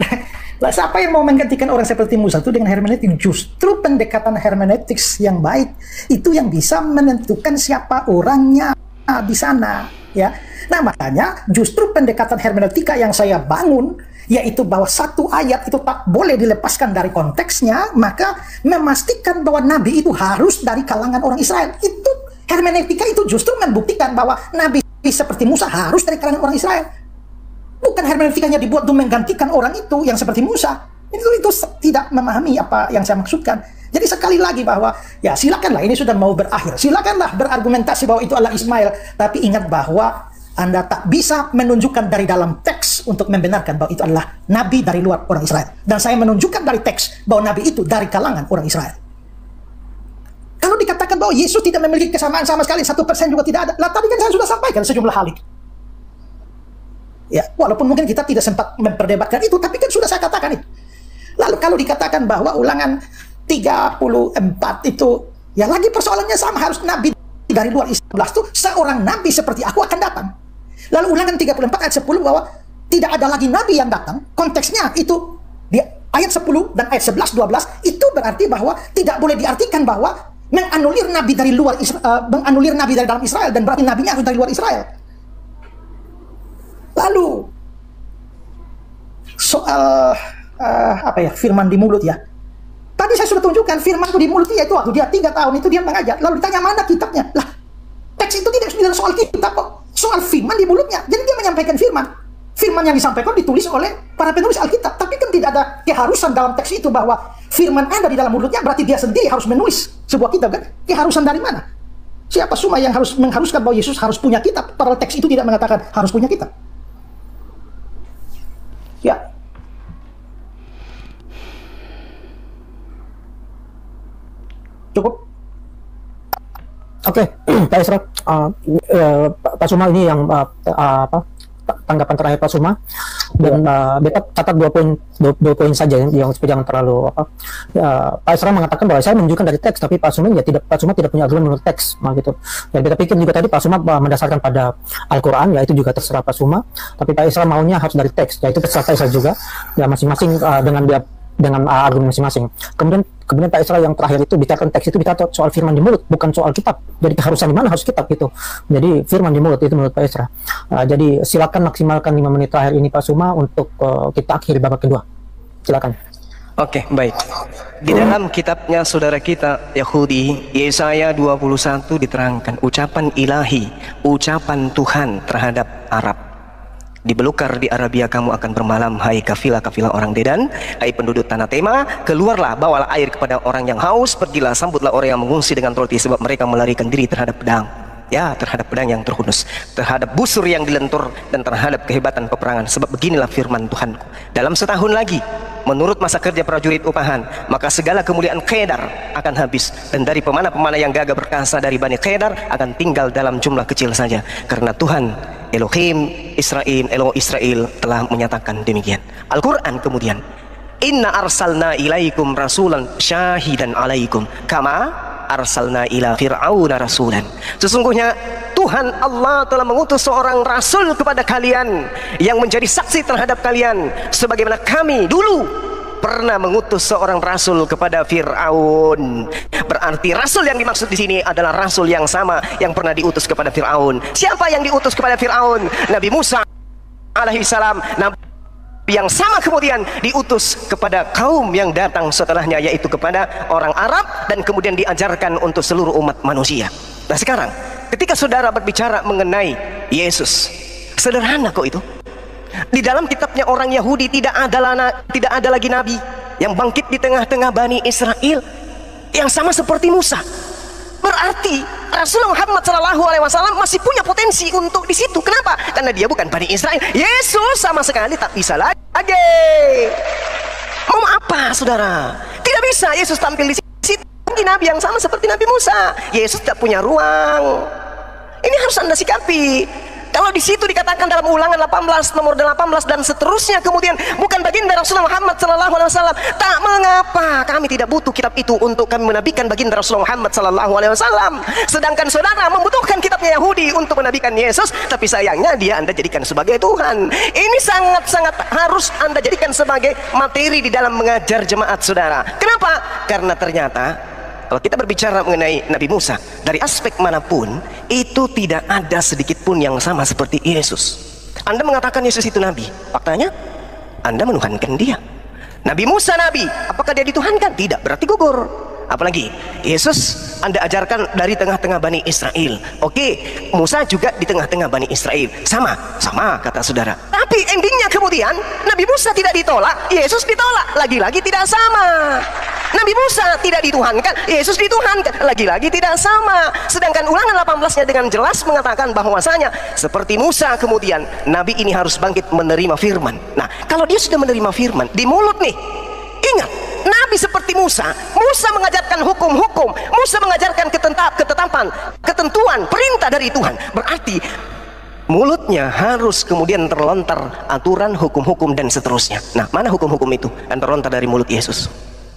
Lah, siapa yang mau menggantikan orang seperti Musa itu dengan hermeneutik? Justru pendekatan hermeneutik yang baik itu yang bisa menentukan siapa orangnya di sana, ya. Nah, makanya justru pendekatan hermeneutika yang saya bangun, yaitu bahwa satu ayat itu tak boleh dilepaskan dari konteksnya, maka memastikan bahwa nabi itu harus dari kalangan orang Israel. Itu hermeneutika itu justru membuktikan bahwa nabi seperti Musa harus dari kalangan orang Israel. Bukan hermeneutikanya dibuat untuk menggantikan orang itu yang seperti Musa. Itu tidak memahami apa yang saya maksudkan. Jadi sekali lagi bahwa ya silakanlah, ini sudah mau berakhir. Silakanlah berargumentasi bahwa itu adalah Ismail. Tapi ingat bahwa Anda tak bisa menunjukkan dari dalam teks untuk membenarkan bahwa itu adalah nabi dari luar orang Israel. Dan saya menunjukkan dari teks bahwa nabi itu dari kalangan orang Israel. Kalau dikatakan bahwa Yesus tidak memiliki kesamaan sama sekali, 1% juga tidak ada. Lah tadi kan saya sudah sampaikan sejumlah hal itu. Ya, walaupun mungkin kita tidak sempat memperdebatkan itu, tapi kan sudah saya katakan itu. Lalu kalau dikatakan bahwa Ulangan 34 itu, ya lagi persoalannya sama, harus nabi dari luar Islam itu seorang nabi seperti aku akan datang. Lalu Ulangan 34 ayat 10 bahwa tidak ada lagi nabi yang datang, konteksnya itu di ayat 10 dan ayat 11, 12, itu berarti bahwa tidak boleh diartikan bahwa menganulir nabi dari luar menganulir nabi dari dalam Israel, dan berarti nabinya harus dari luar Israel. Lalu soal firman di mulut ya. Tadi saya sudah tunjukkan firman itu di mulut dia itu waktu dia 3 tahun itu dia mengajar. Lalu ditanya mana kitabnya? Lah, teks itu tidak bicara soal kitab kok, soal firman di mulutnya. Jadi dia menyampaikan firman. Firman yang disampaikan ditulis oleh para penulis Alkitab. Tapi kan tidak ada keharusan dalam teks itu bahwa firman ada di dalam mulutnya, berarti dia sendiri harus menulis sebuah kitab kan? Keharusan dari mana? Siapa Suma yang harus mengharuskan bahwa Yesus harus punya kitab? Padahal teks itu tidak mengatakan harus punya kitab. Ya. Cukup. Oke, Pak Esra, Pak Suma ini yang tanggapan terakhir Pak Suma. Dan beta catat dua poin saja yang jangan terlalu apa. Pak Isra mengatakan bahwa saya menunjukkan dari teks, tapi Pak Suma tidak punya argumen menurut teks, gitu. Dan beta pikir juga tadi Pak Suma mendasarkan pada Al-Quran, ya itu juga terserah Pak Suma. Tapi Pak Isra maunya harus dari teks, ya itu terserah Pak Isra juga. Ya masing-masing dengan argumen masing-masing. Kemudian Pak Isra yang terakhir itu bicara teks, itu bicara soal firman di mulut, bukan soal kitab. Jadi keharusan di mana harus kitab gitu. Jadi firman di mulut itu menurut Pak Isra. Jadi silakan maksimalkan 5 menit terakhir ini Pak Suma untuk kita akhiri babak kedua. Silakan. Oke, baik. Di dalam kitabnya saudara kita Yahudi, Yesaya 21 diterangkan ucapan ilahi, ucapan Tuhan terhadap Arab. Di belukar di Arabia kamu akan bermalam, hai kafilah-kafilah orang Dedan, hai penduduk tanah Tema, keluarlah, bawalah air kepada orang yang haus, pergilah sambutlah orang yang mengungsi dengan roti, sebab mereka melarikan diri terhadap pedang. Ya, terhadap pedang yang terhunus, terhadap busur yang dilentur, dan terhadap kehebatan peperangan. Sebab beginilah firman Tuhanku, dalam setahun lagi, menurut masa kerja prajurit upahan, maka segala kemuliaan Kedar akan habis, dan dari pemana-pemana yang gagah perkasa dari Bani Kedar akan tinggal dalam jumlah kecil saja, karena Tuhan Elohim Israel telah menyatakan demikian. Al-Quran kemudian, inna arsalna ilaikum rasulan syahidan alaikum kama arsalna ila fir'auna rasulan. Sesungguhnya Tuhan Allah telah mengutus seorang rasul kepada kalian yang menjadi saksi terhadap kalian, sebagaimana kami dulu pernah mengutus seorang rasul kepada Fir'aun. Berarti rasul yang dimaksud di sini adalah rasul yang sama yang pernah diutus kepada Fir'aun. Siapa yang diutus kepada Fir'aun? Nabi Musa alaihissalam. Nabi yang sama kemudian diutus kepada kaum yang datang setelahnya, yaitu kepada orang Arab, dan kemudian diajarkan untuk seluruh umat manusia. Nah sekarang ketika saudara berbicara mengenai Yesus, sederhana kok itu. Di dalam kitabnya orang Yahudi tidak ada lagi nabi yang bangkit di tengah-tengah Bani Israel yang sama seperti Musa. Berarti Rasulullah Muhammad SAW masih punya potensi untuk di situ. Kenapa? Karena dia bukan Bani Israel. Yesus sama sekali tak bisa lagi. Mau apa, saudara? Tidak bisa Yesus tampil di situ. Nabi yang sama seperti Nabi Musa. Yesus tak punya ruang. Ini harus Anda sikapi. Kalau di situ dikatakan dalam Ulangan 18 nomor 18 dan seterusnya, kemudian bukan baginda Rasulullah Muhammad SAW, tak mengapa, kami tidak butuh kitab itu untuk kami menabikan baginda Rasulullah Muhammad SAW. Sedangkan saudara membutuhkan kitabnya Yahudi untuk menabikan Yesus, tapi sayangnya dia Anda jadikan sebagai Tuhan. Ini sangat-sangat harus Anda jadikan sebagai materi di dalam mengajar jemaat saudara. Kenapa? Karena ternyata kalau kita berbicara mengenai Nabi Musa, dari aspek manapun itu tidak ada sedikit pun yang sama seperti Yesus. Anda mengatakan Yesus itu Nabi, faktanya Anda menuhankan dia. Nabi Musa Nabi, apakah dia dituhankan? Tidak, berarti gugur. Apalagi Yesus Anda ajarkan dari tengah-tengah Bani Israel. Oke, Musa juga di tengah-tengah Bani Israel. Sama kata saudara. Tapi endingnya kemudian Nabi Musa tidak ditolak, Yesus ditolak. Lagi-lagi tidak sama. Nabi Musa tidak dituhankan, Yesus dituhankan. Lagi-lagi tidak sama. Sedangkan Ulangan 18-nya dengan jelas mengatakan bahwasanya seperti Musa kemudian Nabi ini harus bangkit menerima firman. Nah, kalau dia sudah menerima firman di mulut nih, ingat, Nabi seperti Musa mengajarkan hukum-hukum, Musa mengajarkan ketetapan, ketentuan, perintah dari Tuhan. Berarti mulutnya harus kemudian terlontar aturan, hukum-hukum dan seterusnya. Nah, mana hukum-hukum itu yang terlontar dari mulut Yesus?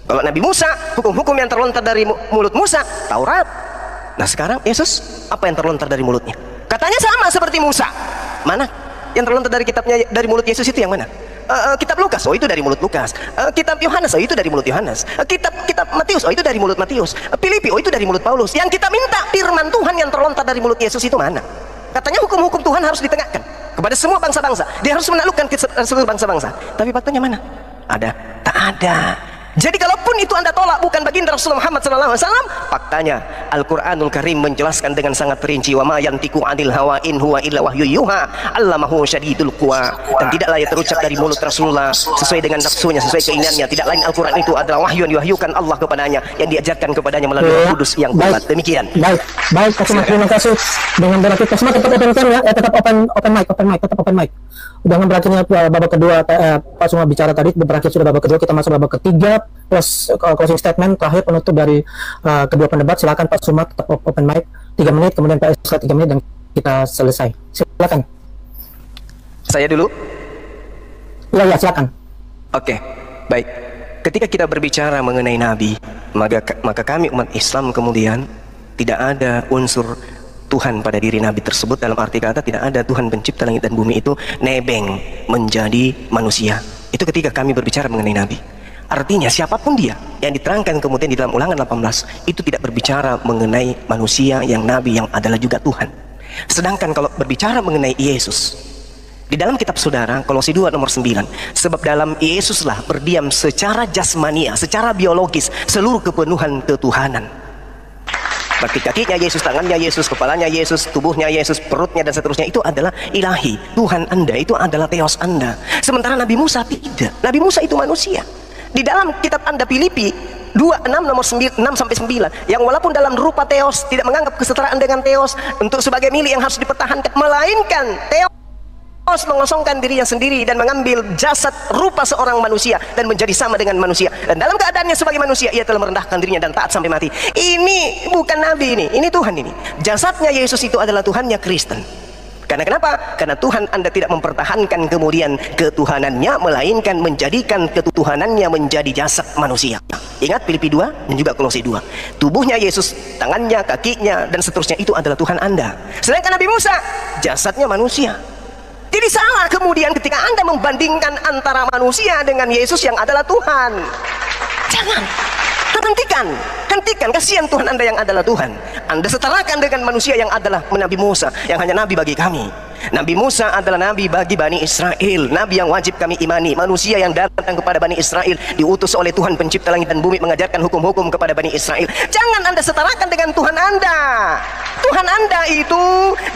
Kalau Nabi Musa, hukum-hukum yang terlontar dari mulut Musa, Taurat. Nah sekarang Yesus, apa yang terlontar dari mulutnya? Katanya sama seperti Musa. Mana yang terlontar dari kitabnya, dari mulut Yesus itu yang mana? Kitab Lukas, oh itu dari mulut Lukas. Kitab Yohanes, oh itu dari mulut Yohanes. Kitab Matius, oh itu dari mulut Matius. Filipi, oh itu dari mulut Paulus. Yang kita minta firman Tuhan yang terlontar dari mulut Yesus itu mana? Katanya hukum-hukum Tuhan harus ditengahkan kepada semua bangsa-bangsa. Dia harus menaklukkan seluruh bangsa-bangsa. Tapi faktanya mana? Ada? Tak ada. Jadi kalaupun itu Anda tolak bukan baginda Rasulullah Muhammad SAW, faktanya Al-Quranul Karim menjelaskan dengan sangat rinci, wa ma yantiqu 'anil hawa in huwa illa wahyu yuha 'allamahu syadidul quwa. Dan tidaklah ia terucap dari mulut Rasulullah sesuai dengan nafsunya, sesuai keinginannya. Tidak lain Al-Quran itu adalah wahyu yang diwahyukan Allah kepadanya, yang diajarkan kepadanya melalui Roh Kudus yang kuat. Demikian. Baik, terima kasih. Dengan berarti semua tetap open cam ya, tetap open mic. Dengan berakhirnya babak kedua, Pak Suma bicara tadi, berakhir sudah babak kedua, kita masuk babak ketiga plus closing statement terakhir penutup dari kedua pendebat. Silakan Pak Suma tetap open mic 3 menit, kemudian Pak Isra 3 menit dan kita selesai. Silakan. Saya dulu. Ya, silakan. Oke, baik. Ketika kita berbicara mengenai Nabi, maka kami umat Islam kemudian tidak ada unsur Tuhan pada diri Nabi tersebut. Dalam arti kata tidak ada Tuhan pencipta langit dan bumi itu nebeng menjadi manusia. Itu ketika kami berbicara mengenai Nabi. Artinya siapapun dia yang diterangkan kemudian di dalam Ulangan 18 itu tidak berbicara mengenai manusia yang Nabi yang adalah juga Tuhan. Sedangkan kalau berbicara mengenai Yesus, di dalam kitab saudara Kolose 2 nomor 9, sebab dalam Yesuslah berdiam secara jasmania, secara biologis seluruh kepenuhan ketuhanan. Kaki-kakinya Yesus, tangannya Yesus, kepalanya Yesus, tubuhnya Yesus, perutnya dan seterusnya itu adalah ilahi. Tuhan Anda itu adalah Theos Anda. Sementara Nabi Musa tidak. Nabi Musa itu manusia. Di dalam kitab Anda Filipi 2:6 nomor 6 sampai 9, yang walaupun dalam rupa Theos tidak menganggap kesetaraan dengan Theos untuk sebagai milik yang harus dipertahankan, melainkan Theos mengosongkan dirinya sendiri dan mengambil jasad rupa seorang manusia dan menjadi sama dengan manusia, dan dalam keadaannya sebagai manusia ia telah merendahkan dirinya dan taat sampai mati. Ini bukan Nabi, ini Tuhan. Ini jasadnya Yesus itu adalah Tuhannya Kristen. Karena kenapa? Karena Tuhan Anda tidak mempertahankan kemudian ketuhanannya, melainkan menjadikan ketuhanannya menjadi jasad manusia. Ingat Filipi 2 dan juga Kolose 2. Tubuhnya Yesus, tangannya, kakinya dan seterusnya itu adalah Tuhan Anda. Sedangkan Nabi Musa jasadnya manusia. Jadi salah kemudian ketika Anda membandingkan antara manusia dengan Yesus yang adalah Tuhan. Jangan. Hentikan, kasihan Tuhan Anda yang adalah Tuhan. Anda setarakan dengan manusia yang adalah Nabi Musa, yang hanya Nabi bagi kami. Nabi Musa adalah Nabi bagi Bani Israel, Nabi yang wajib kami imani, manusia yang datang kepada Bani Israel, diutus oleh Tuhan pencipta langit dan bumi mengajarkan hukum-hukum kepada Bani Israel. Jangan Anda setarakan dengan Tuhan Anda. Tuhan Anda itu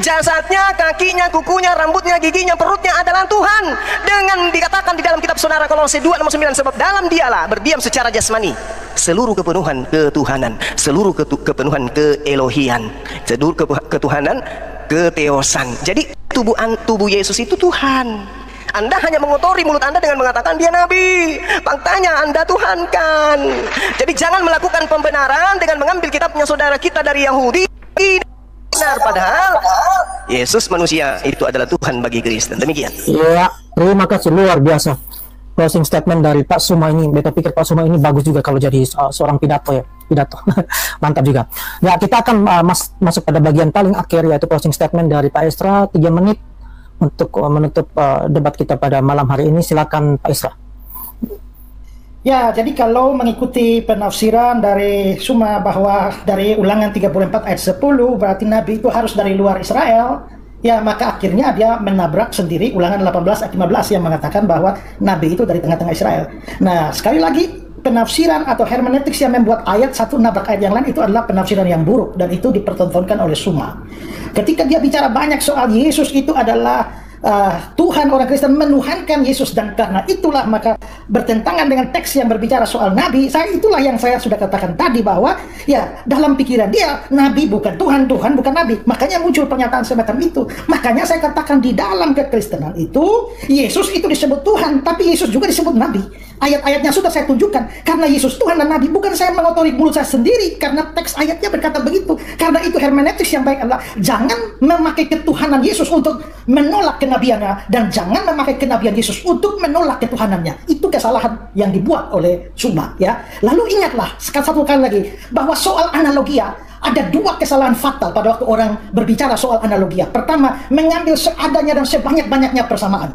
jasadnya, kakinya, kukunya, rambutnya, giginya, perutnya adalah Tuhan. Dengan dikatakan di dalam kitab saudara Kolose 2 nomor 9, sebab dalam dialah berdiam secara jasmani seluruh kepenuhan ketuhanan, seluruh kepenuhan keelohian, seluruh ketuhanan keteosan. Jadi tubuh Yesus itu Tuhan. Anda hanya mengotori mulut Anda dengan mengatakan dia Nabi, faktanya Anda Tuhan kan. Jadi jangan melakukan pembenaran dengan mengambil kitabnya saudara kita dari Yahudi. Benar, padahal Yesus manusia itu adalah Tuhan bagi Kristen. Demikian. Ya, terima kasih, luar biasa closing statement dari Pak Suma ini. Beta pikir Pak Suma ini bagus juga kalau jadi seorang pidato. Mantap juga. Ya, kita akan masuk pada bagian paling akhir, yaitu closing statement dari Pak Esra 3 menit untuk menutup debat kita pada malam hari ini. Silakan Pak Esra. Ya, jadi kalau mengikuti penafsiran dari Suma bahwa dari Ulangan 34 ayat 10 berarti Nabi itu harus dari luar Israel, ya maka akhirnya dia menabrak sendiri Ulangan 18 ayat 15 yang mengatakan bahwa Nabi itu dari tengah-tengah Israel. Nah, sekali lagi penafsiran atau hermeneutics yang membuat ayat satu nabrak ayat yang lain itu adalah penafsiran yang buruk, dan itu dipertontonkan oleh Suma. Ketika dia bicara banyak soal Yesus itu adalah Tuhan, orang Kristen menuhankan Yesus, dan karena itulah maka bertentangan dengan teks yang berbicara soal Nabi. Itulah yang saya sudah katakan tadi, bahwa ya dalam pikiran dia Nabi bukan Tuhan, Tuhan bukan Nabi. Makanya muncul pernyataan semacam itu. Makanya saya katakan di dalam kekristenan itu Yesus itu disebut Tuhan, tapi Yesus juga disebut Nabi. Ayat-ayatnya sudah saya tunjukkan. Karena Yesus Tuhan dan Nabi, bukan saya mengotori mulut saya sendiri, karena teks ayatnya berkata begitu. Karena itu hermeneutics yang baik adalah jangan memakai ketuhanan Yesus untuk menolak kenabiannya, dan jangan memakai kenabian Yesus untuk menolak ketuhanannya. Itu kesalahan yang dibuat oleh Suma, ya. Lalu ingatlah satu kali lagi bahwa soal analogia ada 2 kesalahan fatal pada waktu orang berbicara soal analogia. Pertama, mengambil seadanya dan sebanyak-banyaknya persamaan.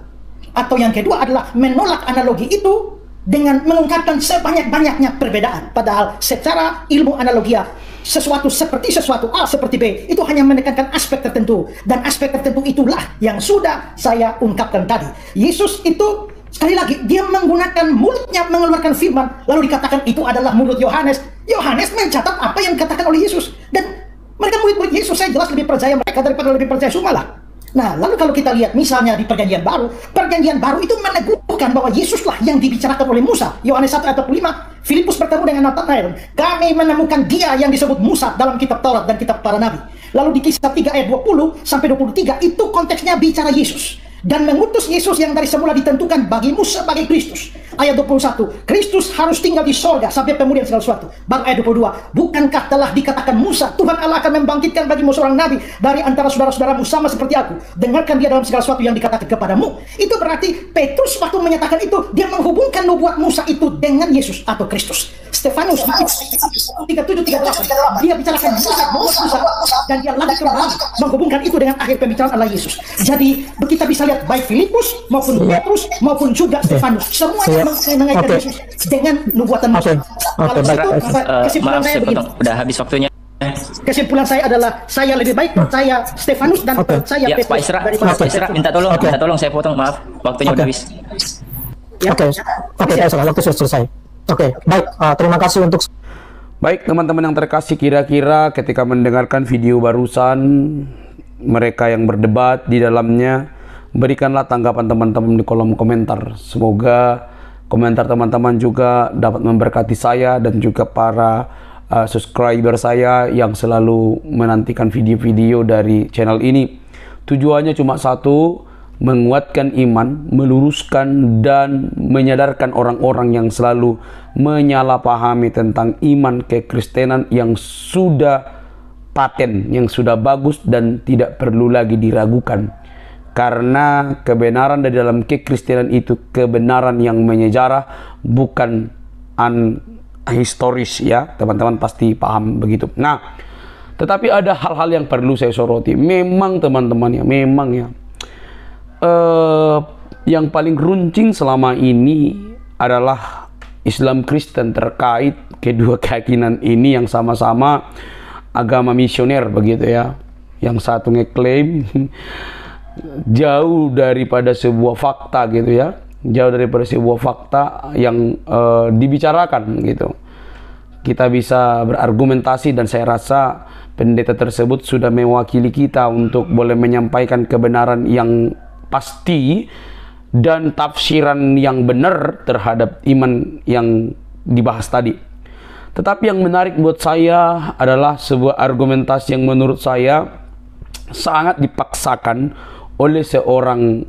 Atau yang kedua adalah menolak analogi itu dengan mengungkapkan sebanyak-banyaknya perbedaan. Padahal secara ilmu analogia, sesuatu seperti sesuatu A seperti B itu hanya menekankan aspek tertentu, dan aspek tertentu itulah yang sudah saya ungkapkan tadi. Yesus itu sekali lagi dia menggunakan mulutnya mengeluarkan firman, lalu dikatakan itu adalah mulut Yohanes. Yohanes mencatat apa yang dikatakan oleh Yesus, dan mereka murid-murid Yesus, saya jelas lebih percaya mereka daripada lebih percaya Suma lah. Nah, lalu kalau kita lihat misalnya di Perjanjian Baru itu meneguhkan bahwa Yesuslah yang dibicarakan oleh Musa. Yohanes 1 ayat 25, Filipus bertemu dengan Nathanael. Kami menemukan dia yang disebut Musa dalam kitab Taurat dan kitab para nabi. Lalu di Kisah 3 ayat 20 sampai 23 itu konteksnya bicara Yesus. dan mengutus Yesus yang dari semula ditentukan bagimu sebagai Kristus. Ayat 21, Kristus harus tinggal di sorga sampai pemulihan segala sesuatu. Baru ayat 22, bukankah telah dikatakan Musa, Tuhan Allah akan membangkitkan bagimu seorang nabi dari antara saudara-saudaramu sama seperti aku. Dengarkan dia dalam segala sesuatu yang dikatakan kepadamu. Itu berarti Petrus waktu menyatakan itu, dia menghubungkan nubuat Musa itu dengan Yesus atau Kristus. Stefanus 37-38, dia bicarakan Musa dan dia lagi kembali menghubungkan itu dengan akhir pembicaraan Allah Yesus. Jadi kita bisa lihat baik Filipus maupun Petrus maupun juga Stefanus, semuanya mengaitkan Yesus dengan nubuatan Musa. Kalau itu kesimpulan saya begini. Udah habis waktunya. Kesimpulan saya adalah saya lebih baik percaya Stefanus dan percaya Ya, Petrus. Pak Isra, minta tolong saya potong, maaf, waktunya udah habis. Oke, waktu sudah selesai. Oke, baik. Terima kasih untuk. Baik teman-teman yang terkasih, kira-kira ketika mendengarkan video barusan mereka yang berdebat di dalamnya, berikanlah tanggapan teman-teman di kolom komentar. Semoga komentar teman-teman juga dapat memberkati saya dan juga para subscriber saya yang selalu menantikan video-video dari channel ini. Tujuannya cuma satu, menguatkan iman, meluruskan dan menyadarkan orang-orang yang selalu menyalahpahami tentang iman kekristenan yang sudah paten, yang sudah bagus dan tidak perlu lagi diragukan. Karena kebenaran dari dalam kekristenan itu kebenaran yang menyejarah, bukan historis, ya. Teman-teman pasti paham begitu. Nah, tetapi ada hal-hal yang perlu saya soroti. Memang teman-teman ya, memang ya. Yang paling runcing selama ini adalah Islam Kristen terkait kedua keyakinan ini yang sama-sama agama misioner begitu ya. Yang satu ngeklaim jauh daripada sebuah fakta gitu ya, jauh daripada sebuah fakta yang dibicarakan gitu. Kita bisa berargumentasi dan saya rasa pendeta tersebut sudah mewakili kita untuk boleh menyampaikan kebenaran yang pasti dan tafsiran yang benar terhadap iman yang dibahas tadi. Tetapi yang menarik buat saya adalah sebuah argumentasi yang menurut saya sangat dipaksakan oleh seorang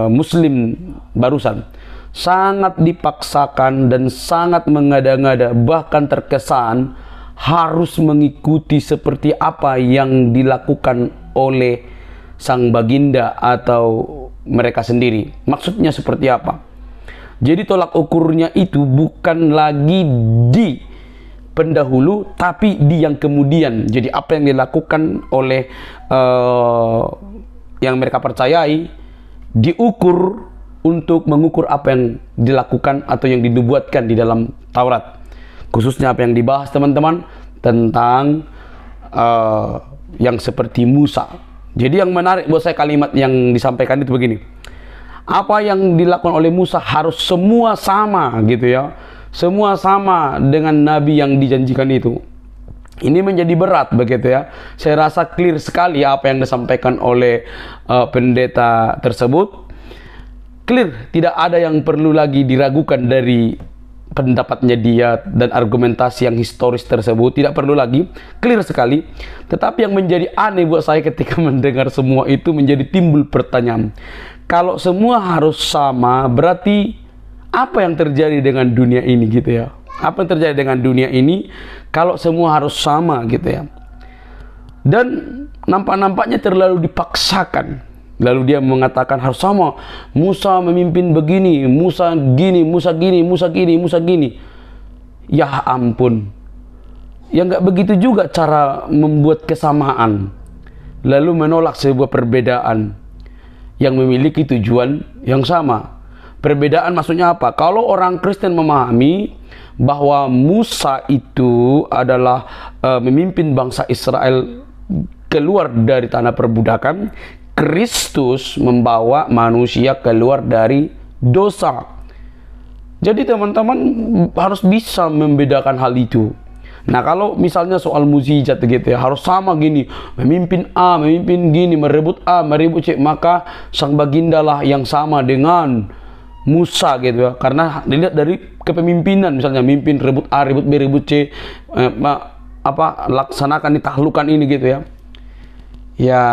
muslim barusan. Sangat dipaksakan dan sangat mengada-ngada, bahkan terkesan harus mengikuti seperti apa yang dilakukan oleh sang baginda atau mereka sendiri. Maksudnya seperti apa? Jadi tolak ukurnya itu bukan lagi di pendahulu, tapi di yang kemudian. Jadi apa yang dilakukan oleh yang mereka percayai diukur untuk mengukur apa yang dilakukan atau yang dinubuatkan di dalam Taurat. Khususnya apa yang dibahas teman-teman tentang yang seperti Musa. Jadi yang menarik buat saya kalimat yang disampaikan itu begini. Apa yang dilakukan oleh Musa harus semua sama gitu ya. Semua sama dengan nabi yang dijanjikan itu. Ini menjadi berat begitu ya. Saya rasa clear sekali apa yang disampaikan oleh pendeta tersebut. Clear, tidak ada yang perlu lagi diragukan dari pendapatnya dia dan argumentasi yang historis tersebut, tidak perlu lagi, clear sekali. Tetapi yang menjadi aneh buat saya ketika mendengar semua itu, menjadi timbul pertanyaan, kalau semua harus sama, berarti apa yang terjadi dengan dunia ini gitu ya? Apa yang terjadi dengan dunia ini kalau semua harus sama gitu ya? Dan nampak-nampaknya terlalu dipaksakan. Lalu dia mengatakan harus sama. Musa memimpin begini, Musa gini, Musa gini, Musa gini, Musa gini. Ya ampun. Ya nggak begitu juga cara membuat kesamaan. Lalu menolak sebuah perbedaan yang memiliki tujuan yang sama. Perbedaan maksudnya apa? Kalau orang Kristen memahami bahwa Musa itu adalah memimpin bangsa Israel keluar dari tanah perbudakan, Kristus membawa manusia keluar dari dosa. Jadi teman-teman harus bisa membedakan hal itu. Nah kalau misalnya soal mukjizat gitu ya, harus sama gini, memimpin A, memimpin gini, merebut A, merebut C, maka sang baginda lah yang sama dengan Musa gitu ya. Karena dilihat dari kepemimpinan, misalnya mimpin rebut A, rebut B, rebut C, laksanakan ditaklukkan ini gitu ya. Ya,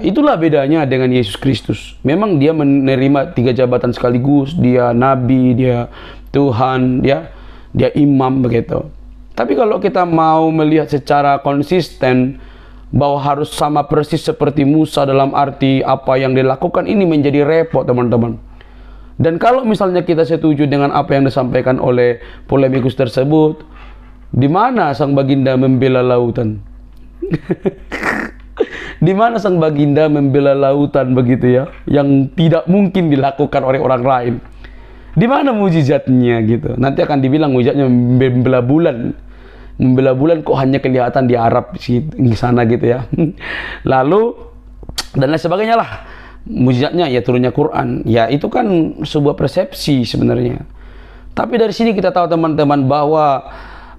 itulah bedanya dengan Yesus Kristus. Memang dia menerima 3 jabatan sekaligus. Dia nabi, dia Tuhan, dia imam begitu. Tapi kalau kita mau melihat secara konsisten bahwa harus sama persis seperti Musa dalam arti apa yang dilakukan, ini menjadi repot teman-teman. Dan kalau misalnya kita setuju dengan apa yang disampaikan oleh polemikus tersebut, di mana sang baginda membela lautan? Di mana sang baginda membela lautan begitu ya, yang tidak mungkin dilakukan oleh orang lain? Di mana mujizatnya gitu? Nanti akan dibilang mujizatnya membela bulan. Membela bulan kok hanya kelihatan di Arab di sana gitu ya. Lalu dan lain sebagainya lah. Mujizatnya ya turunnya Quran. Ya itu kan sebuah persepsi sebenarnya. Tapi dari sini kita tahu teman-teman bahwa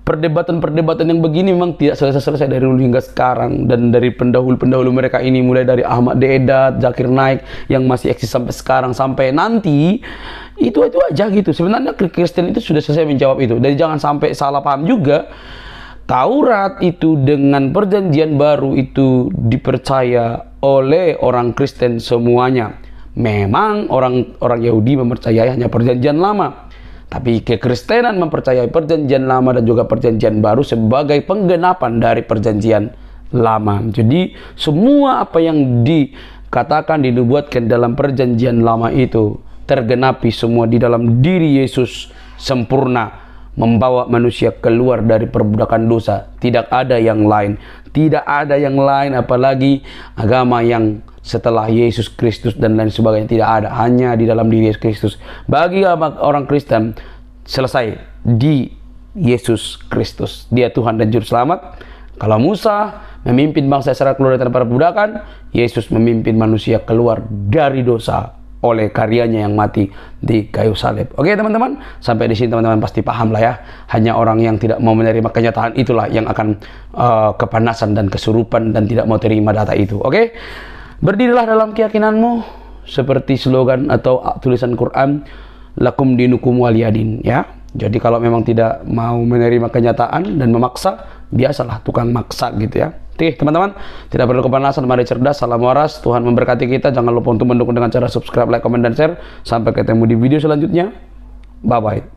perdebatan-perdebatan yang begini memang tidak selesai-selesai dari dulu hingga sekarang, dan dari pendahulu-pendahulu mereka ini, mulai dari Ahmad Deedat, Zakir Naik yang masih eksis sampai sekarang, sampai nanti itu aja gitu. Sebenarnya Kristen itu sudah selesai menjawab itu. Dan jangan sampai salah paham juga, Taurat itu dengan perjanjian baru itu dipercaya oleh orang Kristen semuanya. Memang orang Yahudi mempercayai hanya perjanjian lama, tapi kekristenan mempercayai perjanjian lama dan juga perjanjian baru sebagai penggenapan dari perjanjian lama. Jadi semua apa yang dikatakan, dinubuatkan dalam perjanjian lama itu tergenapi semua di dalam diri Yesus sempurna, membawa manusia keluar dari perbudakan dosa. Tidak ada yang lain. Tidak ada yang lain, apalagi agama yang setelah Yesus Kristus dan lain sebagainya. Tidak ada, hanya di dalam diri Yesus Kristus. Bagi orang Kristen, selesai di Yesus Kristus. Dia Tuhan dan Juru Selamat. Kalau Musa memimpin bangsa Israel keluar dari perbudakan, Yesus memimpin manusia keluar dari dosa oleh karyanya yang mati di kayu salib. Oke teman-teman, sampai di sini teman-teman pasti paham lah ya. Hanya orang yang tidak mau menerima kenyataan itulah yang akan kepanasan dan kesurupan dan tidak mau terima data itu. Oke, berdirilah dalam keyakinanmu seperti slogan atau tulisan Quran, lakum dinukum waliyadin ya. Jadi kalau memang tidak mau menerima kenyataan dan memaksa, biasalah tukang maksa gitu ya. Oke teman-teman, tidak perlu kepanasan, mari cerdas, salam waras, Tuhan memberkati kita. Jangan lupa untuk mendukung dengan cara subscribe, like, comment, dan share. Sampai ketemu di video selanjutnya. Bye-bye.